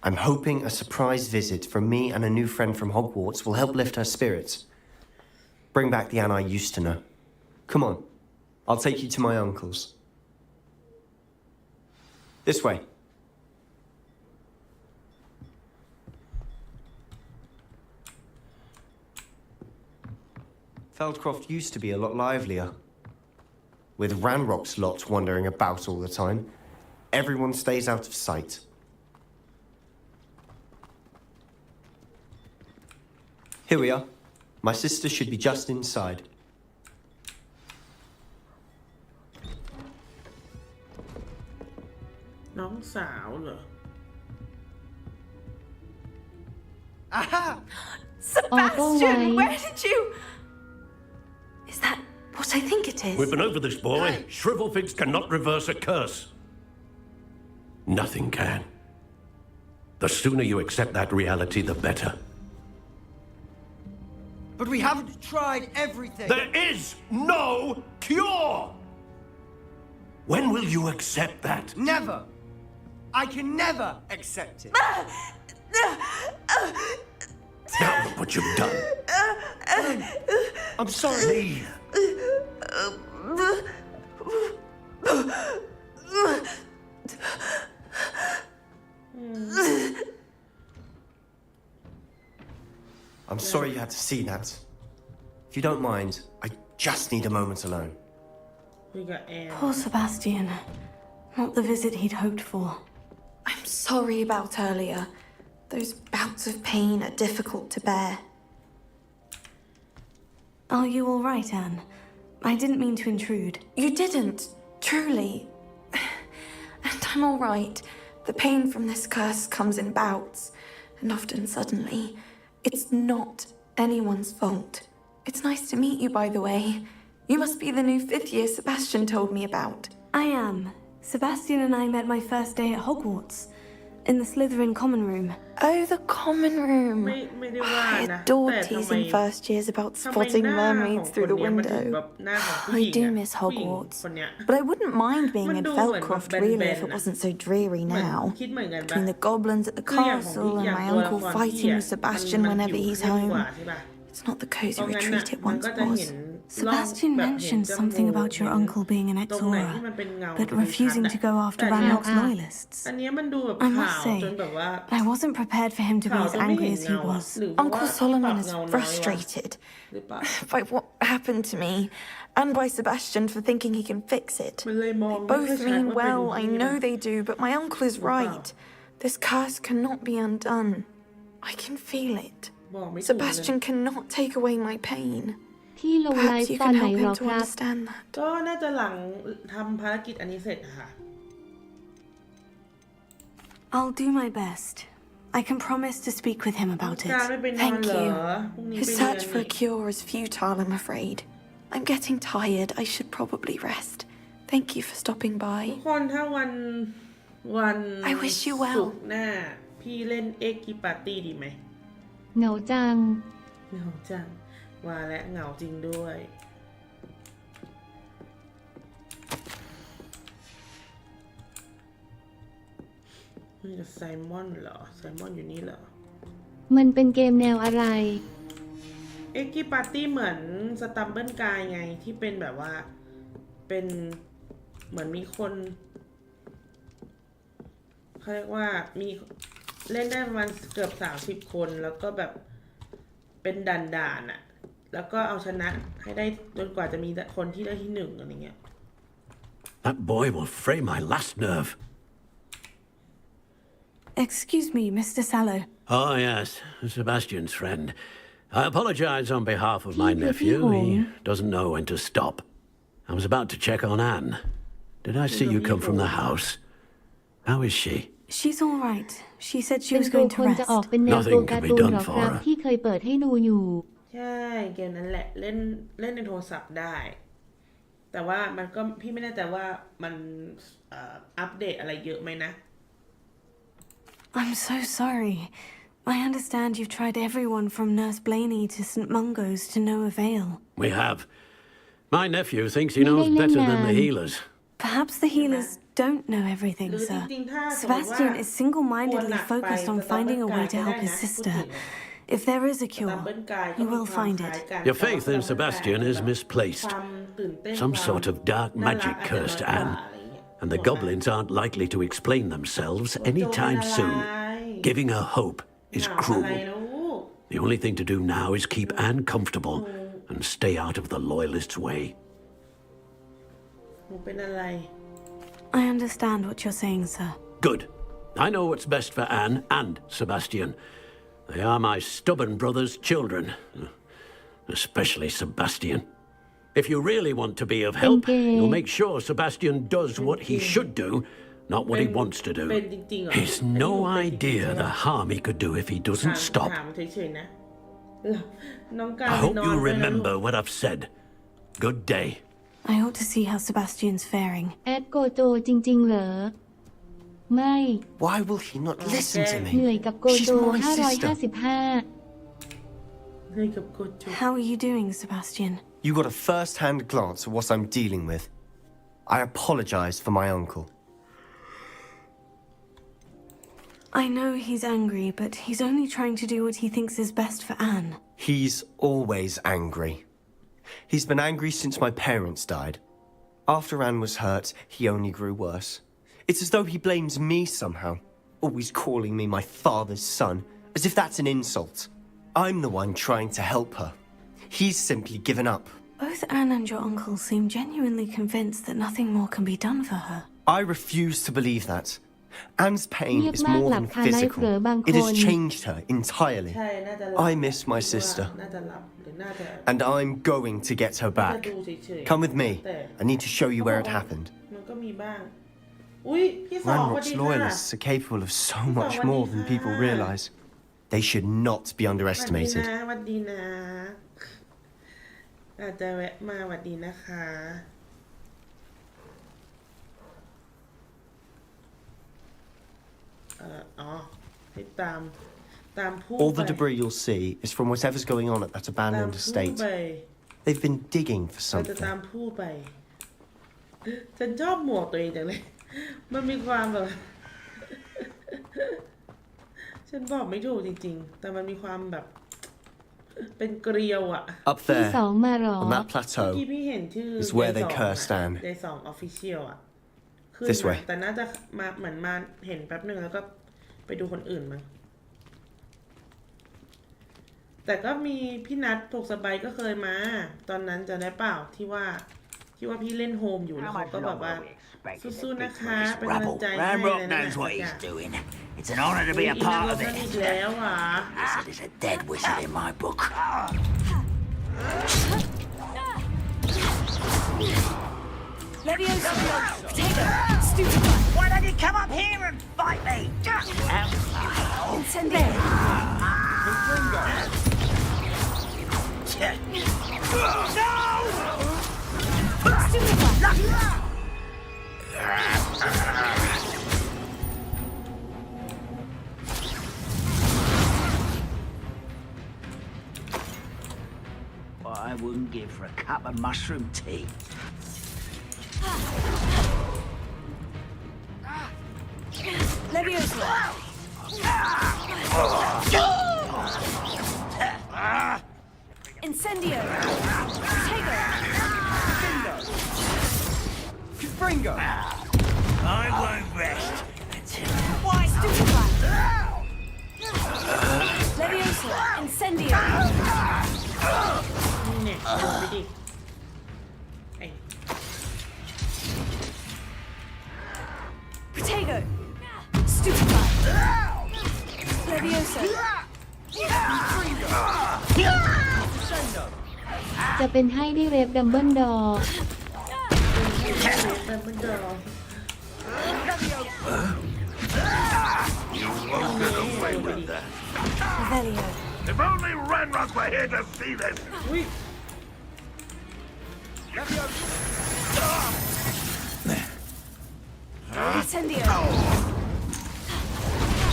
I'm hoping a surprise visit from me and a new friend from Hogwarts will help lift her spirits. Bring back the Anne I used to know. Come on, I'll take you to my uncle's. This way. Feldcroft used to be a lot livelier. With Ranrock's lot wandering about all the time, everyone stays out of sight. Here we are. My sister should be just inside. น้องสาวเหรอ Aha! Sebastian, where did you... Is that what I think it is? We've been over this, boy. Shrivelfigs cannot reverse a curse. Nothing can. The sooner you accept that reality, the better. But we haven't tried everything. There is no cure! When will you accept that? Never. I can never accept it. Now look what you've done. I'm sorry. Leave. I'm sorry you had to see that. If you don't mind, I just need a moment alone. We got Anne. Poor Sebastian. Not the visit he'd hoped for. I'm sorry about earlier. Those bouts of pain are difficult to bear. Are you all right, Anne? I didn't mean to intrude. You didn't, truly. And I'm all right. The pain from this curse comes in bouts, and often suddenly. It's not anyone's fault. It's nice to meet you, by the way. You must be the new 5th year Sebastian told me about. I am. Sebastian and I met my first day at Hogwarts. In the Slytherin common room. Oh, the common room. I adored teasing first years about spotting mermaids through the window. I do miss Hogwarts. But I wouldn't mind being in Feldcroft, really, if it wasn't so dreary now. Between the goblins at the castle and my uncle fighting with Sebastian whenever he's home. It's not the cozy retreat it once was. Sebastian mentioned something about your uncle being an ex-Aura, but refusing to go after Ranrock's loyalists. I must say, I wasn't prepared for him to be as angry as he was. Uncle Solomon is frustrated by what happened to me, and by Sebastian for thinking he can fix it. They both mean well, I know they do, but my uncle is right. This curse cannot be undone. I can feel it. Sebastian cannot take away my pain. ที่ลงไลฟ์ตอนไหนหรอครับ ก็น่าจะหลังทำภารกิจอันนี้เสร็จค่ะ I'll do my best. I can promise to speak with him about it. Thank you. His search for a cure is futile, I'm afraid. I'm getting tired. I should probably rest. Thank you for stopping by. ทุกคนถ้าวัน I wish you ศุ well. กร์หน้าพี่เล่นเอ็กซ์กีปาร์ตี้ดีไหม เหงาจัง เหงาจังว่าและเหงาจริงด้วยนี่จะไซมอนเหรอไซมอนอยู่นี่เหรอ มันเป็นเกมแนวอะไร เอ็กกี้ปาร์ตี้เหมือนสตัมเบิลกายไงที่เป็นแบบว่าเป็นเหมือนมีคนเขาเรียกว่ามีเล่นได้ประมาณเกือบ30 คนแล้วก็แบบเป็นด่านๆอะแล้วก็เอาชนะให้ได้จนกว่าจะมีคนที่ได้ที่1อะไรเงี้ย That boy will fray my last nerve. Excuse me, Mr. Sallow. Oh, yes, Sebastian's friend. I apologize on behalf of my nephew. He doesn't know when to stop. I was about to check on Anne. Did I see you come from the house? How is she? She's all right. She said she was going to rest. Nothing can be done for her. ที่เคยเปิดให้ดูอยู่ ใช่เกมนั้นแหละเล่นในโทรศัพท์ได้แต่ว่ามันก็พี่ไม่แน่ใจว่ามันอัปเดตอะไรเยอะไหมนะ I'm so sorry. I understand you've tried everyone from Nurse Blaney to St. Mungo's to no avail. We have. My nephew thinks he knows better than the healers. Perhaps the healers don't know everything, sir. Sebastian is single-mindedly focused on finding a way to help his sister. If there is a cure, you will find it. Your faith in Sebastian is misplaced. Some sort of dark magic cursed Anne, and the goblins aren't likely to explain themselves anytime soon. Giving her hope is cruel. The only thing to do now is keep Anne comfortable and stay out of the loyalists' way. I understand what you're saying, sir. Good. I know what's best for Anne and Sebastian. They are my stubborn brother's children, especially Sebastian. If you really want to be of help, you'll make sure Sebastian does what he should do, not what he wants to do. He's no idea the harm he could do if he doesn't stop. I hope you remember what I've said. Good day. I ought to see how Sebastian's faring. แอดโกโจจริงๆเหรอไม่ Why will he not listen to เหนื่อย me? กับโกโจ She's my sister. 555 How are you doing, Sebastian? You got a first-hand glance at what I'm dealing with. I apologize for my uncle. I know he's angry, but he's only trying to do what he thinks is best for Anne. He's always angry. He's been angry since my parents died. After Anne was hurt, he only grew worse. It's as though he blames me somehow, always calling me my father's son, as if that's an insult. I'm the one trying to help her. He's simply given up. Both Anne and your uncle seem genuinely convinced that nothing more can be done for her. I refuse to believe that. Anne's pain is more than physical. It has changed her entirely. I miss my sister. And I'm going to get her back. Come with me. I need to show you where it happened. Ranrock's loyalists are capable of so much more than people realize. They should not be underestimated. อาจจะแวะมาสวัสดีนะคะให้ตามผู้ All the debris you'll see is from whatever's going on at that abandoned estate. They've been digging for เราจะ something. ตามผู้ไปฉันชอบหมวกตัวเองจังเลยมันมีความแบบ ฉันบอกไม่ถูกจริงๆแต่มันมีความแบบเป็นเกลียวอะ Up there, สองมาหรอ on that plateau, ที่พี่เห็นชื่อ is where they cursed Anne. Day 2 Official อะขึ้น This way. แต่น่าจะมาเหมือนมาเห็นแป๊บหนึ่งแล้วก็ไปดูคนอื่นมั้งแต่ก็มีพี่นัทถกสบายก็เคยมาตอนนั้นจะได้เปล่าที่ว่าพี่เล่นโฮมอยู่แล้วเขาก็แบบว่าสู้ๆนะคะเป็นกำลังใจให้ Ranrock knows what he's doing. It's an honor to be a part of it. อีกแล้วอ่ะ Wizard is a dead wizard in my book. Leviosa! Potato! Stupid! Why don't you come up here and fight me? Incendio! I wouldn't give for a cup of mushroom tea. Leviosa! Incendio! Potato! Bringo! I won't rest until... Why, stupid one! Leviosa! Incendio! เนี่ยเดินไปดิไอ้ Potato! Stupid one! Leviosa! จะเป็นให้ได้เรฟดัมเบิลดอร์ แบบมันเดิม Revelio! If only Ranrock were here to see this! Incendio!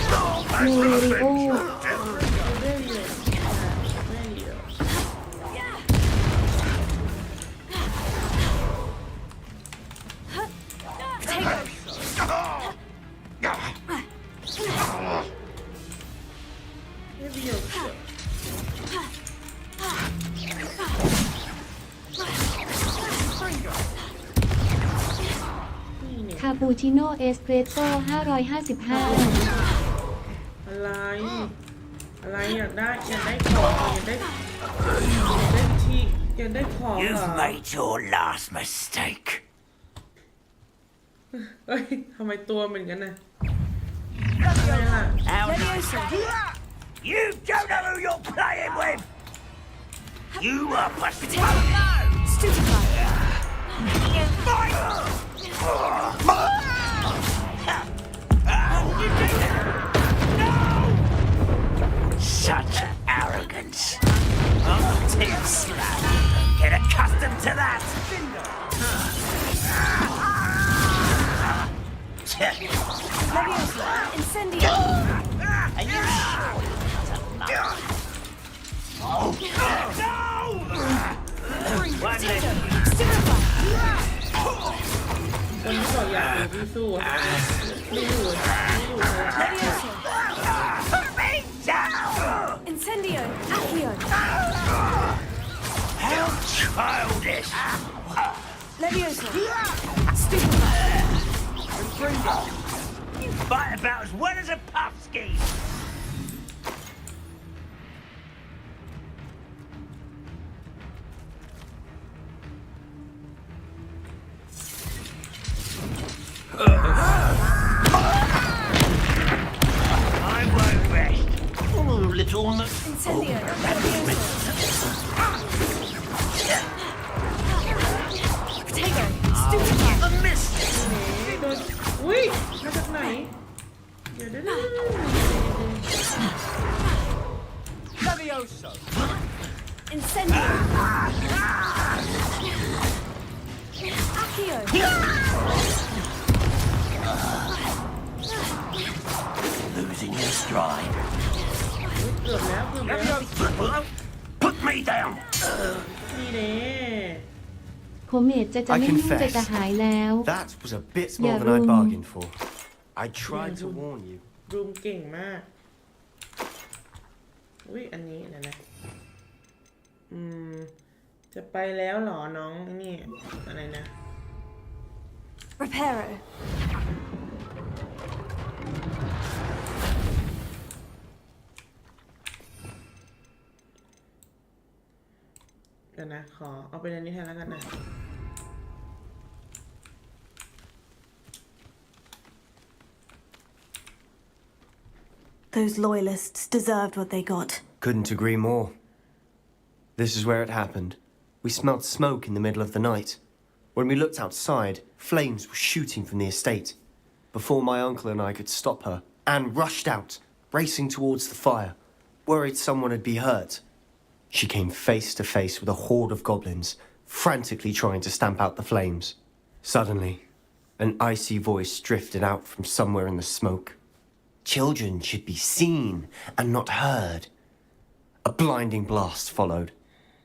โนริโอ าปูชิโน่เอสเปรสโซ่555อะไรอยากได้ของอยากได้ของเหร You've อ made your last mistake. เอ้ยทำไมตัวเหมือนกันน่ะอะไรล่ะ How nice of you. You don't know who you're playing with. You are Such arrogance. Oh, too slap. Get accustomed to that. Incendio! Are you sure? Oh, One left. คนที่บอกอยากเป็นผู้สู้อะไม่อยู่เลย Incendio! Accio! How childish. Leviosa! Stupefy! You fight about as well as a puff ski. I won't rest. Oh, little Incendio! Potato! Stupefy! A miss. โดนอุ้ยมาจากไหนเดี๋ยว Levioso! Incendio! Accio! Losing your stride. เกือบแล้ว Put me down. นี่เด้ ผมเมดจะไม่ยุ่งจะหายแล้ว That was a bit more than I bargained for. I tried to warn you. รูมเก่งมากอุ้ยอันนี้นะจะไปแล้วเหรอน้องนี่อะไรนะ Reparo! เดี๋ยวนะขอเอาเป็นอันนี้แทนแล้วกันนะ Those loyalists deserved what they got. Couldn't agree more. This is where it happened. We smelled smoke in the middle of the night. When we looked outside, flames were shooting from the estate. Before my uncle and I could stop her, Anne rushed out, racing towards the fire, worried someone had been hurt. She came face to face with a horde of goblins, frantically trying to stamp out the flames. Suddenly, an icy voice drifted out from somewhere in the smoke. Children should be seen and not heard. A blinding blast followed.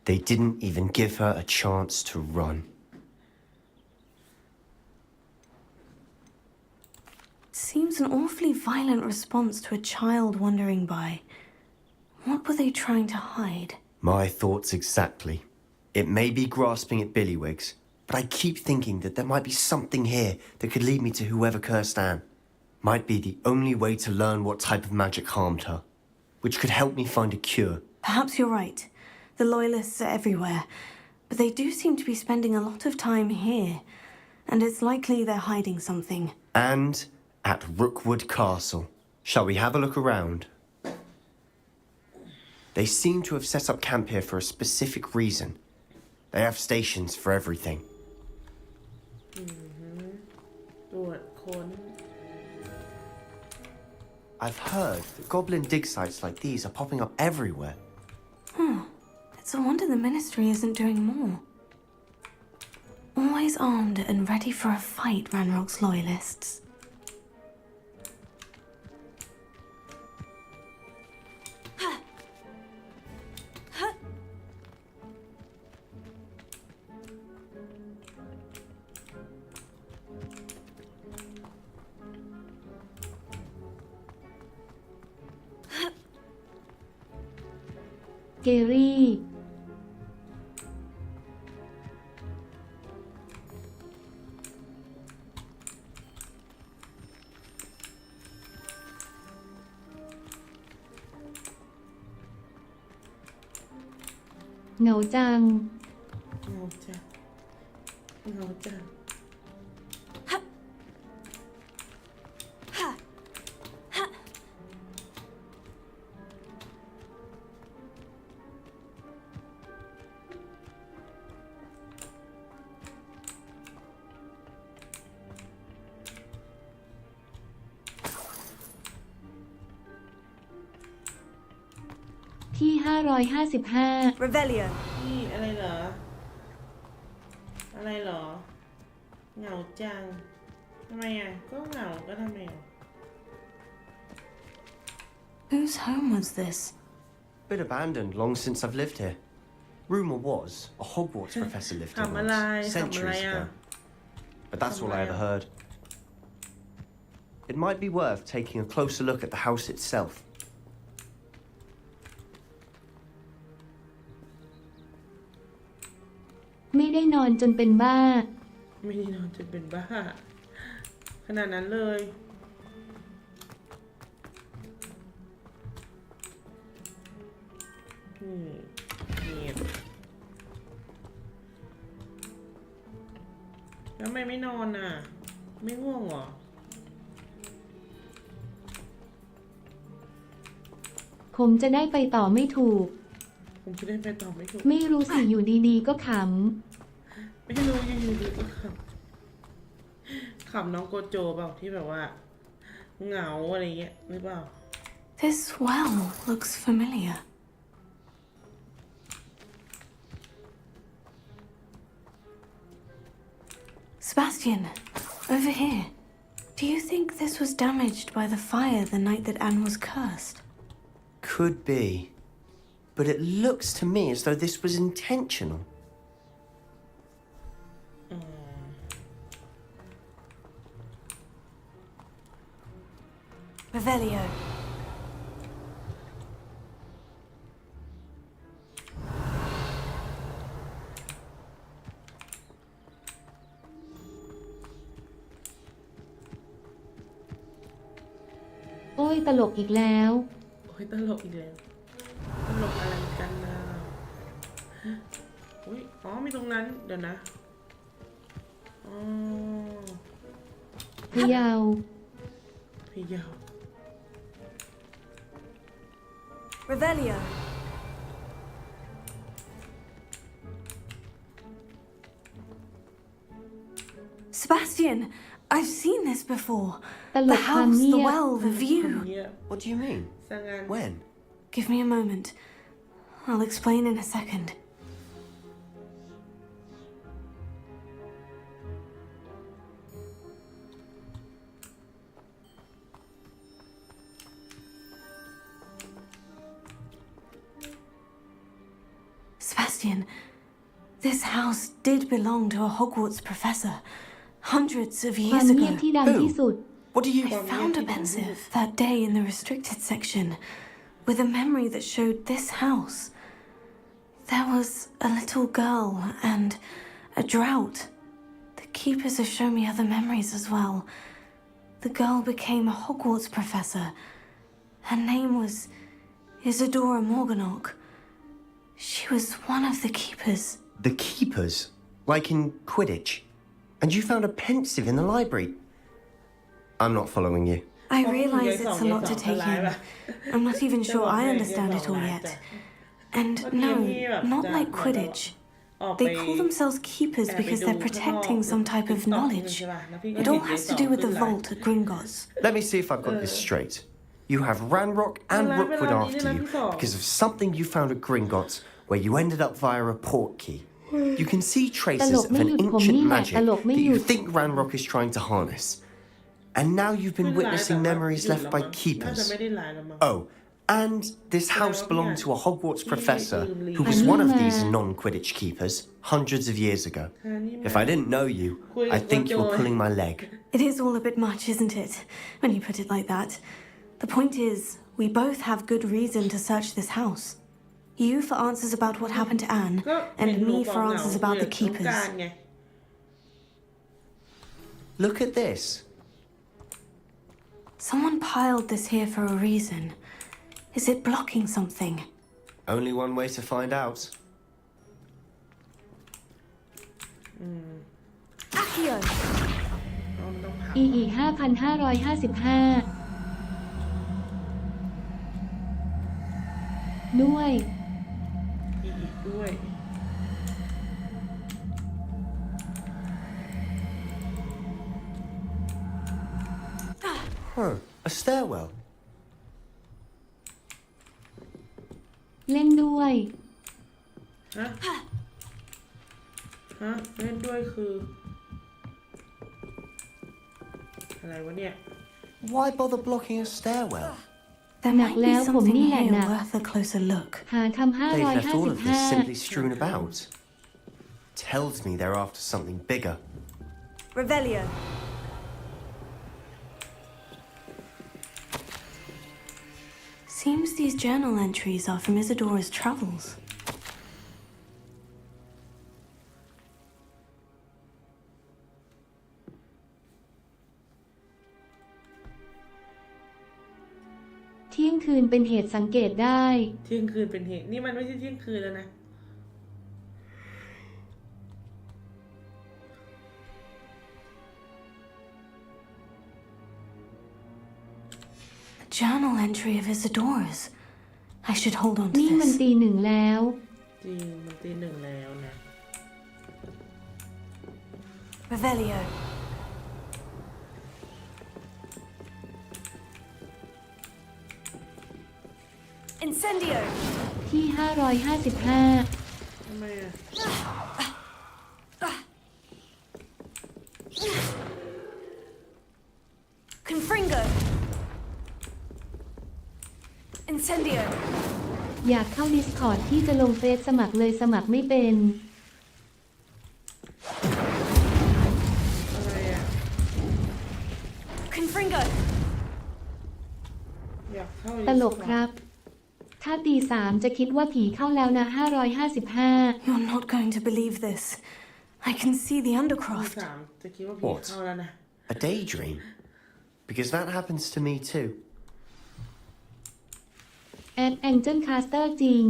They didn't even give her a chance to run. Seems an awfully violent response to a child wandering by. What were they trying to hide? My thoughts exactly. It may be grasping at Billywigs, but I keep thinking that there might be something here that could lead me to whoever cursed Anne. Might be the only way to learn what type of magic harmed her, which could help me find a cure. Perhaps you're right. The loyalists are everywhere, but they do seem to be spending a lot of time here, and it's likely they're hiding something. And at Rookwood Castle. Shall we have a look around? They seem to have set up camp here for a specific reason. They have stations for everything. ตรวจค้น I've heard that goblin dig sites like these are popping up everywhere. It's a wonder the ministry isn't doing more. Always armed and ready for a fight, Ranrock's loyalists. Gary เ เหงาจัง เหงาจังเหงาจังที่555 Revelio. นี่อะไรเหรอ อะไรเหรอ เหงาจังทำไมอ่ะ ก็เหงาก็ทำไมอ่ะ Whose home was this? Been abandoned long since I've lived here. Rumour was a Hogwarts professor lived here once, centuries ago. But that's all I ever heard. It might be worth taking a closer look at the house itself. ไม่ได้นอนจนเป็นบ้า ไม่ได้นอนจนเป็นบ้า ขนาดนั้นเลยนี่แล้วทำไมไม่นอนอ่ะ ไม่ง่วงเหรอ ผมจะได้ไปต่อไม่ถูก ผมจะได้ไปต่อไม่ถูก ไม่รู้สิอยู่ดีๆก็ข ไม่รู้อยู่ๆก็ขำน้องโกโจเปล่าที่แบบว่าเหงาอะไรเงี้ยหรือเปล่า This well looks familiar. Sebastian, over here. Do you think this was damaged by the fire the night that Anne was cursed? Could be. But it looks to me as though this was intentional. Revelio.โอ้ยตลกอีกแล้ว โอ้ยตลกอีกแล้วตลกอะไรกันนะอุ้ยอ๋อมีตรงนั้นเดี๋ยวนะอ๋อ พะเยา พี่ยาว Revelio. Sebastian, I've seen this before. ตล The กความ house, เงี the ยบ well, the view. What do you mean? สังงาน When? Give me a moment. I'll explain in a second. Sebastian, this house did belong to a Hogwarts professor hundreds of ความ years เงียบ ago. ที่ดังที่สุด What do you... I found a pensive that day in the restricted section with a memory that showed this house. There was a little girl and a drought. The keepers have shown me other memories as well. The girl became a Hogwarts professor. Her name was Isadora Morganach. She was one of the keepers. The keepers? Like in Quidditch? And you found a pensive in the library? I'm not following you. I realize it's a lot to take in. I'm not even sure I understand it all yet. And no, not like Quidditch. They call themselves keepers because they're protecting some type of knowledge. It all has to do with the vault at Gringotts. Let me see if I've got this straight. You have Ranrock and Rookwood after you because of something you found at Gringotts where you ended up via a portkey. You can see traces of an ancient magic that you think Ranrock is trying to harness. And now you've been witnessing memories left by keepers. Oh, and this house belonged to a Hogwarts professor who was one of these non-Quidditch keepers hundreds of years ago. If I didn't know you, I think you were pulling my leg. It is all a bit much, isn't it, when you put it like that? The point is, we both have good reason to search this house. You for answers about what happened to Anne, and me for answers about the keepers. Look at this. Someone piled this here for a reason. Is it blocking something? Only one way to find out. Accio. ต้องพัง EE 5,555 ด้วย อีกด้วย Huh, a stairwell. เล่นด้วย ฮะเล่นด้วยคืออะไรวะเนี่ย Why bother blocking a stairwell? There might be something here worth a closer look. หาคำ They've left all of this simply 555 strewn about. Tells me they're after something bigger. Revelio. Seems these journal entries are from Isadora's travels. เที่ยงคืนเป็นเหตุสังเกตได้ เที่ยงคืนเป็นเหตุนี่มันไม่ใช่เที่ยงคืนแล้วนะ A journal entry of Isadora's. I should hold on to นี่มัน this. ตี 1แล้ว จริงมันตี 1แล้วนะ Revelio. Incendio. ที่ 555 ทำไมอ่ะ Confringo. Incendio. อยากเข้า Discord ที่จะลงเฟซสมัครเลยสมัครไม่เป็น อะไรอ่ะ Confringo. อยากเข้า ตลกครับ ถ้าตี 3จะคิดว่าผีเข้าแล้วนะ 555 You're not going to believe this. I can see the ตี undercroft. 3จะคิดว่าผี What? เข้าแล้วนะ A daydream? Because that happens to me too. แอดแองเจิลคาสเตอร์จริง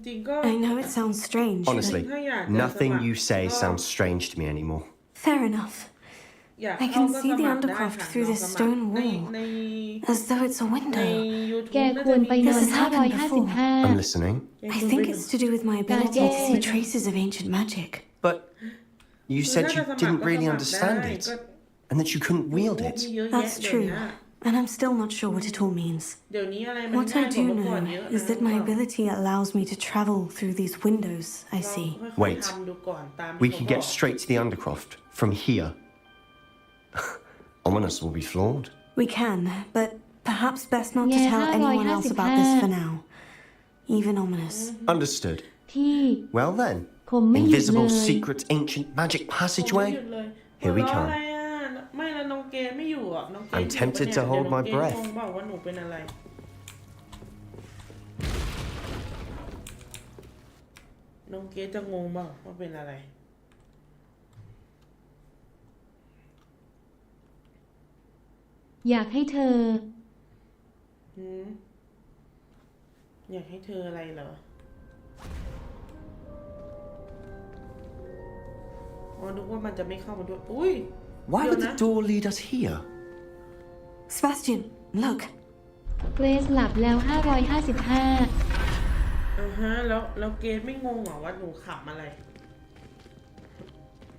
จริงๆก็ I know it sounds strange. but Honestly, nothing you say sounds strange to me anymore. Fair enough. อยาก I เข้า can ก็ see ส the มัครได้ undercroft ค่ะ through ลอง this สมัคร stone ใน wall, as though it's a ใน window. YouTube แกควรไปนอน This has happened before. I'm 555 listening. I think it's to do with my ability to see Again. traces of ancient magic. But you คือ said ถ้า you จะสมัคร didn't ก็ really สมัคร understand ได้ it ก็ and that you couldn't wield มี it. เยอะแยะ That's เดี๋ยว true, นี้ and I'm still not sure what it all means. เดี๋ยวนี้อะไรมัน What ง่าย I กว่า do เมื่อก่อน know เยอะนะ is that my ability allows me to travel through these windows I ลอง see. ค่อยๆ Wait. ทำดูก่อนตาม We ที่ can เขาบ get อก straight to the undercroft from here. Ominous will be flawed. We can, but perhaps best not to Yeah, tell anyone else about this 555 for now. Even ominous. Understood. ที่ Well then, ผมไม่หยุดเลย invisible, secret, ancient magic ผมไม่ passageway. หยุดเลย Here we หัวเราะ come. อะไรอ่ะไม่แล้วน้องเกดไม่อยู่อ่ะน้องเกด I'm อยู่ปะ tempted เนี่ย to hold เดี๋ยวน้อง my เกด breath งงเปล่าว่าหนูเป็นอะไร น้องเกดจะงงเปล่าว่าเป็นอะไร อยากให้เธอ หืมอยากให้เธออะไรเหรออ๋อนึกว่ามันจะไม่เข้ามาด้วย อุ้ย Why เดี๋ยว would นะ the door lead us here? Sebastian, look. เกรซหลับแล้ว 555 อ่าฮะแล้วเกดไม่งงเหรอว่าหนูขำอะไร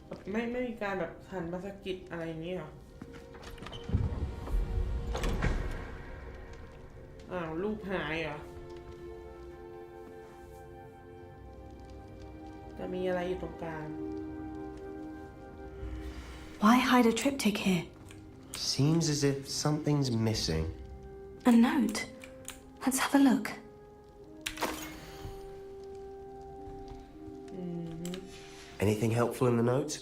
แบบไม่มีการแบบหันมาสะกิดอะไรอย่างนี้เหรออ้าวรูปหายเหรอจะมีอะไรอยู่ตรงกลาง Why hide a triptych here? Seems as if something's missing. A note. Let's have a look. Anything helpful in the note?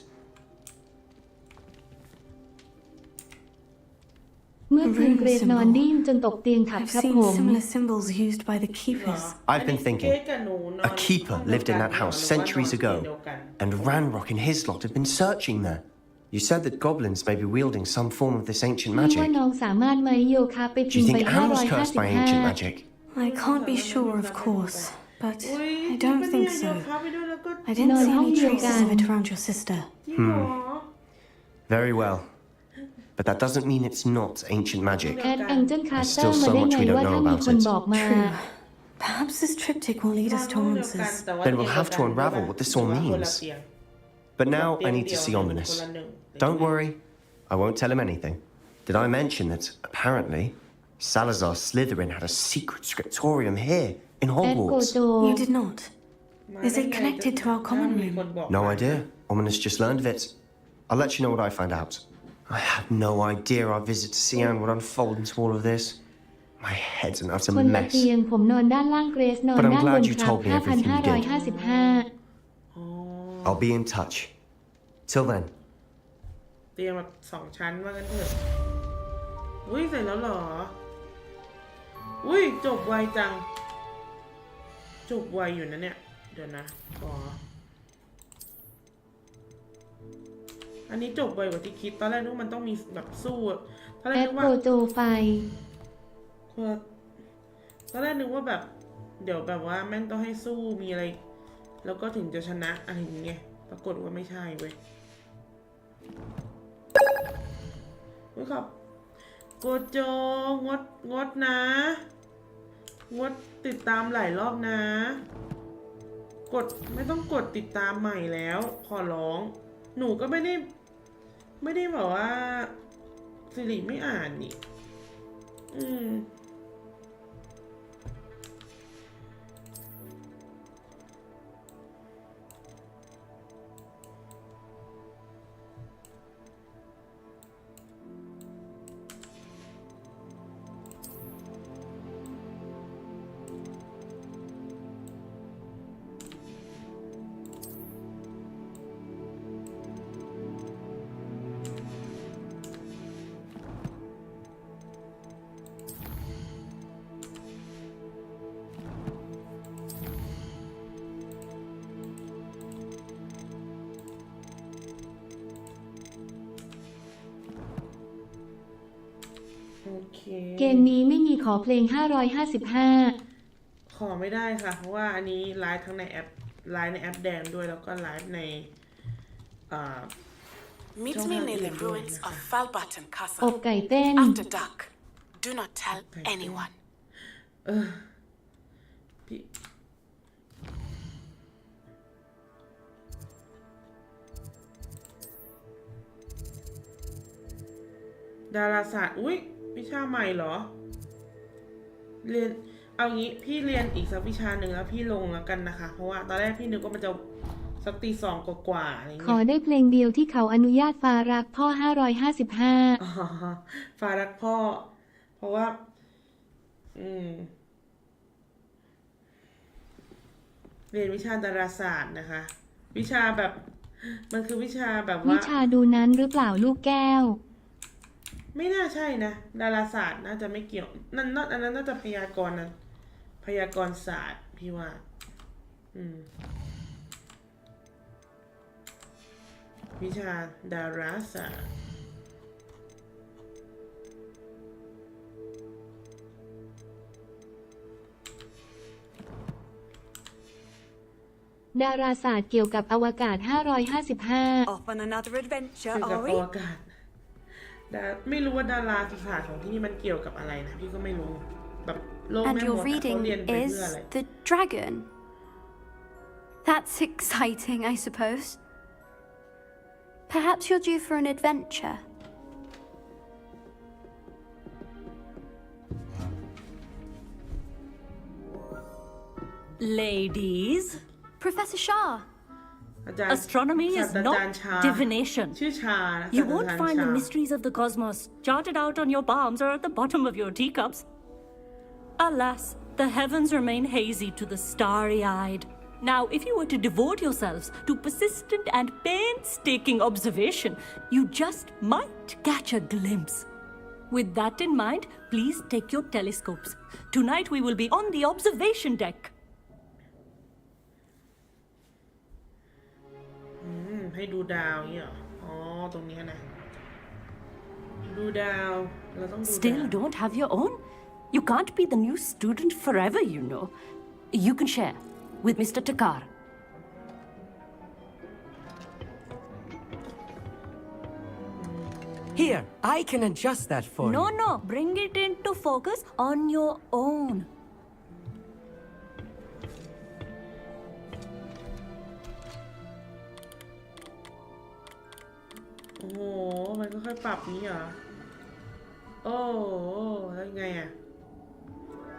เมื่อคืนเกรซนอนดิ้นจนตกเตียงถับ I've ครับ seen ผม similar symbols used by the keepers. I've been thinking. A keeper lived in that house centuries ago, and Ranrock and his lot have been searching there. You said that goblins may be wielding some form of this ancient พี่ magic. ว่าน้องสามารถไหมโยคะไป Do พิ you มพ์ไป think Anne was cursed by ancient 555 magic? I can't be sure, of course, but อุ้ย I don't พี่ think ปะเนี่ยโย so. คะไปด้วยแล้วก็ I didn't see any No, traces no. of it around your sister. จริงเหรอ Very well. But that doesn't mean it's not ancient magic. แอดแองเจิลคาส There's เตอ still ร์มา so ได้ much ไง we don't ว่า know ถ้ามี about คน it. บอกมา True. Perhaps this triptych will lead us to เดียวกัน answers. แต่ว่า Then we'll เตียง have to เดียวกัน unravel what this all แต่ว่าคนละ means. เตียง But now เตีย I ง need เดี to ยว see คน ominous. ละหนึ่ง Don't worry, I won't tell him anything. Did I mention that apparently Salazar Slytherin had a secret scriptorium here in แอดโก Hogwarts? โจ You did not. Is it connected to our common room? No idea. Ominous just learned of it. I'll let you know what I find out. I had no idea our visit to Sian would unfold into all of this. My head's an utter คนละ mess. เตียงผมนอนด้านล่างเกรซนอน But I'm ด้านบ glad น you ครับ told me everything you did. 5,555 I'll be in touch. Till then. เตียงแบบ2 ชั้นว่ากันเถอะอุ้ยเสร็จแล้วเหรออุ้ยจบไวจังจบไวอยู่นะเนี่ยเดี๋ยวนะขออันนี้จบไวกว่าที่คิดตอนแรกนึกว่ามันต้องมีแบบสู้ตอนแรก แอด นึก โก ว่า โจไฟ ตอนแรกนึกว่าแบบเดี๋ยวแบบว่าแม่งต้องให้สู้มีอะไรแล้วก็ถึงจะชนะอะไรอย่างเงี้ยปรากฏว่าไม่ใช่เว้ยครับโกโจงดนะงดติดตามหลายรอบนะไม่ต้องกดติดตามใหม่แล้วขอร้องหนูก็ไม่ได้แบบว่าสิริไม่อ่านนี่โอเคเกมนี้ไม่มีขอเพลง 555 ขอไม่ได้ค่ะเพราะว่าอันนี้ไลฟ์ทั้งในแอปไลฟ์ในแอปแดงด้วยแล้วก็ไลฟ์ในMeet me near the ruins of Falbaton อ Castle บไก่เต้น after dark. Do not tell anyone. พี่ดาราศาสตร์อุ๊ยวิชาใหม่เหรอเรียนเอางี้พี่เรียนอีกสักวิชาหนึ่งแล้วพี่ลงแล้วกันนะคะเพราะว่าตอนแรกพี่นึกว่ามันจะสักตี 2 กว่าอะไรเงี้ย ขอได้เพลงเดียวที่เขาอนุญาตฟ้ารักพ่อ 555 ฟ้ารักพ่อเพราะว่าเรียนวิชาดาราศาสตร์นะคะวิชาแบบมันคือวิชาแบบว่าวิชาดูนั้นหรือเปล่าลูกแก้วไม่น่าใช่นะดาราศาสตร์น่าจะไม่เกี่ยวนั่นอันนั้นน่าจะพยากรณ์นะพยากรณ์ศาสตร์พี่ว่าวิชาดาราศาสตร์ดาราศาสตร์เกี่ยวกับอวกาศ 555 Off on another adventure, เกี่ยวกับ are อ we? วกาศไม่รู้ว่าดาราศาสตร์ของที่นี่มันเกี่ยวกับอะไรนะพี่ก็ไม่รู้แบบโลก And แม่หม your ดเขา reading เรียนไป is เพื่ออะไร the dragon. That's exciting, I suppose. Perhaps you're due for an adventure. Ladies, Professor Shah. astronomy is not divination. ชื่อชา You won't find the mysteries of the cosmos charted out on your palms or at the bottom of your teacups. Alas, the heavens remain hazy to the starry-eyed. Now, if you were to devote yourselves to persistent and painstaking observation, you just might catch a glimpse. With that in mind, please take your telescopes. Tonight we will be on the observation deck. ให้ดูดาวเนี่ยอ๋อ ตรงนี้นะดูดาวเราต้องดูดาว Still don't have your own? You can't be the new student forever, you know. You can share with Mr. Takar. Here, I can adjust that for you. No, bring it into focus on your own. โอ้โหมันก็ค่อยปรับนี้เหรอโอ้แล้วไงอ่ะ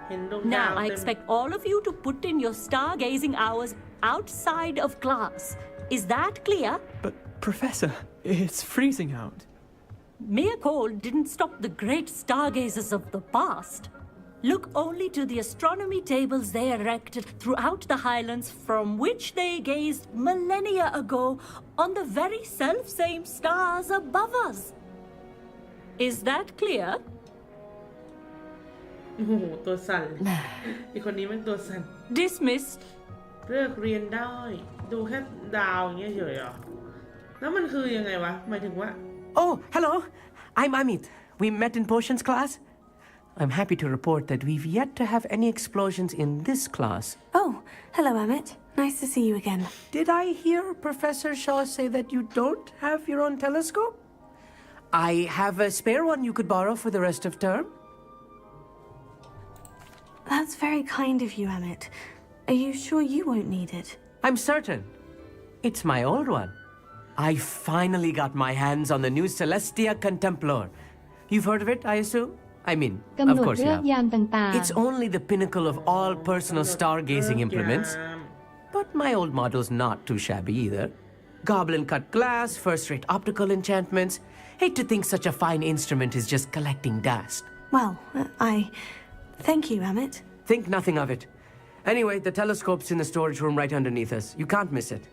เห็นดวงดาว Now I expect all of you to put in your stargazing hours outside of class. Is that clear? But, Professor, it's freezing out. Mere cold didn't stop the great stargazers of the past. Look only to the astronomy tables they erected throughout the highlands from which they gazed millennia ago on the very self-same stars above us. Is that clear? โอ้โหตัวสั่นอีกคนนี้มันตัวสั่น Dismissed. เลิกเรียนได้ดูแค่ดาวอย่างเงี้ยเฉยเหรอแล้วมันคือยังไงวะหมายถึงว่า Oh, hello. I'm Amit. We met in potions class. I'm happy to report that we've yet to have any explosions in this class. Oh, hello, Amit. Nice to see you again. Did I hear Professor Shaw say that you don't have your own telescope? I have a spare one you could borrow for the rest of term. That's very kind of you, Amit. Are you sure you won't need it? I'm certain. It's my old one. I finally got my hands on the new Celestia Contemplor. You've heard of it, I assume? I mean, กำห of นด course เลิ you ก have. ยามต่าง It's only the pinnacle of all personal stargazing implements. But my old model's not too shabby either. Goblin cut glass, first-rate optical enchantments. Hate to think such a fine instrument is just collecting dust. Well, thank you, Amit. Think nothing of it. Anyway, the telescope's in the storage room right underneath us. You can't miss it.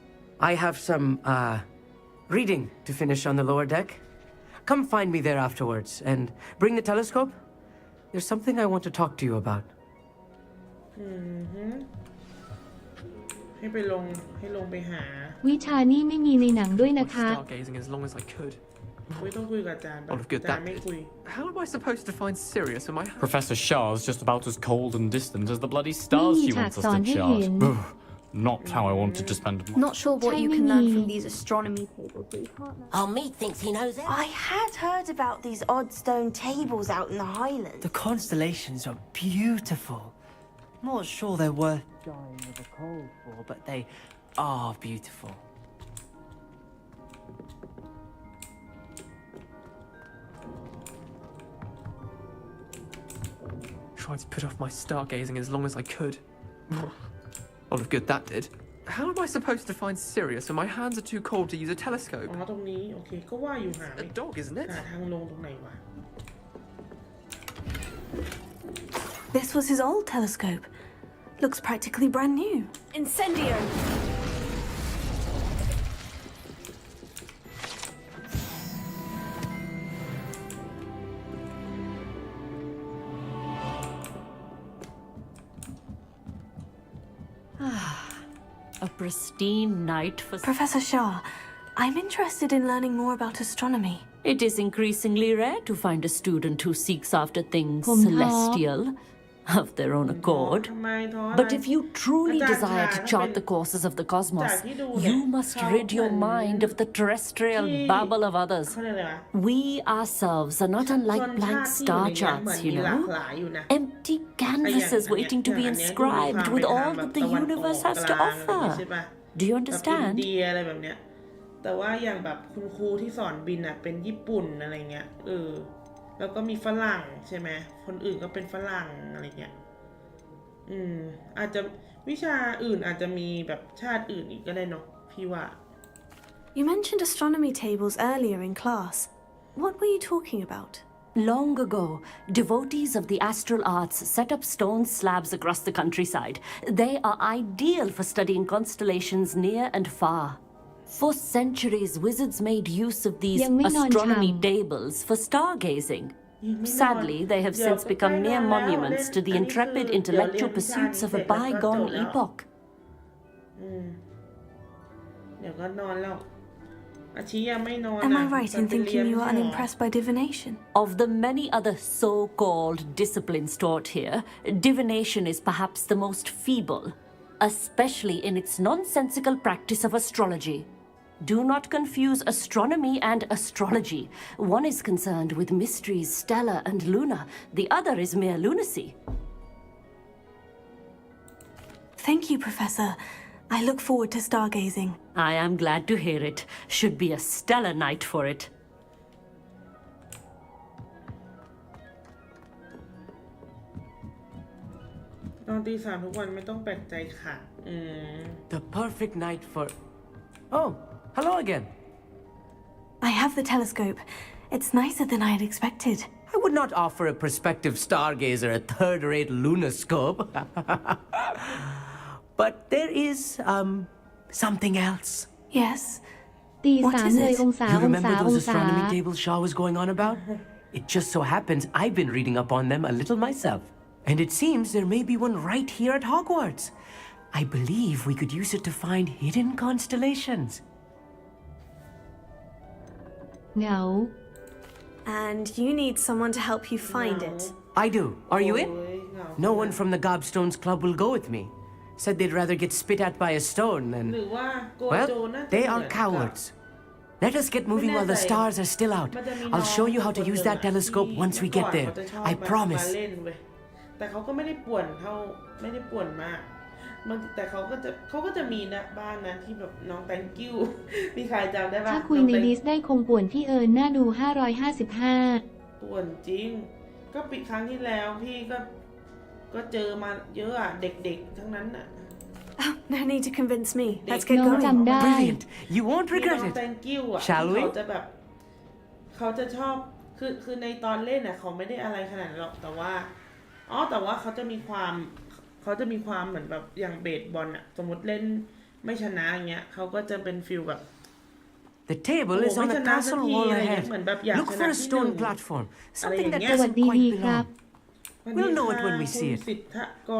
I have some, reading to finish on the lower deck. Come find me there afterwards, and bring the telescope. There's something I want to talk to you about. ให้ลงไปหา ๆ วิชานี้ไม่มีในหนังด้วยนะคะ Stargazing as long as I could. ไม่ต้องคุยกับอาจารย์ All of good อาจาร that ย์ไม่ did. คุย How am I supposed to find Sirius when my Professor Shah's just about as cold and distant as the bloody ไม่ stars มี she ฉาก wants us สอน to ให้เห็น chart. Not how I wanted to spend my... Not sure what you can learn from these astronomy tables, but you can't know. Oh, me thinks he knows it. I had heard about these odd stone tables out in the Highlands. The constellations are beautiful. Not sure they're worth dying of a cold for, but they are beautiful. tried to put off my stargazing as long as I could. All of good that did. How am I supposed to find Sirius when my hands are too cold to use a telescope? อ๋อตรงนี้โอเคก็ว่าอยู่หา A dog, isn't it? หาทางลงตรงไหนวะ This was his old telescope. Looks practically brand new. Incendio! A pristine night for... Professor Shah, I'm interested in learning more about astronomy. It is increasingly rare to find a student who seeks after things Không celestial of their own accord. But if you truly desire to chart the courses of the cosmos, you must rid your mind of the terrestrial babble of others. We ourselves are not unlike blank star charts, you know? Empty canvases waiting to be inscribed with all that the universe has to offer. Do you understand? แต่ว่าอย่างแบบคุณครูที่สอนบินอ่ะเป็นญี่ปุ่นอะไรเงี้ยแล้วก็มีฝรั่งใช่ไหมคนอื่นก็เป็นฝรั่งอะไรเงี้ยอาจจะวิชาอื่นอาจจะมีแบบชาติอื่นอีกก็ได้เนาะพี่ว่า You mentioned astronomy tables earlier in class. What were you talking about? Long ago, devotees of the astral arts set up stone slabs across the countryside. They are ideal for studying constellations near and far. For centuries, wizards made use of these astronomy tables for stargazing. Sadly, they have since become mere monuments to the intrepid intellectual pursuits of a bygone epoch. เดี๋ยวก็นอนแล้ว อาชิยังไม่นอน Am นะ I right in thinking you are unimpressed by divination? Of the many other so-called disciplines taught here, divination is perhaps the most feeble, especially in its nonsensical practice of astrology. Do not confuse astronomy and astrology. One is concerned with mysteries stellar and lunar, the other is mere lunacy. Thank you, Professor. I look forward to stargazing. I am glad to hear it. Should be a stellar night for it. ตอนตี 3ทุกวันไม่ต้องแปลกใจค่ะThe perfect night for... Oh, hello again. I have the telescope. It's nicer than I had expected. I would not offer a prospective stargazer a third-rate lunoscope. But there is, something else. Yes. ตี What 3 is เลย it? องศา You อง remember ศา อง those ศา astronomy tables Shaw was going on about? It just so happens I've been reading up on them a little myself. And it seems there may be one right here at Hogwarts. I believe we could use it to find hidden constellations. เหงา And you need someone to help you find it. I do. Are you in? No one from the Gobstones Club will go with me. Said they'd rather get spit at by a stone than... หรือว่าโกโจ Well, น่าจะ they เหมื are อนกับ cowards. Let us get moving while the stars are still out. I'll show you how to use that telescope once we get there. I promise. แต่เขาก็ไม่ได้ป่วนเท่าไม่ได้ป่วนมากแต่เขาก็จะมีนะบ้างนะที่แบบน้อง thank you มีใครจำได้ป่ะ ถ้าคุยในลิสต์ได้คงป่วนพี่เอิญน่าดู 555 ป่วนจริงก็ปีครั้งที่แล้วพี่ก็เจอมาเยอะอะเด็กๆทั้งนั้นอะ Oh, no need to convince me. Let's get น้อง going. จำได้ Brilliant. You won't regret น้อง it. thank you อะ Shall we? เขาจะแบบเขาจะชอบคือในตอนเล่นน่ะเขาไม่ได้อะไรขนาดนั้นหรอกแต่ว่าเขาจะมีความเหมือนแบบอย่างเบสบอลอะสมมติเล่นไม่ชนะอย่างเงี้ยเขาก็จะเป็นฟิลแบบ The table is on the castle wall ahead. Look for a stone platform. Something that สวัส doesn't ดี quite ครับ belong. We'll know it when we see it.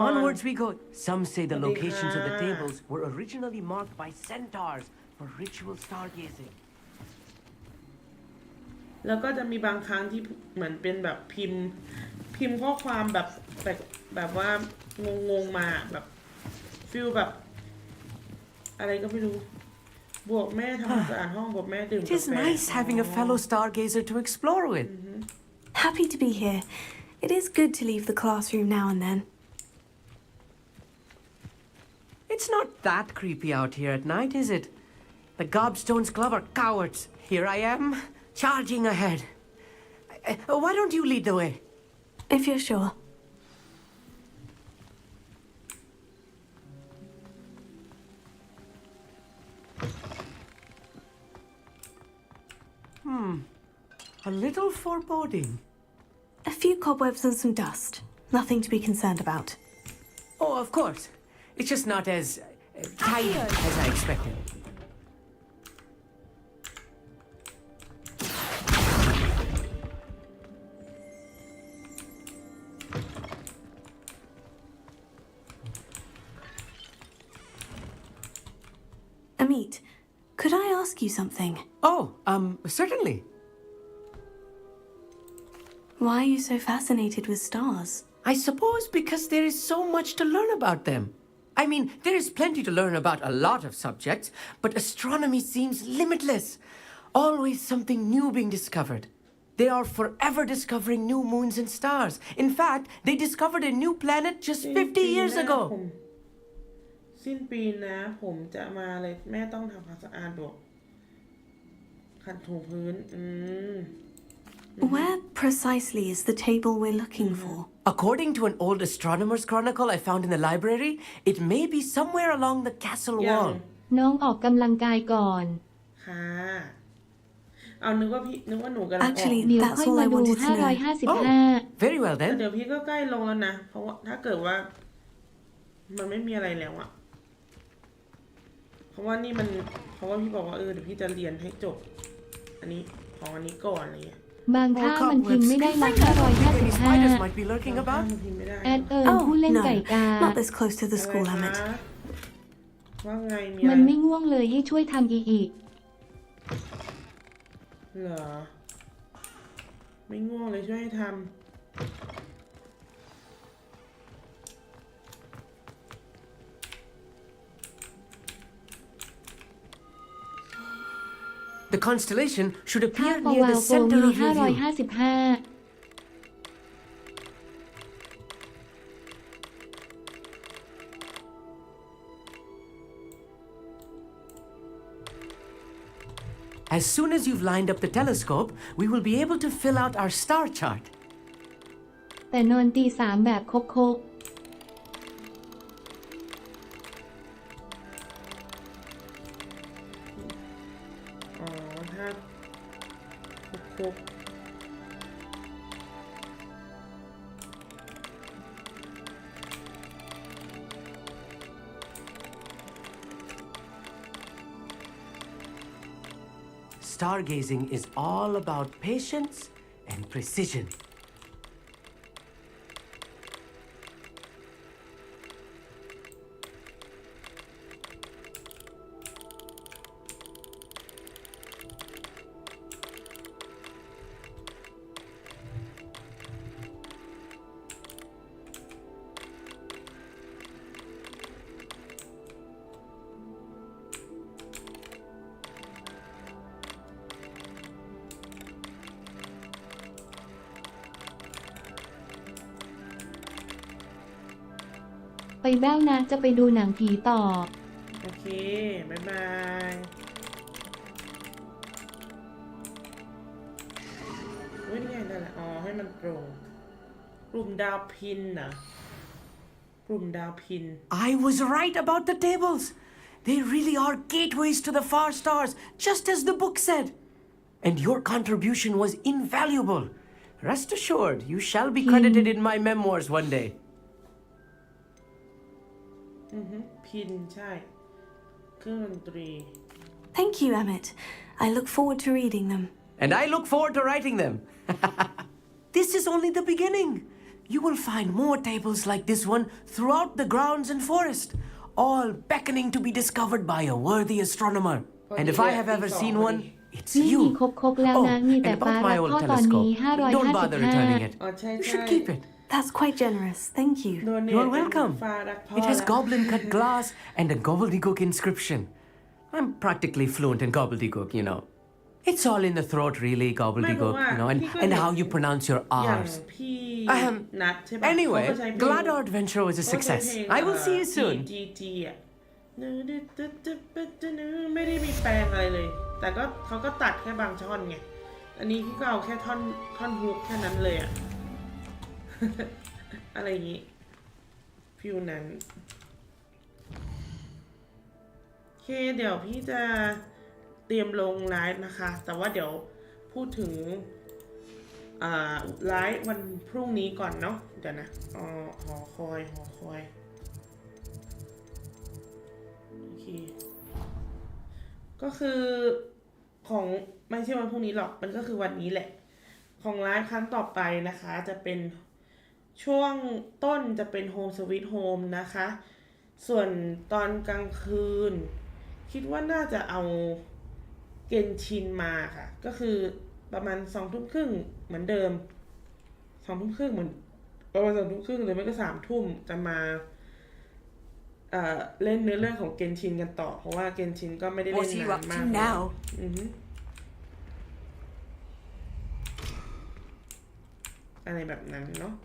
Onwards we go. Some say the locations of the tables were originally marked by centaurs for ritual stargazing. แล้วก็จะมีบางครั้งที่เหมือนเป็นแบบพิมพ์ข้อความแบบว่างงมาแบบฟิลแบบอะไรก็ไม่รู้บวกแม่ทำความสะอาดห้องบวกแม่ดื่มกาแฟ It is nice having a fellow stargazer to explore with. Happy to be here. It is good to leave the classroom now and then. It's not that creepy out here at night, is it? The Gobstones Club are cowards. Here I am, charging ahead. Why don't you lead the way? If you're sure. A little foreboding. A few cobwebs and some dust. Nothing to be concerned about. Oh, of course. It's just not as tidy as I expected. Amit, could I ask you something? Oh, certainly. Why are you so fascinated with stars? I suppose because there is so much to learn about them. I mean, there is plenty to learn about a lot of subjects, but astronomy seems limitless. Always something new being discovered. They are forever discovering new moons and stars. In fact, they discovered a new planet just 50 years ago. สิ้นปีนะผมจะมาเลยแม่ต้องทำความสะอาดบวกขัดถูพื้นWhere precisely is the table we're looking for? According to an old astronomer's chronicle I found in the library, it may be somewhere along the castle wall. น้องออกกำลังกายก่อน ค่ะเอานึกว่าหนูกำลังออก Actually, เดี๋ยว that's ค่อย all มา I ดู wanted to know. 555 Very well แต่ then. เดี๋ยวพี่ก็ใกล้ลงแล้วนะเพราะว่าถ้าเกิดว่ามันไม่มีอะไรแล้วอะเพราะว่าพี่บอกว่าเดี๋ยวพี่จะเรียนให้จบอันนี้ของอันนี้ก่อนอะไรเงี้ย บางท่ามันพิมพ์ไม่ได้ละ 555 might be lurking about. 555 แอดเอิญผู้เล่นไก่กา Not this close to the school, Amit. ว่าไงมี มันไม่ง่วงเลยยี่ช่วยทำอีก เหรอไม่ง่วงเลยช่วยให้ทำThe constellation should ค่า appear ป near วา the ลโฟ center มี of your view. 555As soon as you've lined up the telescope, we will be able to fill out our star chart. แต่นอนตี 3แบบคกอ๋อถ้าครบ Stargazing is all about patience and precision.ไปแบ้วนะจะไปดูหนังผีต่อ โอเคบ๊ายบายเว้ยนี่ไงนั่นแหละอ๋อให้มันตรงกลุ่มดาวพินนะกลุ่มดาวพิน I was right about the tables. They really are gateways to the far stars, just as the book said. And your contribution was invaluable. Rest assured, you shall be credited in my memoirs one day. พินใช่เครื่องดนตรี Thank you, Emmett. I look forward to reading them. And I look forward to writing them. This is only the beginning. You will find more tables like this one throughout the grounds and forest, all beckoning to be discovered by a worthy astronomer. And if I have ever seen one, it's นี่มี you. ครบแล้วนะ มี and แต่ฟ้า about รั my บ old พ่อตอนนี้ telescope, don't bother returning it. อ๋อใช่ You ใช่ should keep it. That's quite generous. Thank you. You're welcome. It has goblin-cut glass and a gobbledygook inscription. I'm practically fluent in gobbledygook, you know. It's all in the throat, really, gobbledygook, you know, and how you pronounce your อย่าง R's. พี่ Ahem. นัดใช่ปะ Anyway, เขาก็ใช้เพลง glad our adventure was a เขาใช้ success. เพลง I will see you soon. GG อ่ะไม่ได้มีแปลงอะไรเลย แต่ก็เขาก็ตัดแค่บางช่อนไง อันนี้พี่ก็เอาแค่ท่อนฮุกแค่นั้นเลยอ่ะ อะไรอย่างงี้ฟิวนั้นโอเคเดี๋ยวพี่จะเตรียมลงไลฟ์นะคะ แต่ว่าเดี๋ยวพูดถึงไลฟ์วันพรุ่งนี้ก่อนเนาะเดี๋ยวนะหอคอยโอเคก็คือของไม่ใช่วันพรุ่งนี้หรอกมันก็คือวันนี้แหละของไลฟ์ครั้งต่อไปนะคะจะเป็นช่วงต้นจะเป็น Home Sweet Home นะคะ ส่วนตอนกลางคืนคิดว่าน่าจะเอาเกนชินมาค่ะก็คือประมาณ20:30เหมือนเดิม20:30เหมือนประมาณ20:30เลยไม่ก็3:00จะมาเล่นเนื้อเรื่องของเกนชินกันต่อเพราะว่าเกนชินก็ไม่ได้เล่นนานมากอะไรแบบนั้นเนาะ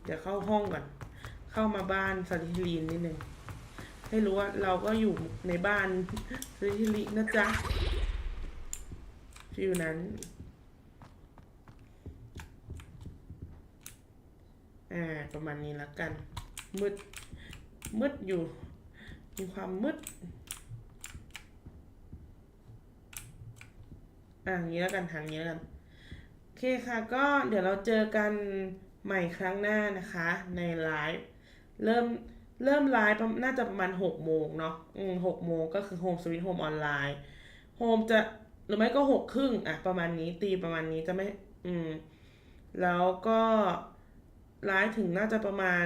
เดี๋ยวเข้าห้องก่อนเข้ามาบ้านซาลิลีนนิดนึงให้รู้ว่าเราก็อยู่ในบ้านซาลิลีนนะจ๊ะฟิวนั้นประมาณนี้ละกันมืดอยู่มีความมืดอย่างนี้แล้วกันอย่างนี้แล้วกันโอเคค่ะก็เดี๋ยวเราเจอกันใหม่ครั้งหน้านะคะในไลฟ์เริ่มไลฟ์น่าจะประมาณ6 โมงเนาะ6 โมงก็คือ Home Sweet Home ออนไลน์ Home จะหรือไม่ก็6:30ประมาณนี้ตีประมาณนี้จะไม่แล้วก็ไลฟ์ถึงน่าจะประมาณ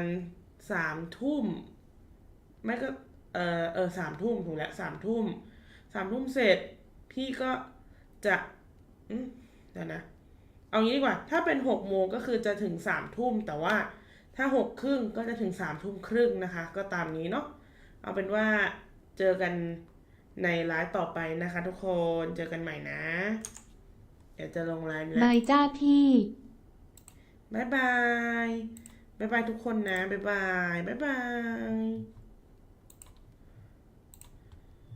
3:00ไม่ก็ 3 ทุ่มถูกแล้ว3 ทุ่มเสร็จพี่ก็จะเดี๋ยวนะเอางี้ดีกว่าถ้าเป็น6 โมงก็คือจะถึง3 ทุ่มแต่ว่าถ้า6 ครึ่งก็จะถึง3 ทุ่มครึ่งนะคะก็ตามนี้เนาะเอาเป็นว่าเจอกันในไลฟ์ต่อไปนะคะทุกคนเจอกันใหม่นะเดี๋ยวจะลงไลฟ์แล้ว บายจ้าพี่ บ๊ายบายทุกคนนะบ๊ายบาย